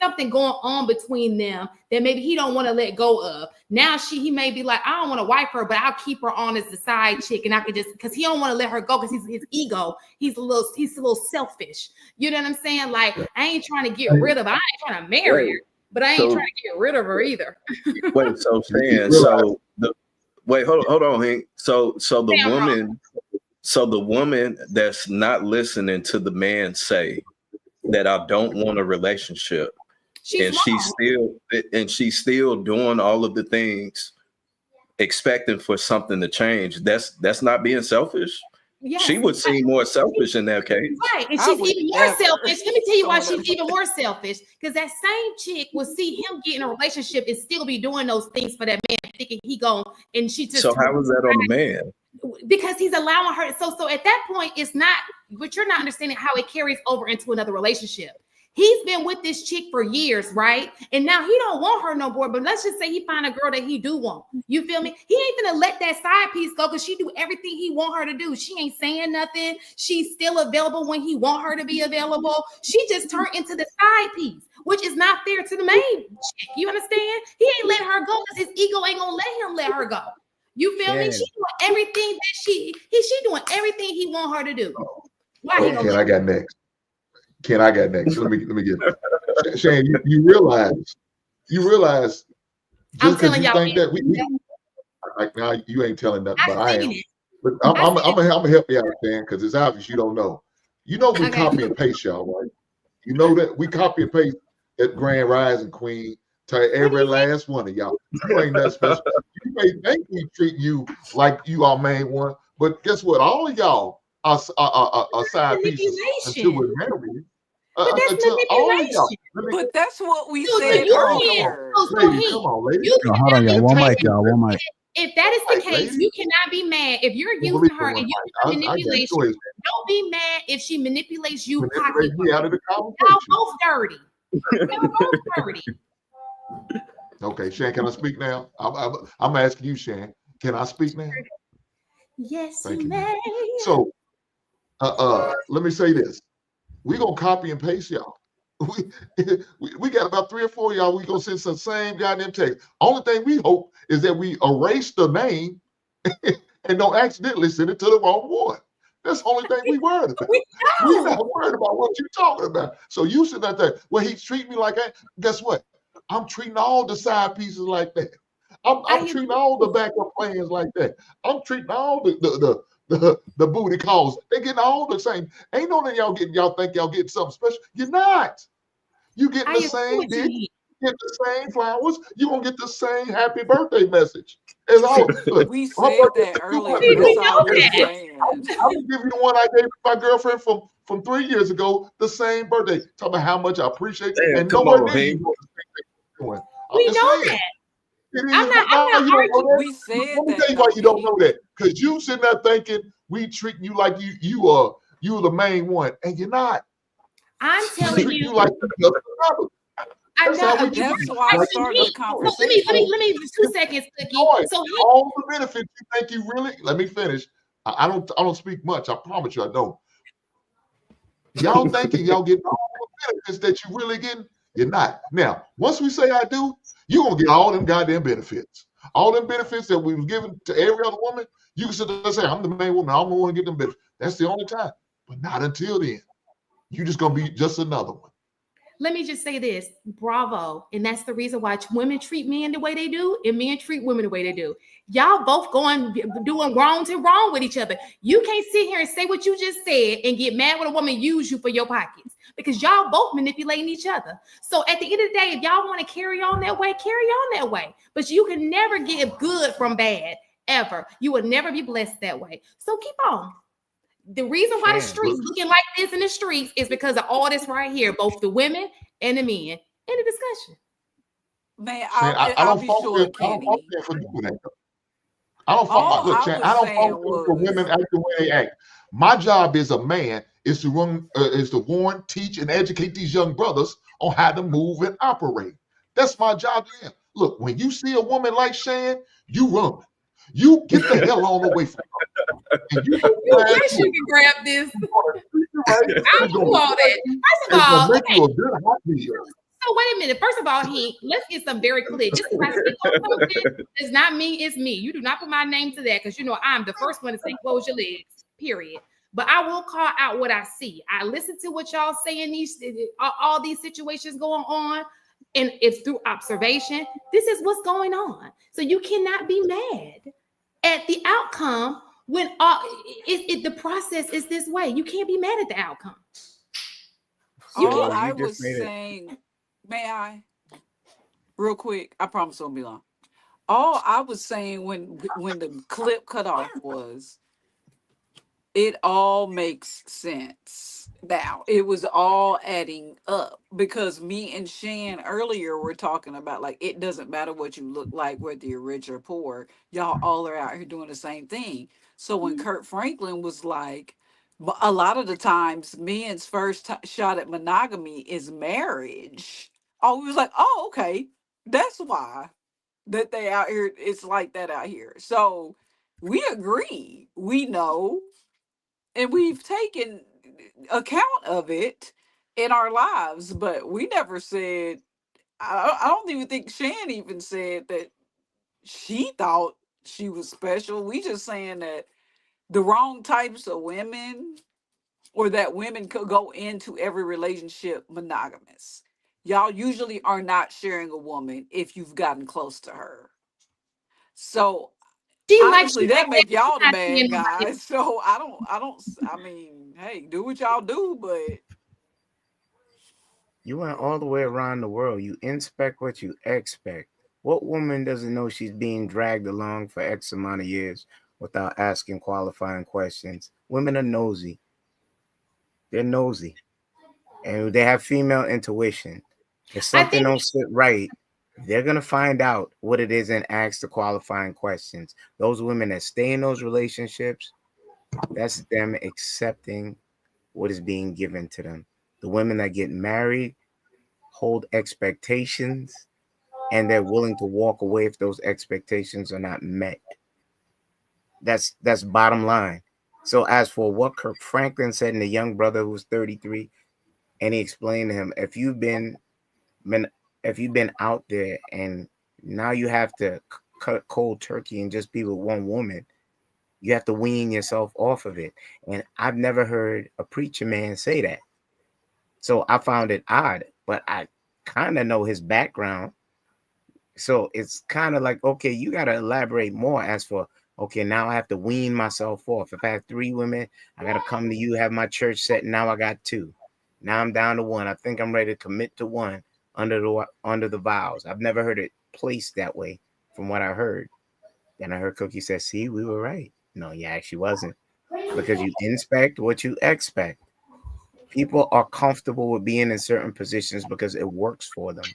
something going on between them that maybe he don't want to let go of. Now he may be like, I don't want to wife her, but I'll keep her on as the side chick, and I could just, because he don't want to let her go because his ego, he's a little selfish. You know what I'm saying? Like, I ain't trying to get rid of her. I ain't trying to marry her, but I ain't trying to get rid of her either. Wait, so hold on, Hank. So the woman that's not listening to the man say that I don't want a relationship, she's still doing all of the things, expecting for something to change. That's not being selfish. Yes, she would seem more selfish in that case. Right. And she's even more selfish. Let me tell you why she's even more selfish. Because that same chick will see him get in a relationship and still be doing those things for that man, thinking he gone, and she just. So how is that on the man? Because he's allowing her. So at that point, it's not, but you're not understanding how it carries over into another relationship. He's been with this chick for years, right? And now he don't want her no more, but let's just say he find a girl that he do want. You feel me? He ain't gonna let that side piece go because she do everything he want her to do. She ain't saying nothing. She's still available when he want her to be available. She just turned into the side piece, which is not fair to the main chick. You understand? He ain't let her go because his ego ain't gonna let him let her go. You feel me? She doing everything that she doing everything he want her to do. Why he I got next. Ken, I got next. Let me get it. Shane, you realize just because you think that we like now you ain't telling nothing, but I am. But I'm gonna help you out, Dan, because it's obvious you don't know. You know we copy and paste y'all, right? You know that we copy and paste at Grand Rising Queen to every last one of y'all. You ain't that special. You may think we treat you like you our main one, but guess what? All of y'all are side pieces until we're married. But that's manipulation. But that's what we said earlier. Come on, ladies. Hold on, y'all. One mic, y'all. One mic. If that is the case, you cannot be mad if you're using her and you're manipulation. Don't be mad if she manipulates you. Manipulate me out of the conversation. Y'all both dirty. Y'all both dirty. Okay, Shan, can I speak now? I'm asking you, Shan. Can I speak now? Yes, you may. So, let me say this. We're going to copy and paste y'all. We got about 3 or 4 of y'all. We're going to send some same goddamn text. Only thing we hope is that we erase the name and don't accidentally send it to the wrong one. That's the only thing we worried about. We're not worried about what you're talking about. So you sit out there, well, he's treating me like that. Guess what? I'm treating all the side pieces like that. I'm treating all the backup plans like that. I'm treating all the booty calls. They getting all the same. Ain't no that y'all think y'all getting something special. You're not. You get the same dick, you get the same flowers, you're gonna get the same happy birthday message. As all look, we said that earlier. That's all we're saying. I'm gonna give you the one I gave my girlfriend from 3 years ago, the same birthday. Talk about how much I appreciate it. And nowhere near you know the we know that. I'm not arguing. We said Let me tell you why you don't know that. Because you sitting there thinking we treating you like you are the main one, and you're not. I'm telling you. Like I know. That's why I started the conversation. Let me 2 seconds, Cookie. So all the benefits you think you really. Let me finish. I don't speak much. I promise you, I don't. Y'all thinking y'all getting all the benefits that you really getting? You're not. Now, once we say I do, you're gonna get all them goddamn benefits. All them benefits that we was giving to every other woman, you can sit there and say, I'm the main woman, I'm the one to get them benefits. That's the only time. But not until then. You're just gonna be just another one. Let me just say this, bravo. And that's the reason why women treat men the way they do and men treat women the way they do. Y'all both doing wrong with each other. You can't sit here and say what you just said and get mad when a woman use you for your pockets because y'all both manipulating each other. So at the end of the day, if y'all want to carry on that way, carry on that way. But you can never get good from bad, ever. You will never be blessed that way. So keep on. The reason why the streets looking like this in the streets is because of all this right here, both the women and the men. In the discussion. Man, Shane, I I'll don't be fault them. short, I don't fault Kenny. them for doing that. I don't fault All look, I Shane, was I don't saying fault them for women was, acting the way they act. My job as a man is to warn, teach, and educate these young brothers on how to move and operate. That's my job to them. Look, when you see a woman like Shane, you run. You get the hell on away from her. And you You wish you could grab this. I don't do all that. First of all, make you okay. a good hot meal. So wait a minute. First of all, let's get some very clear. Just because I speak on something, it's not me, it's me. You do not put my name to that because you know I'm the first one to say close your legs, period. But I will call out what I see. I listen to what y'all saying, all these situations going on, and it's through observation. This is what's going on. So you cannot be mad at the outcome when the process is this way. You can't be mad at the outcome. all I was saying, may I? Real quick, I promise it won't be long. All I was saying when the clip cut off was, it all makes sense now. It was all adding up because me and Shan earlier were talking about, like, it doesn't matter what you look like, whether you're rich or poor. Y'all all are out here doing the same thing. So when Kurt Franklin was like, a lot of the times men's first shot at monogamy is marriage. Oh, we was like, oh, okay. That's why that they out here, it's like that out here. So we agree. We know, and we've taken account of it in our lives, but we never said, I don't even think Shan even said that she thought she was special. We just saying that the wrong types of women, or that women could go into every relationship monogamous. Y'all usually are not sharing a woman if you've gotten close to her. So honestly, that make y'all the bad guys. So I mean, hey, do what y'all do, but you went all the way around the world. You inspect what you expect. What woman doesn't know she's being dragged along for X amount of years without asking qualifying questions? Women are nosy. They're nosy. And they have female intuition. If something don't sit right, they're going to find out what it is and ask the qualifying questions. Those women that stay in those relationships, that's them accepting what is being given to them. The women that get married hold expectations, and they're willing to walk away if those expectations are not met. That's bottom line. So as for what Kirk Franklin said, and the young brother who was 33, and he explained to him, if you've been out there and now you have to cut cold turkey and just be with one woman, you have to wean yourself off of it. And I've never heard a preacher man say that. So I found it odd, but I kind of know his background. So it's kind of like, okay, you got to elaborate more as for, okay, now I have to wean myself off. If I have 3 women, I got to come to you, have my church set. Now I got 2. Now I'm down to 1. I think I'm ready to commit to 1 under the vows. I've never heard it placed that way from what I heard. Then I heard Cookie say, see, we were right. No, you actually wasn't. Because you inspect what you expect. People are comfortable with being in certain positions because it works for them.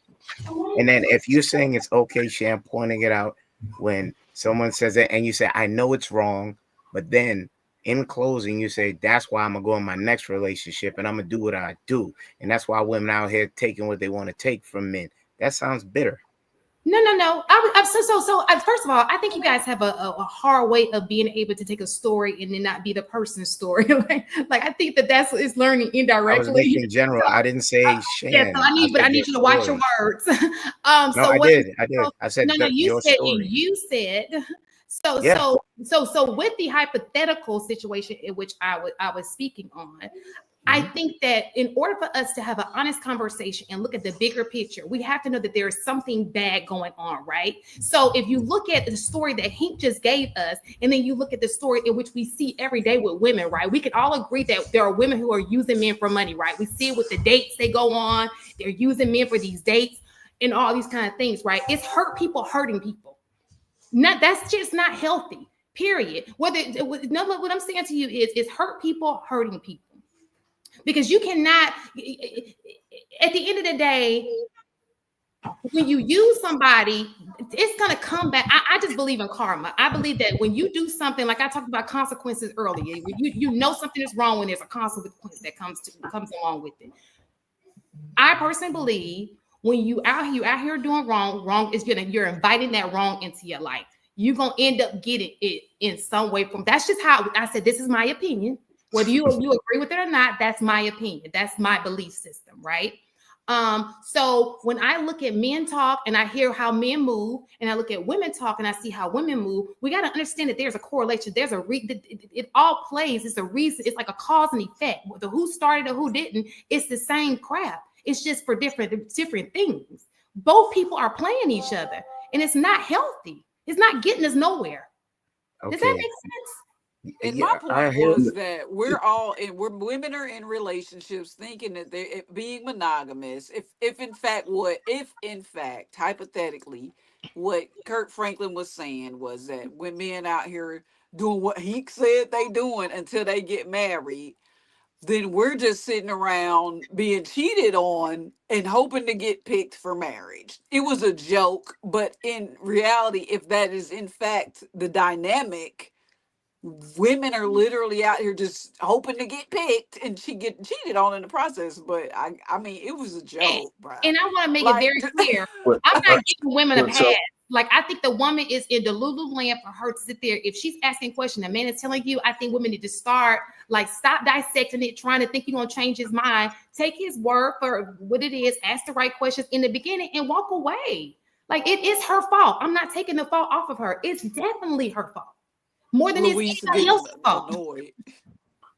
And then if you're saying it's okay, Sham, pointing it out when someone says it and you say, I know it's wrong, but then in closing, you say, that's why I'm going to go in my next relationship and I'm going to do what I do. And that's why women out here taking what they want to take from men. That sounds bitter. No. First of all, I think you guys have a hard way of being able to take a story and then not be the person's story. like I think that's it's learning indirectly. I was making general. I didn't say Shan. Yeah, so I need you to watch your words. I did. I said no. You said story. You said. So with the hypothetical situation in which I was speaking on, I think that in order for us to have an honest conversation and look at the bigger picture, we have to know that there is something bad going on, right? So if you look at the story that Hank just gave us, and then you look at the story in which we see every day with women, right? We can all agree that there are women who are using men for money, right? We see it with the dates they go on. They're using men for these dates and all these kind of things, right? It's hurting people. That's just not healthy, period. What I'm saying to you is it's hurting people. Because you cannot, at the end of the day, when you use somebody, it's going to come back. I just believe in karma. I believe that when you do something, like I talked about consequences earlier, you know something is wrong when there's a consequence that comes along with it. I personally believe when you out here doing wrong is you're inviting that wrong into your life. You're gonna end up getting it in some way. That's just how I said. This is my opinion. Whether you agree with it or not, that's my opinion. That's my belief system, right? So when I look at men talk and I hear how men move, and I look at women talk and I see how women move, we got to understand that there's a correlation. There's it all plays. It's a reason. It's like a cause and effect. The who started or who didn't, it's the same crap. It's just for different things. Both people are playing each other, and it's not healthy. It's not getting us nowhere. Okay. Does that make sense? And my point was that women are in relationships thinking that they're being monogamous. If in fact, hypothetically, what Kurt Franklin was saying was that when men out here doing what he said they doing until they get married, then we're just sitting around being cheated on and hoping to get picked for marriage. It was a joke, but in reality, if that is in fact the dynamic, women are literally out here just hoping to get picked and she get cheated on in the process. But I mean, it was a joke, bro. And I want to make it very clear. I'm not giving women a pass. Like, I think the woman is in the Lululand for her to sit there. If she's asking a question, the man is telling you, I think women need to stop dissecting it, trying to think you're going to change his mind. Take his word for what it is, ask the right questions in the beginning, and walk away. Like, it is her fault. I'm not taking the fault off of her. It's definitely her fault. More than it's anybody else's fault.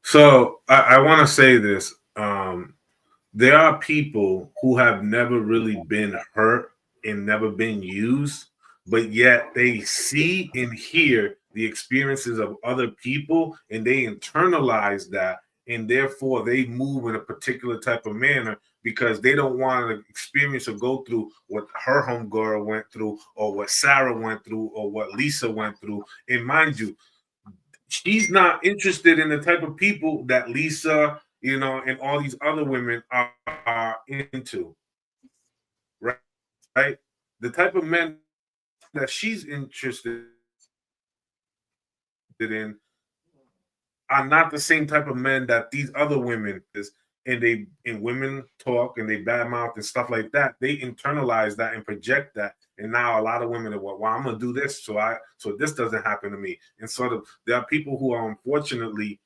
So I want to say this. There are people who have never really been hurt and never been used, but yet they see and hear the experiences of other people and they internalize that, and therefore they move in a particular type of manner because they don't want to experience or go through what her homegirl went through or what Sarah went through or what Lisa went through. And mind you, she's not interested in the type of people that Lisa, and all these other women are into, right? The type of men that she's interested in are not the same type of men that these other women is. And women talk and they badmouth and stuff like that. They internalize that and project that. And now a lot of women are, well, I'm gonna do this so this doesn't happen to me. And sort of there are people who are unfortunately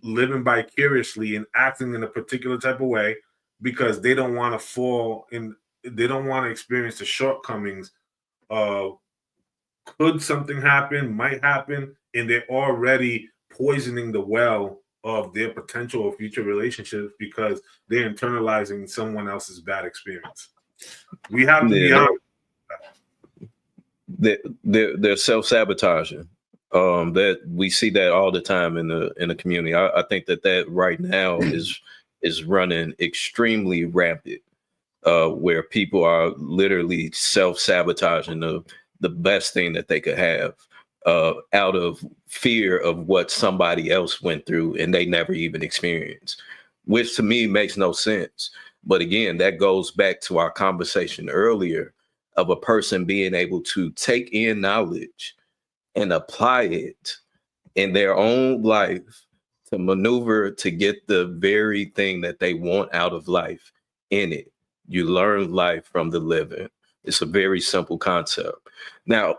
living vicariously and acting in a particular type of way because they don't want to fall in. They don't want to experience the shortcomings of could something happen, might happen, and they're already poisoning the well of their potential or future relationships because they're internalizing someone else's bad experience. We have to be honest. They're self-sabotaging. That we see that all the time in the community. I think that right now is running extremely rampant, where people are literally self-sabotaging the best thing that they could have, out of fear of what somebody else went through and they never even experienced, which to me makes no sense. But again, that goes back to our conversation earlier of a person being able to take in knowledge and apply it in their own life to maneuver to get the very thing that they want out of life in it. You learn life from the living. It's a very simple concept. Now,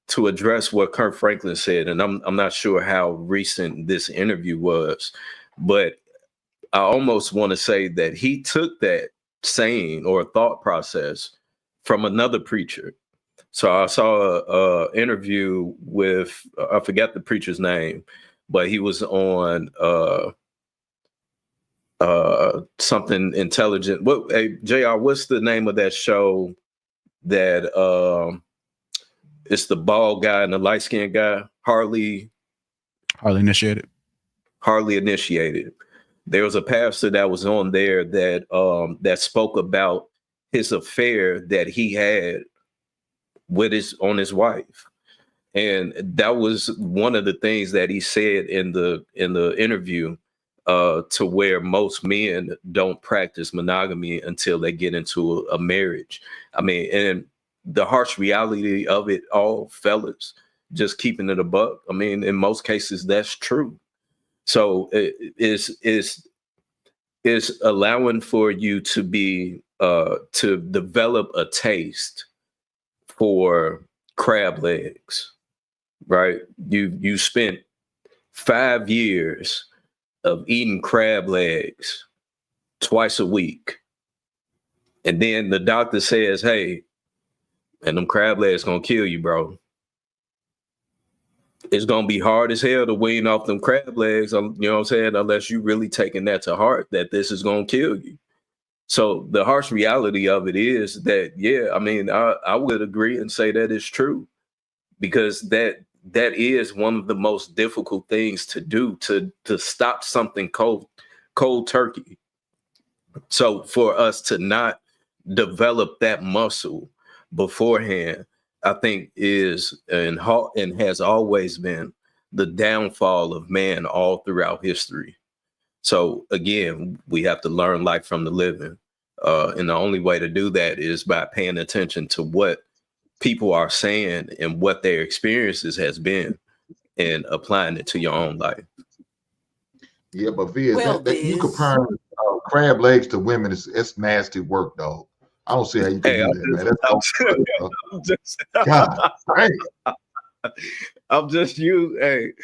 to address what Kurt Franklin said, and I'm not sure how recent this interview was, but I almost want to say that he took that saying or thought process from another preacher. So I saw a interview with, I forgot the preacher's name, but he was on something intelligent. JR, what's the name of that show that it's the bald guy and the light-skinned guy? Hardly Initiated. There was a pastor that was on there that spoke about his affair that he had on his wife. And that was one of the things that he said in the interview, to where most men don't practice monogamy until they get into a marriage. I mean, and the harsh reality of it all, fellas, just keeping it a buck. I mean, in most cases, that's true. So it is allowing for you to be to develop a taste for crab legs, right? You spent 5 years of eating crab legs twice a week, and then the doctor says, "Hey, and them crab legs gonna kill you, bro. It's gonna be hard as hell to wean off them crab legs, you know what I'm saying, unless you really taking that to heart that this is gonna kill you." So the harsh reality of it is that, yeah, I mean, I would agree and say that is true, because that is one of the most difficult things to do, to stop something cold turkey. So for us to not develop that muscle beforehand, I think is and has always been the downfall of man all throughout history. So again, we have to learn life from the living. And the only way to do that is by paying attention to what people are saying and what their experiences has been, and applying it to your own life. Yeah, but V, Well, that you Viz, compare crab legs to women, it's nasty work, dog. I don't see how you can Hey, do that, man. God, I'm just using. Hey,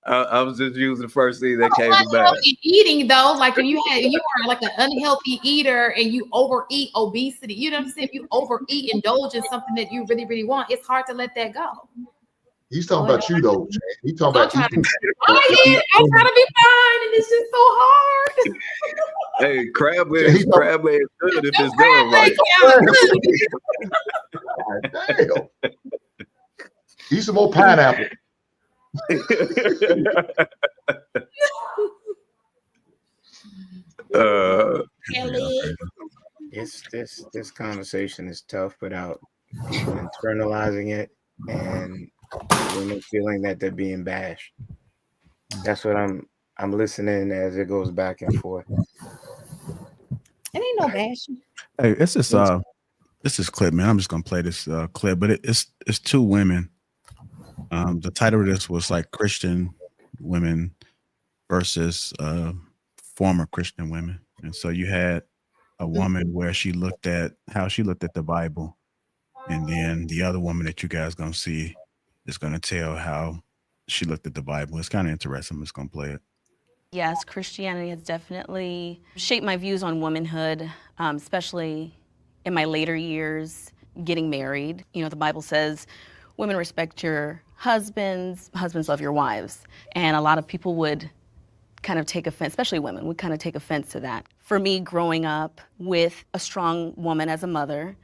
I was just using the first thing that came to mind. Unhealthy eating, though, like if you are like an unhealthy eater and you overeat, obesity, you know what I'm saying? If you overeat, indulge in something that you really, really want, it's hard to let that go. He's talking about you, though. He's talking about eating. I'm trying to be fine, and it's just so hard. Hey, crab legs good if it's done right. God damn. Eat some more pineapple. This conversation is tough without people internalizing it and women feeling that they're being bashed. That's what I'm listening as it goes back and forth. It ain't no bashing. Hey, this is clip, man. I'm just gonna play this clip, but it's two women. The title of this was like Christian women versus former Christian women, and so you had a woman where she looked at how she looked at the Bible, and then the other woman that you guys gonna see is gonna tell how she looked at the Bible. It's kind of interesting. I'm just gonna play it. Yes, Christianity has definitely shaped my views on womanhood, especially in my later years, getting married. You know, the Bible says, women respect your husbands, husbands love your wives. And a lot of people would kind of take offense, especially women, would kind of take offense to that. For me, growing up with a strong woman as a mother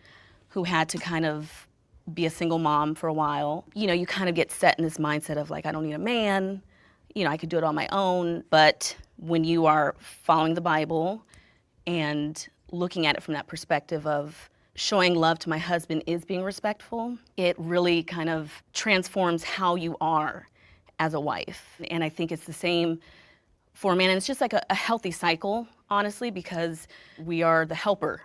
who had to kind of be a single mom for a while, you know, you kind of get set in this mindset of like, I don't need a man, you know, I could do it on my own. But when you are following the Bible and looking at it from that perspective of showing love to my husband is being respectful, it really kind of transforms how you are as a wife. And I think it's the same for a man. And it's just like a healthy cycle, honestly, because we are the helper,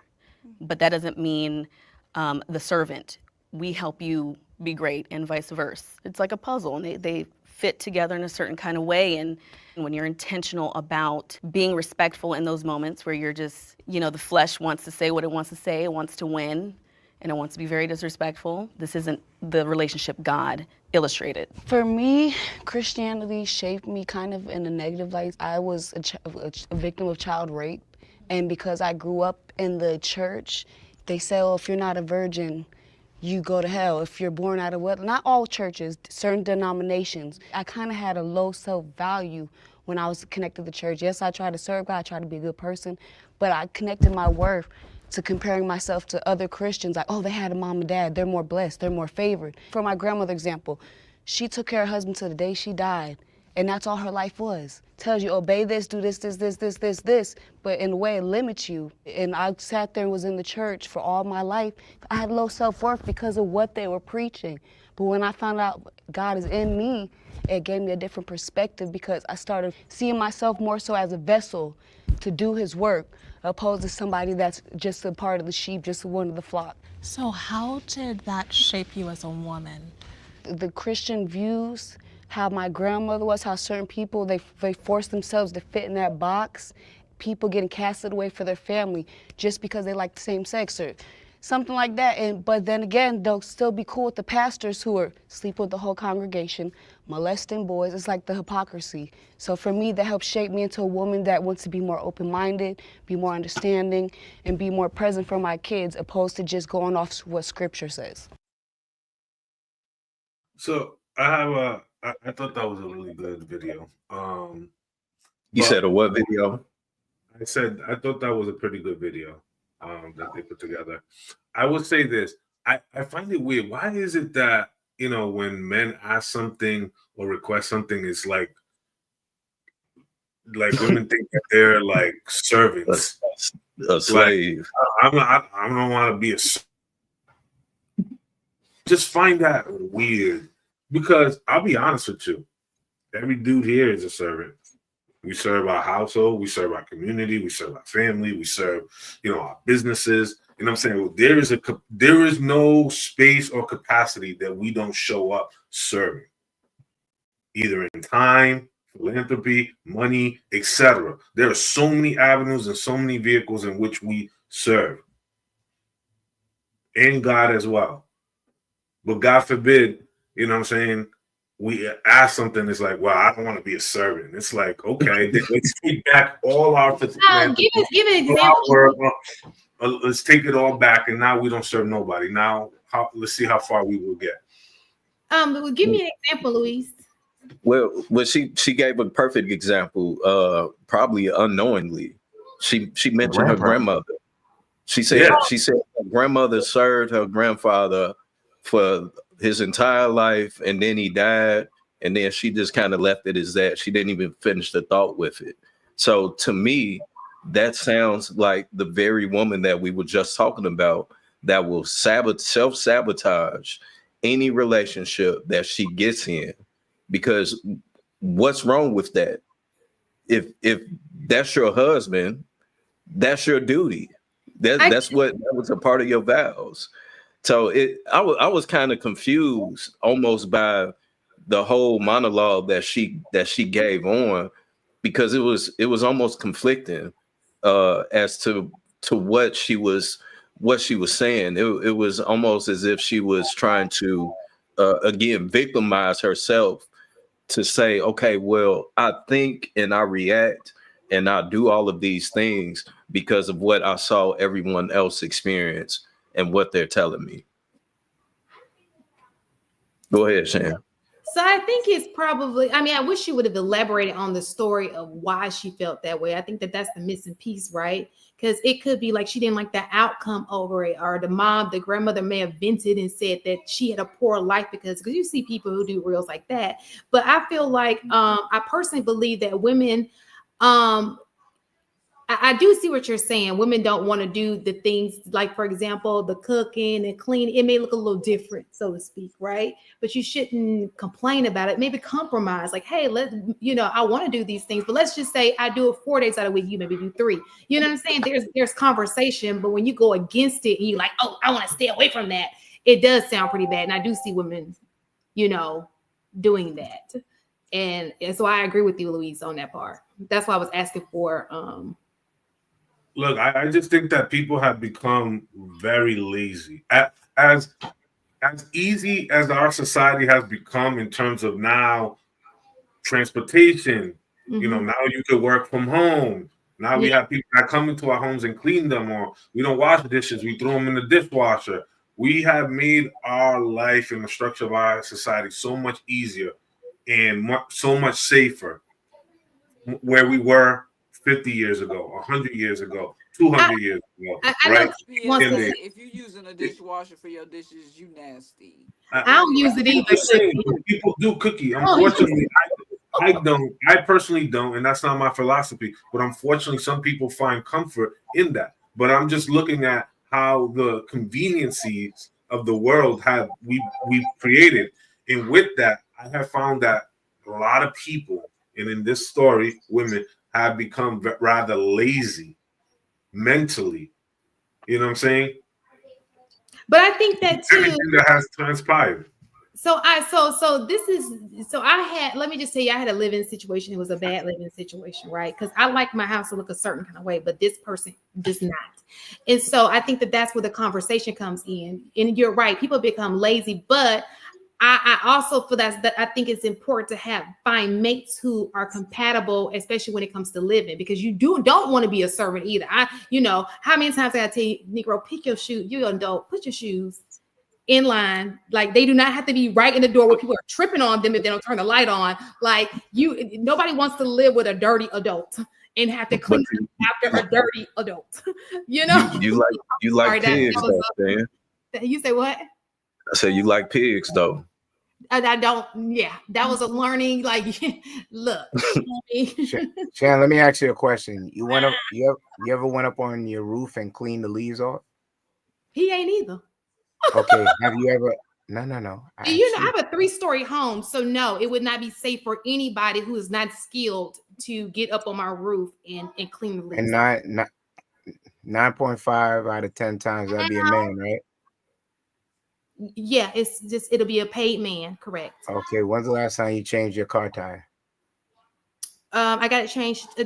but that doesn't mean the servant. We help you be great and vice versa. It's like a puzzle, and they fit together in a certain kind of way. And when you're intentional about being respectful in those moments where you're just, you know, the flesh wants to say what it wants to say, it wants to win, and it wants to be very disrespectful. This isn't the relationship God illustrated. For me, Christianity shaped me kind of in a negative light. I was a victim of child rape, and because I grew up in the church, they say, oh, if you're not a virgin, you go to hell. If you're born out of wedlock, not all churches, certain denominations. I kind of had a low self-value when I was connected to the church. Yes, I tried to serve God, I tried to be a good person, but I connected my worth to comparing myself to other Christians, like, oh, they had a mom and dad, they're more blessed, they're more favored. For my grandmother example, she took care of her husband till the day she died, And that's all her life was. Tells you, obey this, do this, this. But in a way, it limits you. And I sat there and was in the church for all my life. I had low self-worth because of what they were preaching. But when I found out God is in me, it gave me a different perspective because I started seeing myself more so as a vessel to do his work, opposed to somebody that's just a part of the sheep, just one of the flock. So how did that shape you as a woman? The Christian views, how my grandmother was, how certain people, they forced themselves to fit in that box. People getting casted away for their family just because they like the same sex or something like that. But then again, they'll still be cool with the pastors who are sleep with the whole congregation, molesting boys. It's like the hypocrisy. So for me, that helped shape me into a woman that wants to be more open-minded, be more understanding, and be more present for my kids, opposed to just going off what scripture says. So I thought that was a really good video. You said a what video? I thought that was a pretty good video that they put together. I would say this. I find it weird. Why is it that, when men ask something or request something, it's like women think that they're like servants. A slave. Like, I don't want to be a servant. Just find that weird, because I'll be honest with you, every dude here is a servant. We serve our household, we serve our community, we serve our family, we serve, our businesses. You know what I'm saying? There is no space or capacity that we don't show up serving, either in time, philanthropy, money, etc. There are so many avenues and so many vehicles in which we serve, and God as well. But God forbid, you know what I'm saying, we ask something, it's like, well, I don't want to be a servant. It's like, okay, let's take back all our give an example. Let's take it all back, and now we don't serve nobody. Now, let's see how far we will get. Give me an example, Luis. Well, she gave a perfect example, probably unknowingly. She mentioned her grandmother. She said her grandmother served her grandfather for his entire life, and then he died, and then she just kind of left it as that. She didn't even finish the thought with it. So to me, that sounds like the very woman that we were just talking about that will self-sabotage any relationship that she gets in. Because what's wrong with that? If that's your husband, that's your duty. That was a part of your vows. So I was kind of confused almost by the whole monologue that she gave on, because it was almost conflicting as to what she was saying. It was almost as if she was trying to again victimize herself to say, okay, well, I think and I react and I do all of these things because of what I saw everyone else experience and what they're telling me. Go ahead, Shan. So I think it's probably, I wish she would have elaborated on the story of why she felt that way. I think that's the missing piece, right? Because it could be like she didn't like the outcome over it, or the grandmother may have vented and said that she had a poor life because you see people who do reels like that. But I feel like I personally believe that women, I do see what you're saying. Women don't want to do the things like, for example, the cooking and cleaning. It may look a little different, so to speak, right? But you shouldn't complain about it. Maybe compromise. Like, hey, I want to do these things, but let's just say I do it 4 days out of the week. You maybe do 3. You know what I'm saying? There's conversation, but when you go against it and you're like, oh, I want to stay away from that, it does sound pretty bad. And I do see women, doing that. And so I agree with you, Louise, on that part. That's why I was asking for. Look, I just think that people have become very lazy. As easy as our society has become in terms of now transportation, now you could work from home. Now we have people that come into our homes and clean them, or we don't wash the dishes, we throw them in the dishwasher. We have made our life and the structure of our society so much easier and so much safer where we were 50 years ago, 100 years ago, 200 years ago, right? If you're using a dishwasher for your dishes, you nasty. I don't use it either. People do cookie. Unfortunately, I personally don't, and that's not my philosophy. But unfortunately, some people find comfort in that. But I'm just looking at how the conveniencies of the world we've created, and with that, I have found that a lot of people, and in this story, women have become rather lazy mentally. You know what I'm saying? But I think that too. Everything that has transpired. So let me just tell you, I had a living situation. It was a bad living situation, right? Because I like my house to look a certain kind of way, but this person does not. And so I think that that's where the conversation comes in. And you're right, people become lazy, but I also feel that I think it's important to find mates who are compatible, especially when it comes to living, because you don't want to be a servant either. How many times I gotta tell you, Negro, pick your shoe, you're an adult, put your shoes in line. Like, they do not have to be right in the door where people are tripping on them if they don't turn the light on. Like, nobody wants to live with a dirty adult and have to clean after a dirty adult. You like pigs, though, man. You say what? I said you like pigs, though. I don't. Yeah, that was a learning. Like, look, Shan, let me ask you a question. You ever went up on your roof and cleaned the leaves off? He ain't either. Okay. Have you ever? No. I have a 3-story home, so no, it would not be safe for anybody who is not skilled to get up on my roof and clean the leaves. And 9.5 out of 10 times that'd be a man, right? Yeah, it'll be a paid man, correct? Okay. When's the last time you changed your car tire? I got it changed a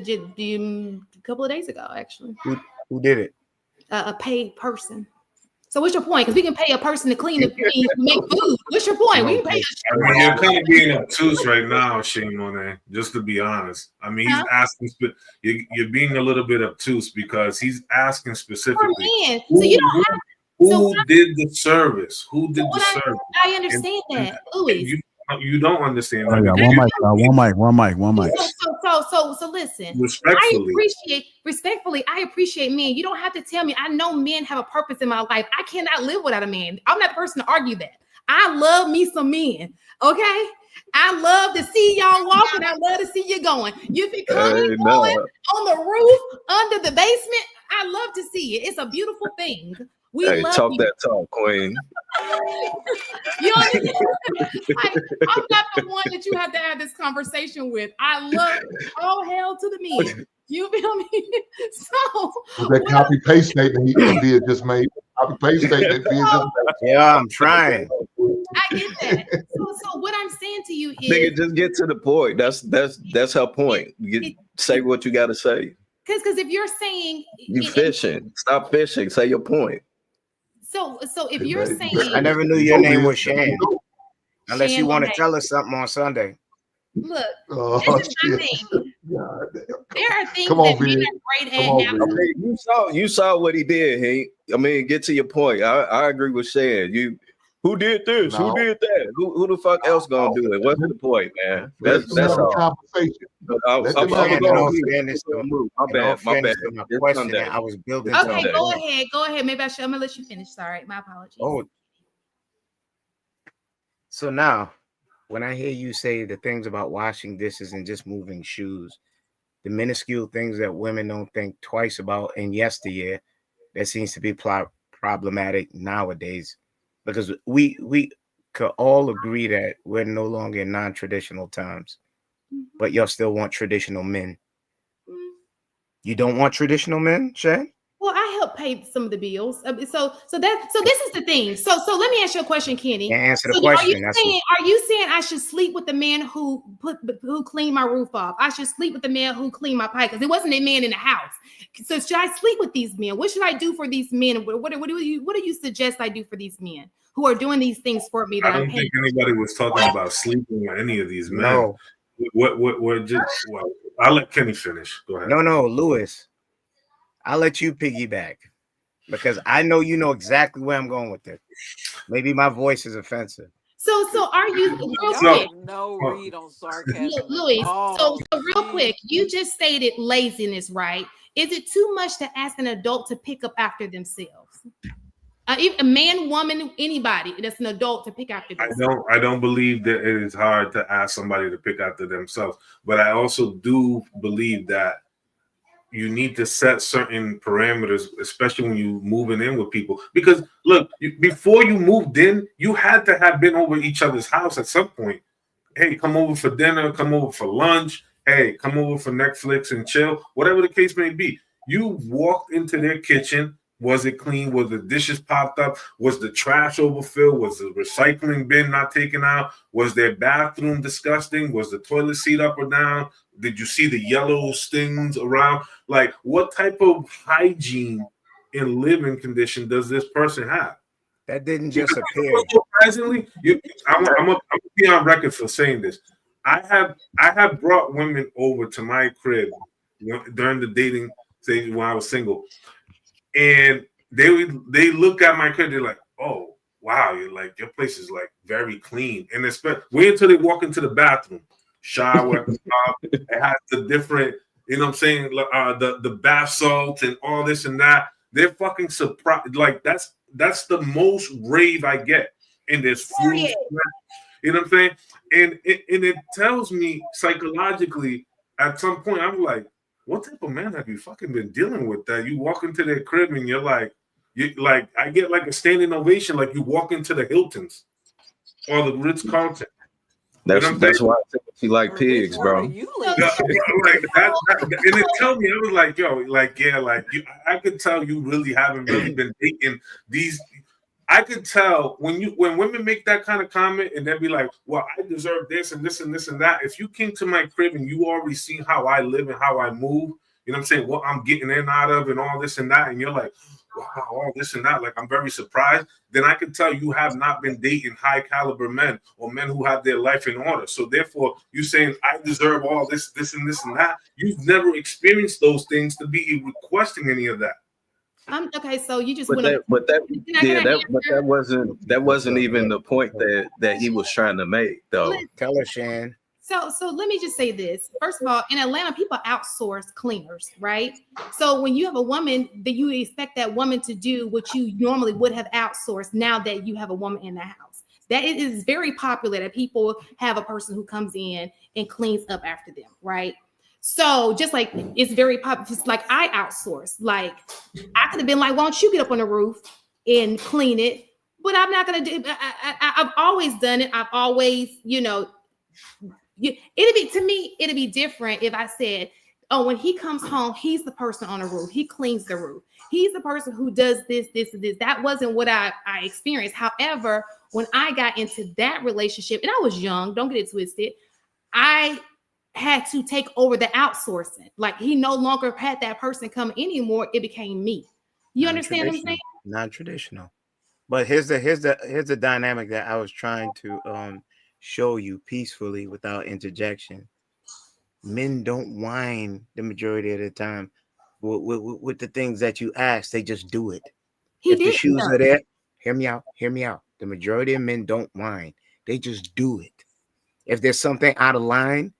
couple of days ago, actually. Who did it? A paid person. So what's your point? Because we can pay a person to clean the things, make food. What's your point? We can pay. You're kind of being obtuse right now, Shane Monet. Just to be honest, I mean, he's asking. You're being a little bit obtuse because he's asking specifically. Who did the service? Who did the service? I understand that, Louis. You don't understand that. One mic. So listen. Respectfully, I appreciate men. You don't have to tell me. I know men have a purpose in my life. I cannot live without a man. I'm not the person to argue that. I love me some men. Okay. I love to see y'all walking. I love to see you going. You be coming going on the roof, under the basement. I love to see it. It's a beautiful thing. Talk that talk, Queen. I'm not the one that you have to have this conversation with. I love all hail to the men. You feel me? So that copy paste statement he just made. Copy paste statement. Yeah, I'm trying. I get that. So what I'm saying to you is, nigga, just get to the point. That's her point. Say what you got to say. Because if you're saying fishing, stop fishing. Say your point. So if you're saying, I never knew your name was Shan, unless you want to tell us something on Sunday. Look, this is my thing. There are things that men are great at now. Okay, you saw what he did. Get to your point. I agree with Shan. Who did this? No. Who did that? Who the fuck else gonna do it? What's the point, man? That's all. Conversation. My bad. I was building. Okay, go ahead. Maybe I'm gonna let you finish. Sorry, my apologies. Oh, so now when I hear you say the things about washing dishes and just moving shoes, the minuscule things that women don't think twice about in yesteryear, that seems to be problematic nowadays, because we could all agree that we're no longer in non-traditional times, but y'all still want traditional men. You don't want traditional men, Shan? Well, I help pay some of the bills. So this is the thing. So let me ask you a question, Kenny. Answer the question. Are you saying I should sleep with the man who cleaned my roof off? I should sleep with the man who cleaned my pipe, because it wasn't a man in the house. So should I sleep with these men? What should I do for these men? What do you suggest I do for these men who are doing these things for me? I don't think anybody was talking about sleeping with any of these men. No. I'll let Kenny finish. Go ahead. No, Louis. I'll let you piggyback, because I know you know exactly where I'm going with this. Maybe my voice is offensive. So are you real quick? No read on sarcasm. Louis, so real quick, you just stated laziness, right? Is it too much to ask an adult to pick up after themselves? A man, woman, anybody that's an adult to pick after themselves. I don't believe that it is hard to ask somebody to pick after themselves, but I also do believe that you need to set certain parameters, especially when you moving in with people. Because look, before you moved in, you had to have been over each other's house at some point. Hey, come over for dinner, come over for lunch. Hey, come over for Netflix and chill, whatever the case may be. You walked into their kitchen. Was it clean? Was the dishes popped up? Was the trash overfilled? Was the recycling bin not taken out? Was their bathroom disgusting? Was the toilet seat up or down? Did you see the yellow stings around? Like, what type of hygiene and living condition does this person have? That didn't just appear. Surprisingly, I'm gonna be on record for saying this. I have brought women over to my crib during the dating stage when I was single, and they look at my crib. They're like, "Oh, wow, your place is like very clean." And wait until they walk into the bathroom, shower, it has the different, you know what I'm saying, the bath salts and all this and that. They're fucking surprised. Like that's the most rave I get. And there's fruit, you know what I'm saying? And it tells me psychologically at some point, I'm like, what type of man have you fucking been dealing with that you walk into their crib and you're like, I get like a standing ovation, like you walk into the Hiltons or the Ritz-Carlton. That's why I think you like pigs, bro. And it told me, I was like, yo, like, yeah, like I could tell you really haven't really been dating these. I could tell when women make that kind of comment and they'll be like, well, I deserve this and this and this and that. If you came to my crib and you already seen how I live and how I move, you know what I'm saying, what I'm getting in out of and all this and that, and you're like, wow, all this and that, like I'm very surprised, then I can tell you have not been dating high caliber men or men who have their life in order. So therefore, you saying I deserve all this and this and that. You've never experienced those things to be requesting any of that. Okay, so you just but that wasn't even the point that he was trying to make, though. Tell her, Shan. So let me just say this. First of all, in Atlanta, people outsource cleaners, right? So when you have a woman, that you expect that woman to do what you normally would have outsourced now that you have a woman in the house. That it is very popular that people have a person who comes in and cleans up after them, right? So just like it's very popular, just like I outsource. Like I could have been like, why don't you get up on the roof and clean it? But I'm not gonna do. I've always done it. I've always, it'd be different if I said, oh, when he comes home, he's the person on the roof. He cleans the roof. He's the person who does this, this, and this. That wasn't what I experienced. However, when I got into that relationship, and I was young, don't get it twisted, I had to take over the outsourcing. Like he no longer had that person come anymore. It became me. You understand what I'm saying? Non-traditional. But here's the dynamic that I was trying to show you peacefully without interjection. Men don't whine the majority of the time with the things that you ask. They just do it. If the shoes are there, hear me out. The majority of men don't whine. They just do it. If there's something out of line,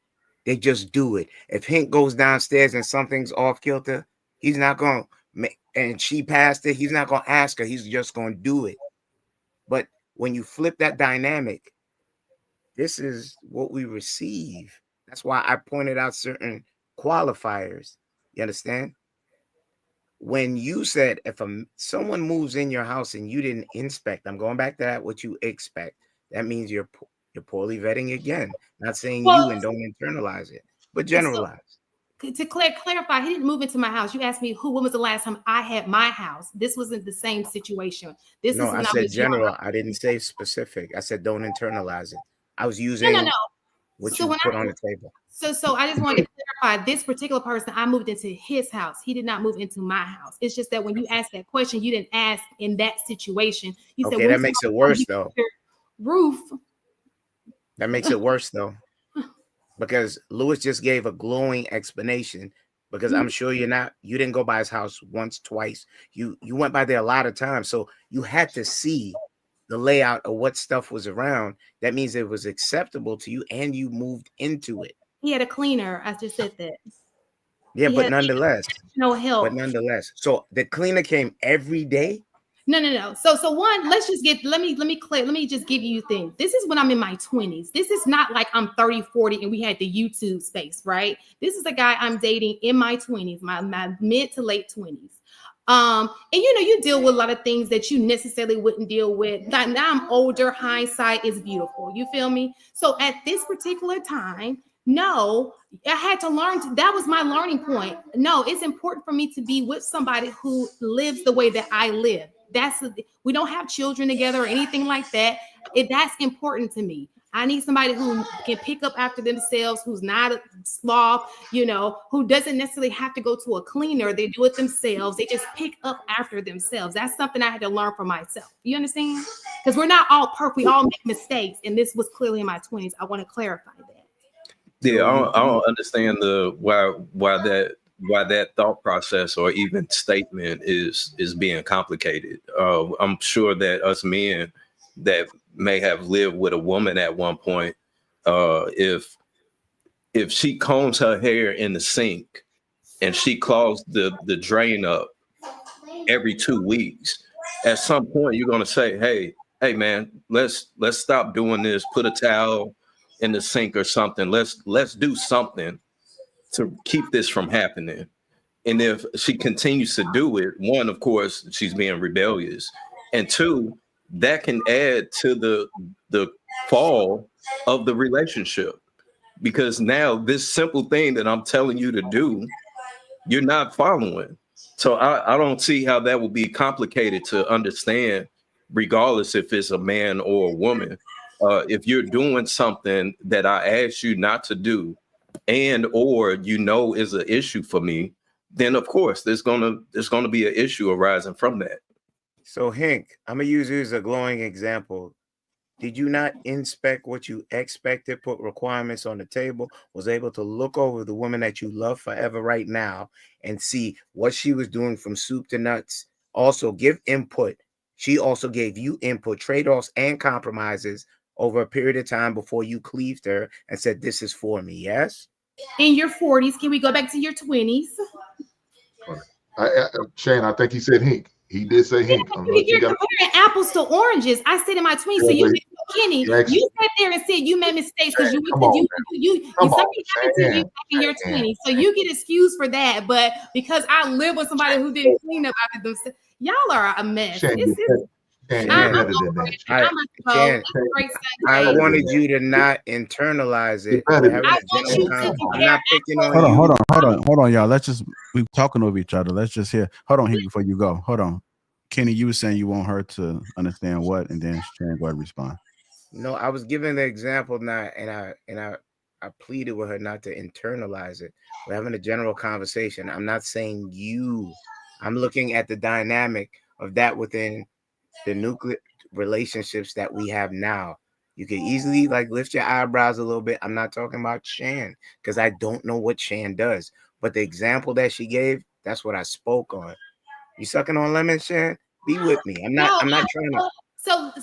they just do it. If Hank goes downstairs and something's off kilter, he's not going to, and she passed it, he's not going to ask her. He's just going to do it. But when you flip that dynamic, this is what we receive. That's why I pointed out certain qualifiers. You understand? When you said if someone moves in your house and you didn't inspect, I'm going back to that, what you expect. That means you're poorly vetting again. Not saying you and don't internalize it, but generalize. So, to clarify, he didn't move into my house. You asked me when was the last time I had my house. This wasn't the same situation. I said general. Young. I didn't say specific. I said don't internalize it. I was using what you put on the table. So I just wanted to clarify, this particular person, I moved into his house. He did not move into my house. It's just that when you asked that question, you didn't ask in that situation. You said, that makes it worse though. Roof. That makes it worse though, because Lewis just gave a glowing explanation. Because I'm sure you didn't go by his house once, twice. You went by there a lot of times, so you had to see the layout of what stuff was around. That means it was acceptable to you, and you moved into it. He had a cleaner. I just said that. Yeah, but nonetheless, no help. But nonetheless, so the cleaner came every day. No. So one, let me just give you things. This is when I'm in my 20s. This is not like I'm 30, 40 and we had the YouTube space, right? This is a guy I'm dating in my 20s, my mid to late 20s. And you deal with a lot of things that you necessarily wouldn't deal with. Now I'm older, hindsight is beautiful. You feel me? So at this particular time, no, I had to learn. That was my learning point. No, it's important for me to be with somebody who lives the way that I live. We don't have children together or anything like that. That's important to me. I need somebody who can pick up after themselves, who's not a sloth, who doesn't necessarily have to go to a cleaner. They do it themselves. They just pick up after themselves. That's something I had to learn for myself. You understand? Because we're not all perfect. We all make mistakes. And this was clearly in my 20s. I want to clarify that. Yeah, I don't understand why that thought process or even statement is being complicated. I'm sure that us men that may have lived with a woman at one point, if she combs her hair in the sink and she clogs the drain up every 2 weeks, at some point you're gonna say, hey man, let's stop doing this. Put a towel in the sink or something. Let's do something to keep this from happening. And if she continues to do it, one, of course, she's being rebellious, and two, that can add to the fall of the relationship, because now this simple thing that I'm telling you to do, you're not following. So I don't see how that would be complicated to understand, regardless if it's a man or a woman. If you're doing something that I asked you not to do, and or is an issue for me, then of course there's gonna be an issue arising from that. So Hank, I'm gonna use you as a glowing example. Did you not inspect what you expected, put requirements on the table, was able to look over the woman that you love forever right now and see what she was doing from soup to nuts? Also give input. She also gave you input, trade-offs and compromises over a period of time before you cleaved her and said, this is for me, yes? In your 40s, can we go back to your 20s? Shane, I think he said Hink. He did say Hink. You're comparing apples to oranges. I said in my 20s, so you, Kenny, you sat there and said you made mistakes because something happened to you back in your 20s. So you get excused for that. But because I live with somebody who didn't clean up after themselves, y'all are a mess. I wanted you to not internalize it. I'm not picking on you. Hold on, y'all. We're talking over each other. Let's just hear. Hold on, Hank, before you go. Hold on. Kenny, you were saying you want her to understand what, and then Sharon go ahead and respond. No, I was giving the example now, and I pleaded with her not to internalize it. We're having a general conversation. I'm not saying you. I'm looking at the dynamic of that within the nuclear relationships that we have now. You can easily lift your eyebrows a little bit. I'm not talking about Shan because I don't know what Shan does, but the example that she gave, that's what I spoke on. You sucking on lemon, Shan? Be with me. I'm not trying to.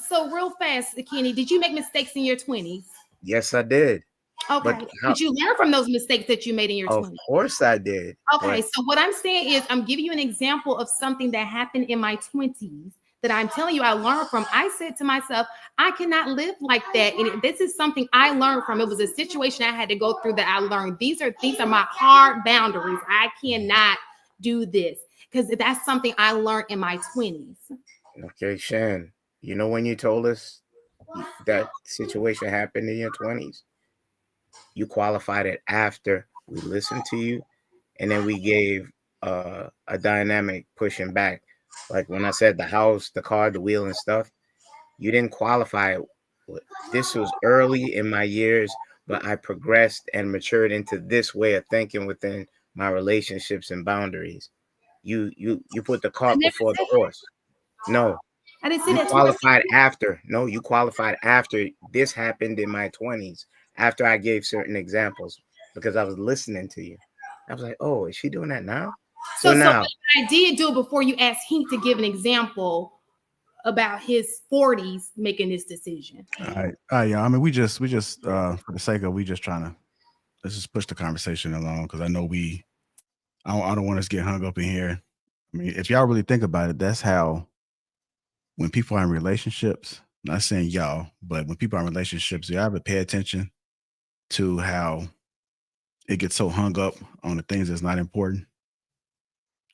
So real fast, Kenny, did you make mistakes in your 20s? Yes, I did. Okay. Did you learn from those mistakes that you made in your 20s? Of course I did. Okay. So what I'm saying is I'm giving you an example of something that happened in my 20s that I'm telling you I learned from. I said to myself, I cannot live like that. And this is something I learned from. It was a situation I had to go through that I learned. These are my hard boundaries. I cannot do this because that's something I learned in my 20s. Okay, Shan, you know when you told us that situation happened in your 20s? You qualified it after we listened to you, and then we gave a dynamic pushing back. Like when I said the house, the car, the wheel and stuff, you didn't qualify it. This was early in my years, but I progressed and matured into this way of thinking within my relationships and boundaries. You put the cart before the horse. No, I didn't say you that. Qualified after. No, you qualified after this happened in my 20s, after I gave certain examples, because I was listening to you. I was like, oh, is she doing that now? So now I did do it before you asked Hink to give an example about his 40s making this decision. All right. Yeah. I mean, we just for the sake of, we just trying to, let's just push the conversation along, because I know I don't want us to get hung up in here. I mean, if y'all really think about it, that's how when people are in relationships, not saying y'all, but when people are in relationships, you ever pay attention to how it gets so hung up on the things that's not important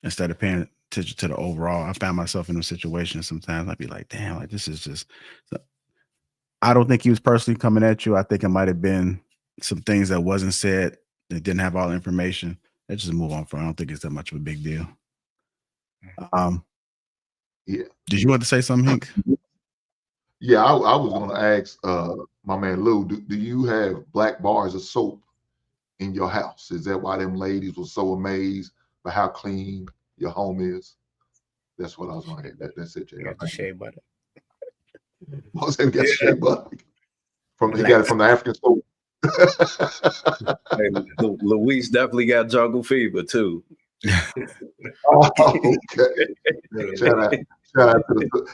instead of paying attention to the overall? I found myself in a situation sometimes I'd be like, damn, like this is just, I don't think he was personally coming at you. I think it might have been some things that wasn't said that didn't have all the information. Let's just move on from it. I don't think it's that much of a big deal. Yeah. Did you want to say something, Hank? Yeah, I was going to ask my man Lou, do you have black bars of soap in your house? Is that why them ladies were so amazed by how clean your home is? That's what I was going to add. That's it, JR. Got the shea butter. What was that? Got the shea butter. He got it from the African soap. Hey, Luis definitely got jungle fever too. Oh, okay.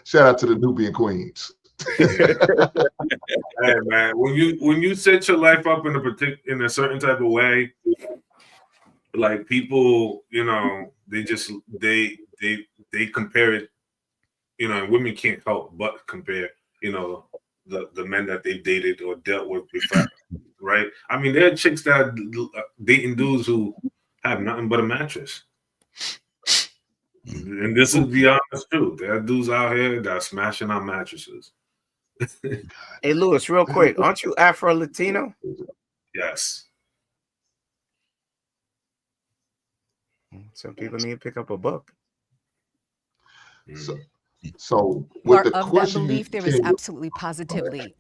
Shout out to the Nubian queens. Hey man, when you set your life up in a certain type of way, like people, you know, they compare it, you know, and women can't help but compare, you know, the men that they've dated or dealt with before, right? I mean, there are chicks that are dating dudes who have nothing but a mattress. And this is the honest truth. There are dudes out here that are smashing out mattresses. Hey, Lewis, real quick, aren't you Afro-Latino? Yes. Some people need to pick up a book. So with the of that question, belief, there is absolutely positively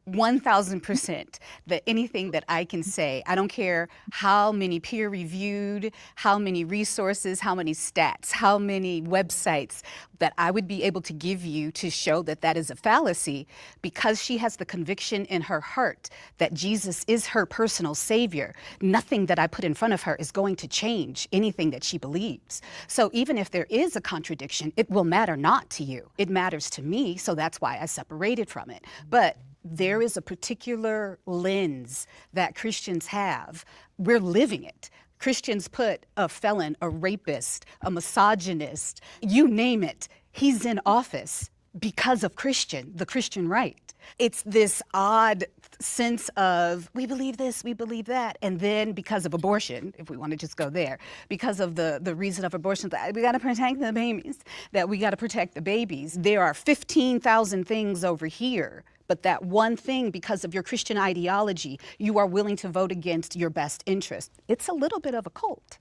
1000% that anything that I can say, I don't care how many peer-reviewed, how many resources, how many stats, how many websites that I would be able to give you to show that that is a fallacy, because she has the conviction in her heart that Jesus is her personal savior. Nothing that I put in front of her is going to change anything that she believes. So even if there is a contradiction, it will matter not to you. It matters to me, so that's why I separated from it. But there is a particular lens that Christians have. We're living it. Christians put a felon, a rapist, a misogynist, you name it, he's in office because of the Christian right. It's this odd sense of, we believe this, we believe that, and then because of abortion, if we want to just go there, because of the reason of abortion, that we got to protect the babies, that we got to protect the babies. There are 15,000 things over here, but that one thing, because of your Christian ideology, you are willing to vote against your best interest. It's a little bit of a cult.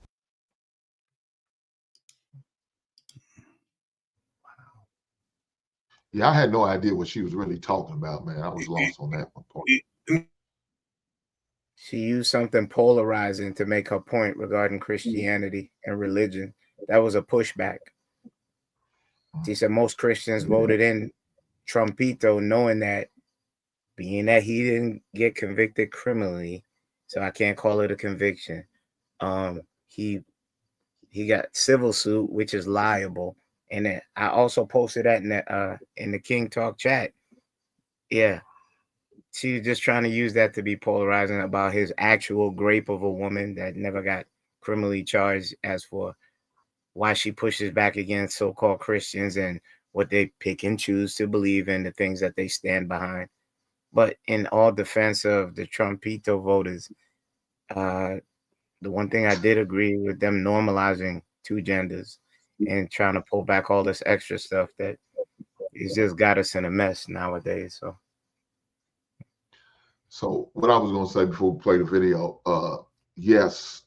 Yeah, I had no idea what she was really talking about, man. I was lost on that one part. She used something polarizing to make her point regarding Christianity and religion. That was a pushback. She said most Christians voted in Trumpito knowing that, being that he didn't get convicted criminally, so I can't call it a conviction. He got civil suit, which is liable. And then I also posted that in the King Talk chat. Yeah, she's just trying to use that to be polarizing about his actual grape of a woman that never got criminally charged, as for why she pushes back against so-called Christians and what they pick and choose to believe in, the things that they stand behind. But in all defense of the Trumpito voters, the one thing I did agree with them normalizing two genders and trying to pull back all this extra stuff that it's just got us in a mess nowadays. So what I was going to say before we play the video, yes,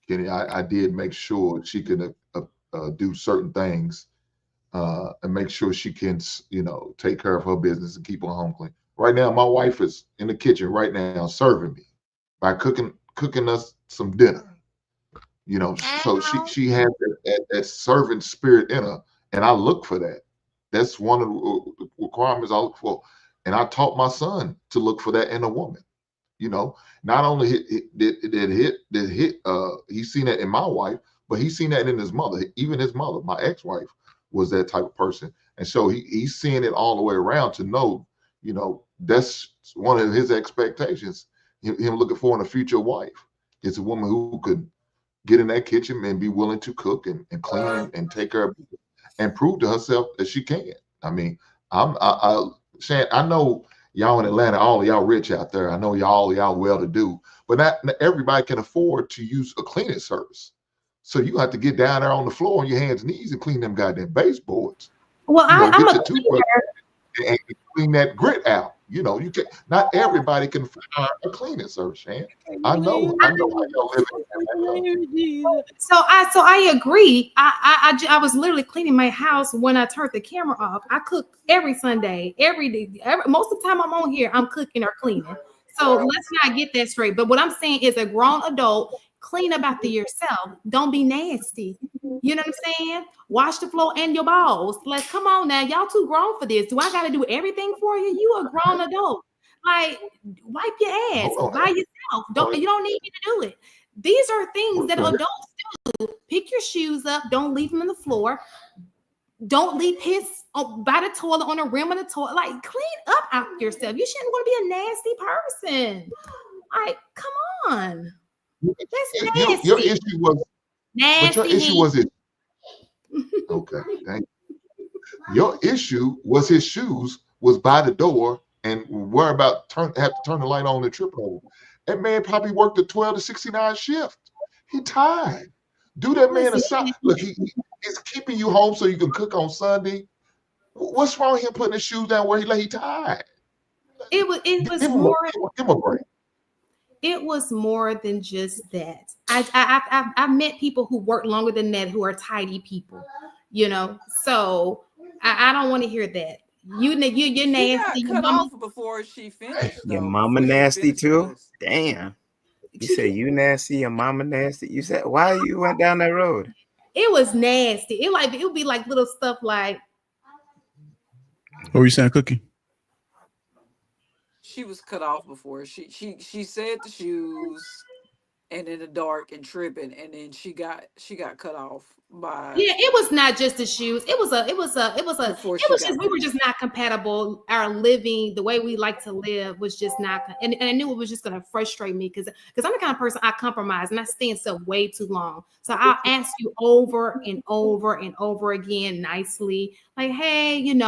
Kenny, I did make sure she could do certain things and make sure she can, you know, take care of her business and keep her home clean. Right now, my wife is in the kitchen right now serving me by cooking us some dinner. You know, so she has that servant spirit in her, and I look for that. That's one of the requirements I look for, and I taught my son to look for that in a woman. You know, not only he's seen that in my wife, but he's seen that in his mother. Even his mother, my ex-wife, was that type of person, and so he's seeing it all the way around to know, you know, that's one of his expectations. Him looking for in a future wife is a woman who could get in that kitchen and be willing to cook and clean and take care of it. and prove to herself that she can. I mean, Shan, I know y'all in Atlanta, all of y'all rich out there. I know y'all well to do, but not everybody can afford to use a cleaning service. So you have to get down there on the floor on your hands and knees and clean them goddamn baseboards. Well, I'm get the toothbrush and clean that grit out. You can. Not everybody can find a cleaning service, Shan. I know how y'all live. So I agree. I was literally cleaning my house when I turned the camera off. I cook every Sunday, every day. Most of the time I'm on here, I'm cooking or cleaning. So let's not get that straight. But what I'm saying is, a grown adult, clean up after yourself. Don't be nasty. You know what I'm saying? Wash the floor and your balls. Like, come on now, y'all too grown for this. Do I got to do everything for you? You a grown adult. Like, wipe your ass by yourself. You don't need me to do it. These are things that adults do. Pick your shoes up. Don't leave them on the floor. Don't leave piss by the toilet, on the rim of the toilet. Like, clean up after yourself. You shouldn't want to be a nasty person. Like, come on. That's nasty. Your issue was nasty. But your issue was it. Okay, thank you. Your issue was his shoes was by the door and worry about have to turn the light on and trip over. That man probably worked a 12 to 69 shift. He tired. Do that man a side. Look, he's keeping you home so you can cook on Sunday. What's wrong with him putting his shoes down where he tired? It was give more. Give him a break. It was more than just that. I've met people who work longer than that who are tidy people, So I don't want to hear that. You're nasty. Got cut off before she finished. Your mama nasty too? Damn. You say you nasty, your mama nasty. You said why you went down that road? It was nasty. It would be like little stuff like. What were you saying, Cookie? She was cut off before. She said the shoes and in the dark and tripping, and then she got cut off by. Yeah, it was not just the shoes. It was just we were just not compatible. Our living, the way we like to live, was just not. And I knew it was just going to frustrate me because I'm the kind of person I compromise and I stay in stuff way too long. So I'll ask you over and over and over again nicely, like, hey, and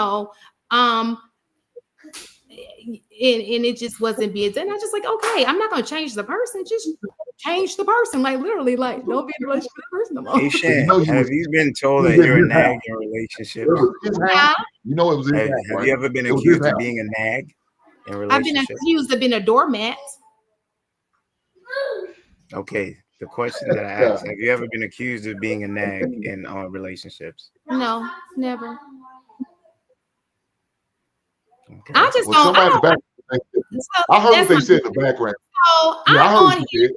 it just wasn't being done. I was just like, okay, I'm not gonna change the person, just change the person. Like, literally, like, don't be in a relationship with the person no more. Hey, Shan, have you been told that you're a nag in relationships? Yeah. It was have you ever been accused of being a nag in relationships? I've been accused of being a doormat. Okay, the question that I asked, have you ever been accused of being a nag in relationships? No, never. Okay. I just don't. I heard what they said in the background. So I'm on here.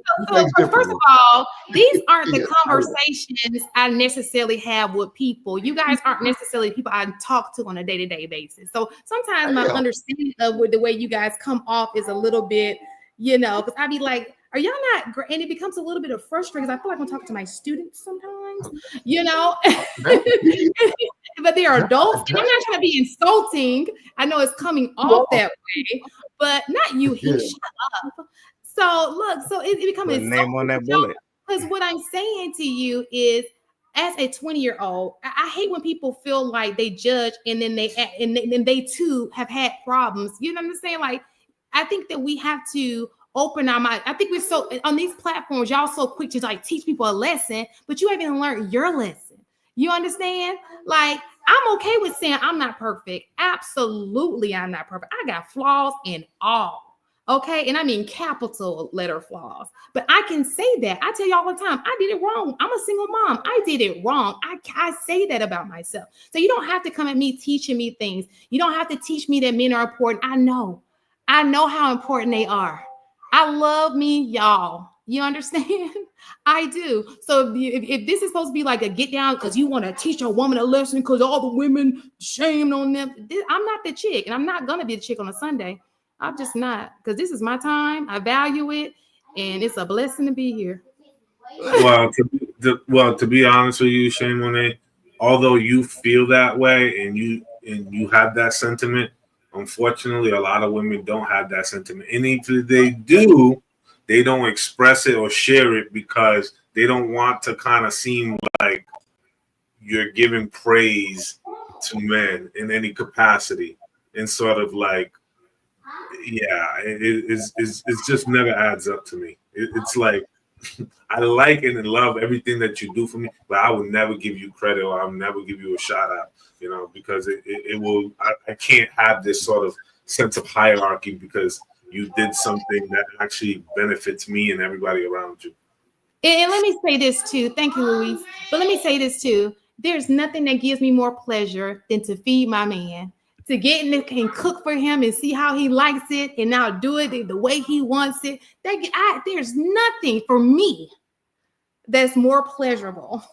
So first of all, these aren't the conversations I necessarily have with people. You guys aren't necessarily people I talk to on a day-to-day basis. So sometimes my understanding of the way you guys come off is a little bit, because I'd be like, are y'all not? And it becomes a little bit of frustrating because I feel like I'm talking to my students sometimes, but they're adults. And I'm not trying to be insulting. I know it's coming off that way, but not you. Shut up. So look, so it becomes name on that bullet. Because what I'm saying to you is, as a 20-year-old, I hate when people feel like they judge and then they too have had problems. You know what I'm saying? Like, I think that we have to open our mind. I think we're so on these platforms, y'all so quick to like teach people a lesson, but you haven't learned your lesson. You understand? Like, I'm okay with saying I'm not perfect. Absolutely, I'm not perfect. I got flaws and all. Okay, and I mean capital letter flaws. But I can say that. I tell you all the time, I did it wrong. I'm a single mom. I did it wrong. I say that about myself. So you don't have to come at me teaching me things. You don't have to teach me that men are important. I know how important they are. I love me, y'all. You understand? I do. So if this is supposed to be like a get down because you want to teach a woman a lesson because all the women shamed on them, I'm not the chick, and I'm not gonna be the chick on a Sunday. I'm just not, because this is my time. I value it, and it's a blessing to be here. Well, to be honest with you, Shane Monet, although you feel that way and you have that sentiment, unfortunately, a lot of women don't have that sentiment. And if they do, they don't express it or share it because they don't want to kind of seem like you're giving praise to men in any capacity, and sort of like, yeah, it's just never adds up to me. It's like I like and love everything that you do for me, but I will never give you credit or I'll never give you a shout out, you know, because it will. I can't have this sort of sense of hierarchy because you did something that actually benefits me and everybody around you. And let me say this too. Thank you, Louise. But let me say this too. There's nothing that gives me more pleasure than to feed my man, to get in and cook for him and see how he likes it, and now do it the way he wants it. There's nothing for me that's more pleasurable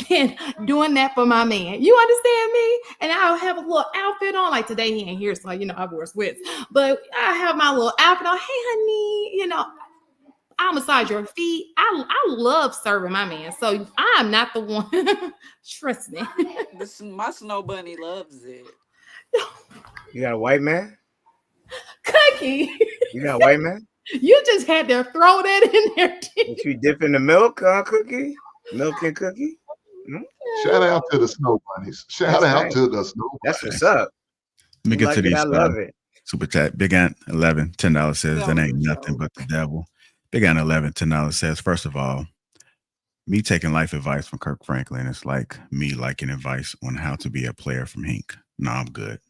than doing that for my man. You understand me? And I'll have a little outfit on. Like today, he ain't here, so I wear sweats. But I have my little outfit on. Hey, honey, I'll massage your feet. I love serving my man. So I'm not the one. Trust me. My snow bunny loves it. You got a white man? Cookie. You got a white man? You just had to throw that in there. Did you dip in the milk, Cookie? Milk and Cookie? Shout out to the snow bunnies. Shout out to the snow bunnies. That's what's up. Let me get to these. I love it. Super chat. Big Ant 11, $10 says that ain't nothing but the devil. Big Ant 11, $10 says, first of all, me taking life advice from Kirk Franklin is like me liking advice on how to be a player from Hink. No, I'm good.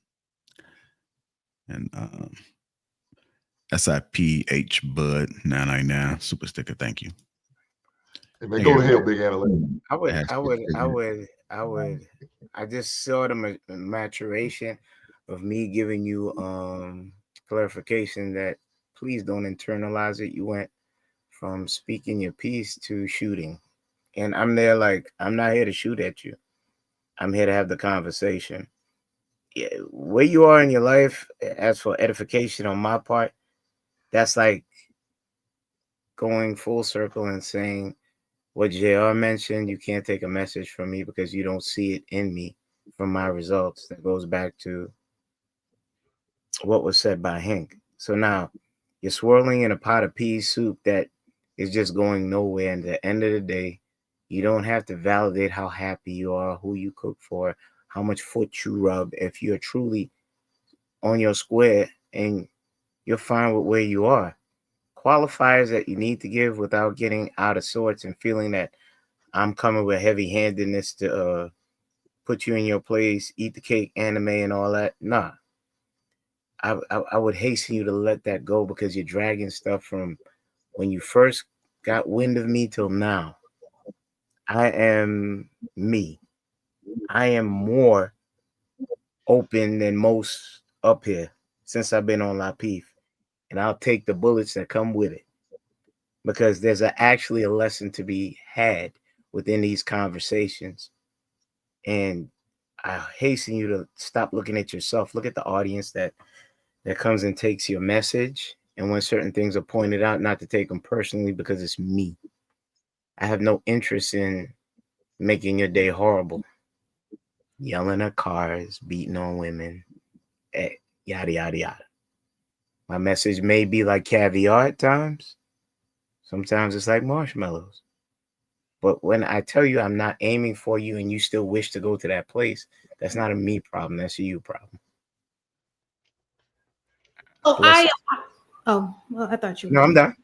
And SIPH Bud 999 super sticker. Thank you. Hey, man, go to hell, Big Ant 11. I just saw the maturation of me giving you clarification that please don't internalize it. You went from speaking your piece to shooting. And I'm there like, I'm not here to shoot at you. I'm here to have the conversation. Yeah, where you are in your life, as for edification on my part, that's like going full circle and saying what JR mentioned, you can't take a message from me because you don't see it in me from my results. That goes back to what was said by Hank. So now you're swirling in a pot of pea soup that is just going nowhere. And at the end of the day, you don't have to validate how happy you are, who you cook for, how much foot you rub. If you're truly on your square and you're fine with where you are, qualifiers that you need to give without getting out of sorts and feeling that I'm coming with heavy-handedness to put you in your place, eat the cake, anime, and all that. Nah. I would hasten you to let that go because you're dragging stuff from when you first got wind of me till now. I am me. I am more open than most up here since I've been on Lapeef. And I'll take the bullets that come with it because there's actually a lesson to be had within these conversations. And I hasten you to stop looking at yourself. Look at the audience that comes and takes your message. And when certain things are pointed out, not to take them personally because it's me. I have no interest in making your day horrible. Yelling at cars, beating on women, yada, yada, yada. My message may be like caviar at times. Sometimes it's like marshmallows. But when I tell you I'm not aiming for you and you still wish to go to that place, that's not a me problem. That's a you problem. Well, I thought you were. No, I'm done.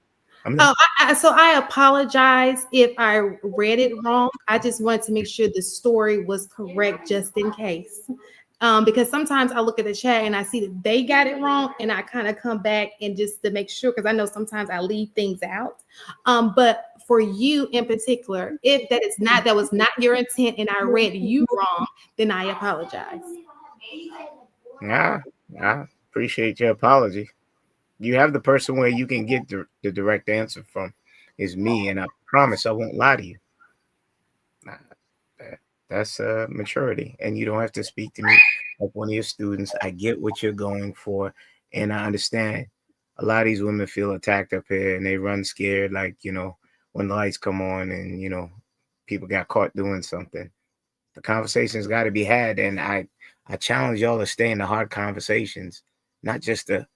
So I apologize if I read it wrong. I just wanted to make sure the story was correct just in case. Because sometimes I look at the chat and I see that they got it wrong and I kind of come back and just to make sure, because I know sometimes I leave things out. But for you in particular, if that was not your intent and I read you wrong, then I apologize. Yeah, I appreciate your apology. You have the person where you can get the direct answer from is me, and I promise I won't lie to you. That's maturity, and you don't have to speak to me like one of your students. I get what you're going for, and I understand a lot of these women feel attacked up here, and they run scared, like, when the lights come on and, people got caught doing something. The conversation's got to be had, and I challenge y'all to stay in the hard conversations, not just the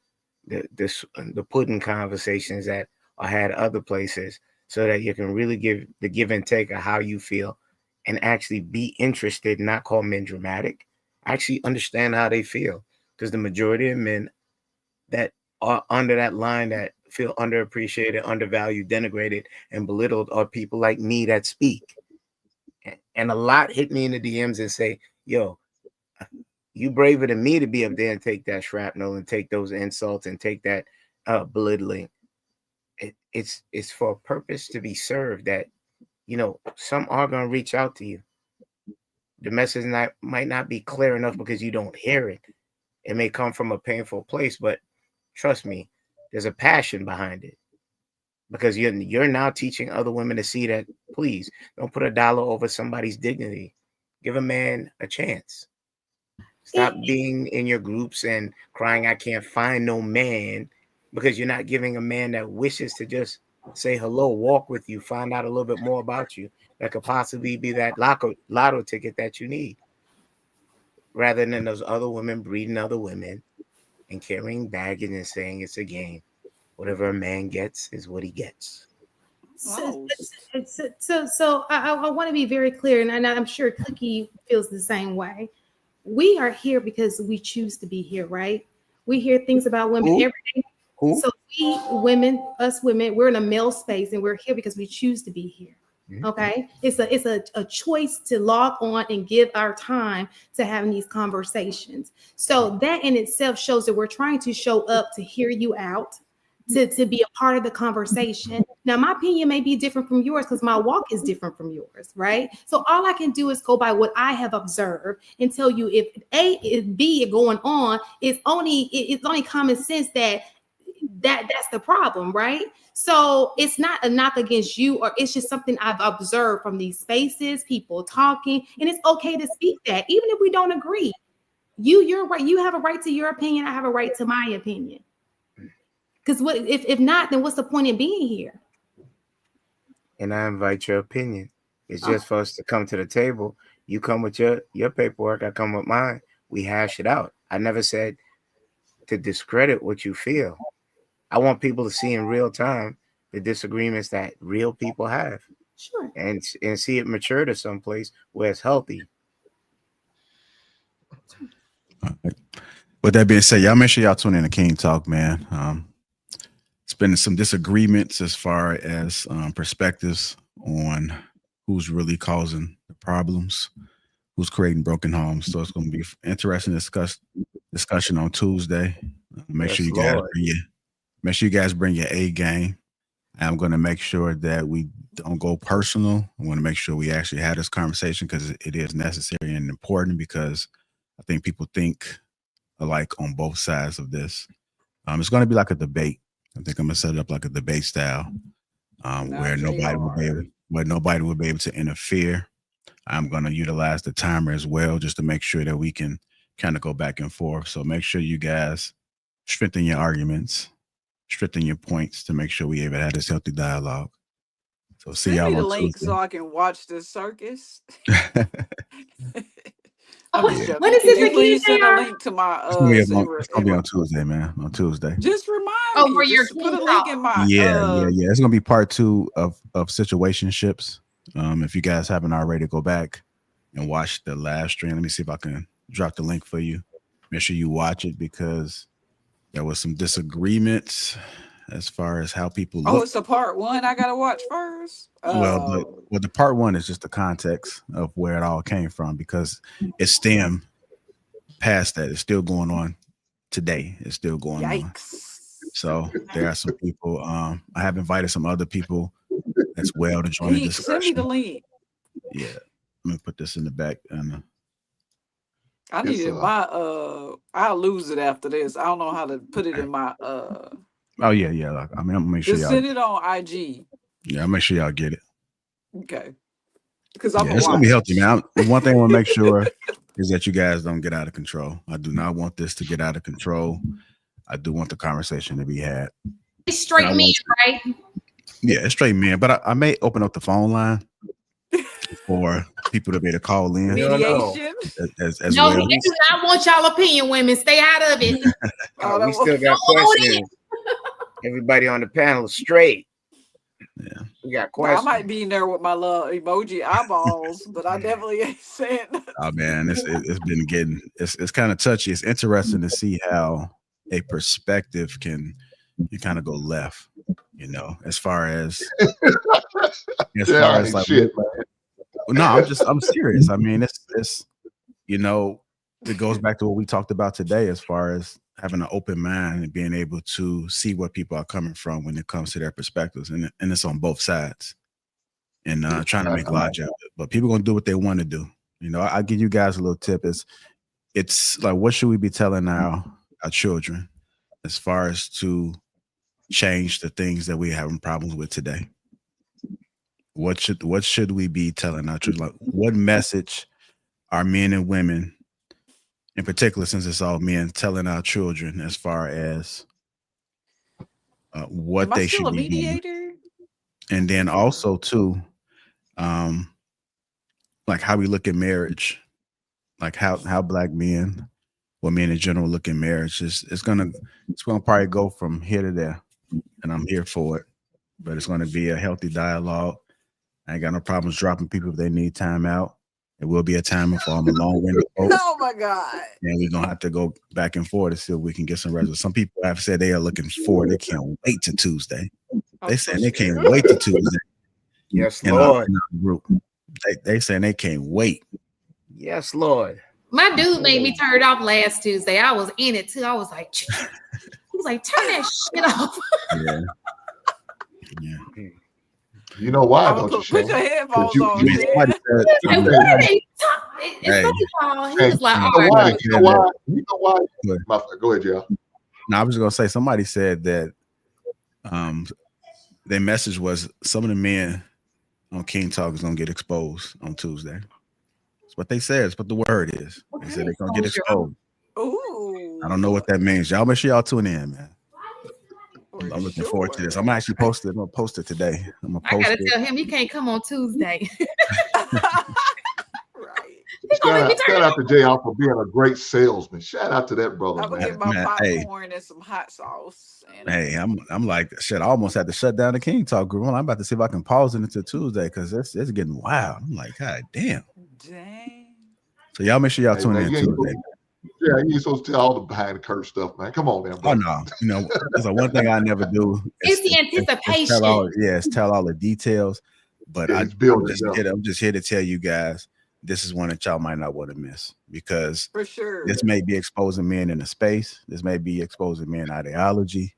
pudding conversations that are had other places, so that you can really give the give and take of how you feel and actually be interested, not call men dramatic, actually understand how they feel. Because the majority of men that are under that line that feel underappreciated, undervalued, denigrated, and belittled are people like me that speak. And a lot hit me in the DMs and say, yo, you braver than me to be up there and take that shrapnel and take those insults and take that belittling. It's for a purpose to be served, that, you know, some are going to reach out to you. The message might not be clear enough because you don't hear it. It may come from a painful place, but trust me, there's a passion behind it, because you're now teaching other women to see that, please don't put a dollar over somebody's dignity. Give a man a chance. Stop being in your groups and crying, I can't find no man, because you're not giving a man that wishes to just say hello, walk with you, find out a little bit more about you. That could possibly be that lotto ticket that you need, rather than those other women breeding other women and carrying baggage and saying it's a game. Whatever a man gets is what he gets. So I want to be very clear, and I'm sure Cookie feels the same way. We are here because we choose to be here, right? We hear things about women every day. So us women, we're in a male space, and we're here because we choose to be here. Okay, it's a choice to log on and give our time to having these conversations. So that in itself shows that we're trying to show up to hear you out, to be a part of the conversation. Now, my opinion may be different from yours because my walk is different from yours, right? So all I can do is go by what I have observed and tell you, if A is B going on, it's only common sense that's the problem, right? So it's not a knock against you, or it's just something I've observed from these spaces, people talking, and it's okay to speak that, even if we don't agree. You're right. You have a right to your opinion. I have a right to my opinion. Because what if not, then what's the point in being here? And I invite your opinion. It's just for us to come to the table. You come with your paperwork, I come with mine. We hash it out. I never said to discredit what you feel. I want people to see in real time the disagreements that real people have. Sure. And see it mature to someplace where it's healthy. With that being said, y'all make sure y'all tune in to King Talk, man. It's been some disagreements as far as perspectives on who's really causing the problems, who's creating broken homes. So it's going to be interesting discussion on Tuesday. Make sure you guys bring your A game. I'm going to make sure that we don't go personal. I want to make sure we actually have this conversation because it is necessary and important, because I think people think alike on both sides of this. It's going to be like a debate. I think I'm going to set it up like a debate style where nobody will be able to interfere. I'm going to utilize the timer as well, just to make sure that we can kind of go back and forth. So make sure you guys strengthen your arguments, strengthen your points to make sure we able to have this healthy dialogue. So see y'all Send me the on link Tuesday. so I can watch the circus. When is this again? Please send a link to my it's gonna be on Tuesday, man. On Tuesday. Just remind me. Where you're Put a link in my Yeah. It's gonna be part 2 of situationships. If you guys haven't already, go back and watch the live stream. Let me see if I can drop the link for you. Make sure you watch it, because there was some disagreements as far as how people look. It's the part 1 I gotta watch first. Well, the part 1 is just the context of where it all came from, because it stemmed past that. It's still going on today. It's still going on. So there are some people. I have invited some other people as well to join the discussion. Send me the link. Yeah, let me put this in the back. I need it. I'll lose it after this. I don't know how to put it in my. Oh yeah. I mean, I'm gonna make sure just send it on IG. Yeah, I'll make sure y'all get it. Okay. Because it's gonna be healthy, man. One thing I want to make sure is that you guys don't get out of control. I do not want this to get out of control. I do want the conversation to be had. It's straight men, right? Yeah, it's straight men. But I may open up the phone line for people to be able to call in. Mediation. As no, well. we do not want y'all opinion, women. Stay out of it. We still got questions. Everybody on the panel straight. Yeah. We got I questions. might be in there with my little emoji eyeballs, but I definitely ain't saying nothing. Oh man, it's been getting it's kind of touchy. It's interesting to see how a perspective can kind of go left, you know, as far as like shit, man. no, I'm serious. I mean, it's you know, it goes back to what we talked about today as far as having an open mind and being able to see where people are coming from when it comes to their perspectives, and it's on both sides, and trying to make logic out of it. But people gonna do what they want to do. You know, I'll give you guys a little tip. It's like, what should we be telling our children as far as to change the things that we're having problems with today? What should we be telling our children? Like, what message are men and women, in particular, since it's all men, telling our children as far as what Am I they still should a be doing? mediator? And then also too, like how we look at marriage, like how Black men, or men in general, look at marriage. It's gonna probably go from here to there, and I'm here for it. But it's gonna be a healthy dialogue. I ain't got no problems dropping people if they need time out. It will be a time for them long-winded folks. Oh my God. And we're gonna have to go back and forth to see if we can get some resolution. Some people have said they are looking forward. They can't wait to Tuesday. They saying they can't wait to Tuesday. Yes, Lord. In our group. They saying they can't wait. Yes, Lord. My dude made me turn it off last Tuesday. I was in it too. I was like, he was like, turn that shit off. Yeah. Yeah. You know why, don't you? Put your headphones on. He was like, all right. You know why? Go ahead, Jeff. No, I was gonna say, somebody said that their message was some of the men on King Talk is gonna get exposed on Tuesday. That's what they said. It's what the word is. They said they're gonna get exposed. Ooh. I don't know what that means. Y'all make sure y'all tune in, man. I'm looking forward to this. I'm actually posted. I'm gonna post it today. I'm gonna post I gotta it. tell him he can't come on Tuesday. Shout out to JR for being a great salesman. Shout out to that brother. I'm gonna get my popcorn and some hot sauce. Hey, I'm like, shit, I almost had to shut down the King Talk group. I'm about to see if I can pause it until Tuesday because it's getting wild. I'm like, God damn. Dang. So y'all make sure y'all tune in Tuesday. Yeah, you ain't supposed to tell all the behind the curve stuff, man. Come on, man. Oh no, you know, there's one thing I never do. It's the anticipation. Tell all the details. But I'm just here to tell you guys, this is one that y'all might not want to miss, because for sure this may be exposing men in a space. This may be exposing men ideology.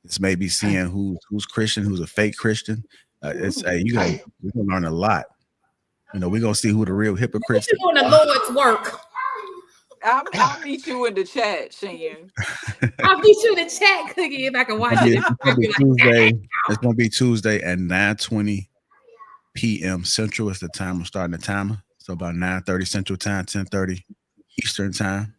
This may be seeing who's Christian, who's a fake Christian. We're gonna learn a lot. You know, we're gonna see who the real hypocrites are. Doing the Lord's work. I'll meet you in the chat, Shan. I'll meet you in the chat, Cookie, if I can watch it. It's gonna be Tuesday at 9:20 p.m. Central. Is the time we're starting the timer. So about 9:30 Central Time, 10:30 Eastern Time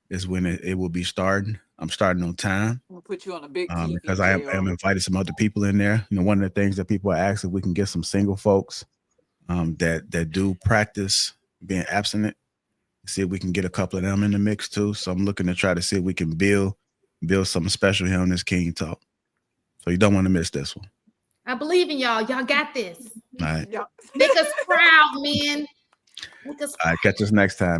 is when it will be starting. I'm starting on time. We'll put you on a big TV because I am invited some other people in there. You know, one of the things that people are asking, if we can get some single folks that do practice being abstinent. See if we can get a couple of them in the mix too. So I'm looking to try to see if we can build something special here on this King Talk. So you don't want to miss this one. I believe in y'all. Y'all got this. All right. Make us proud, men. All right. Catch us next time.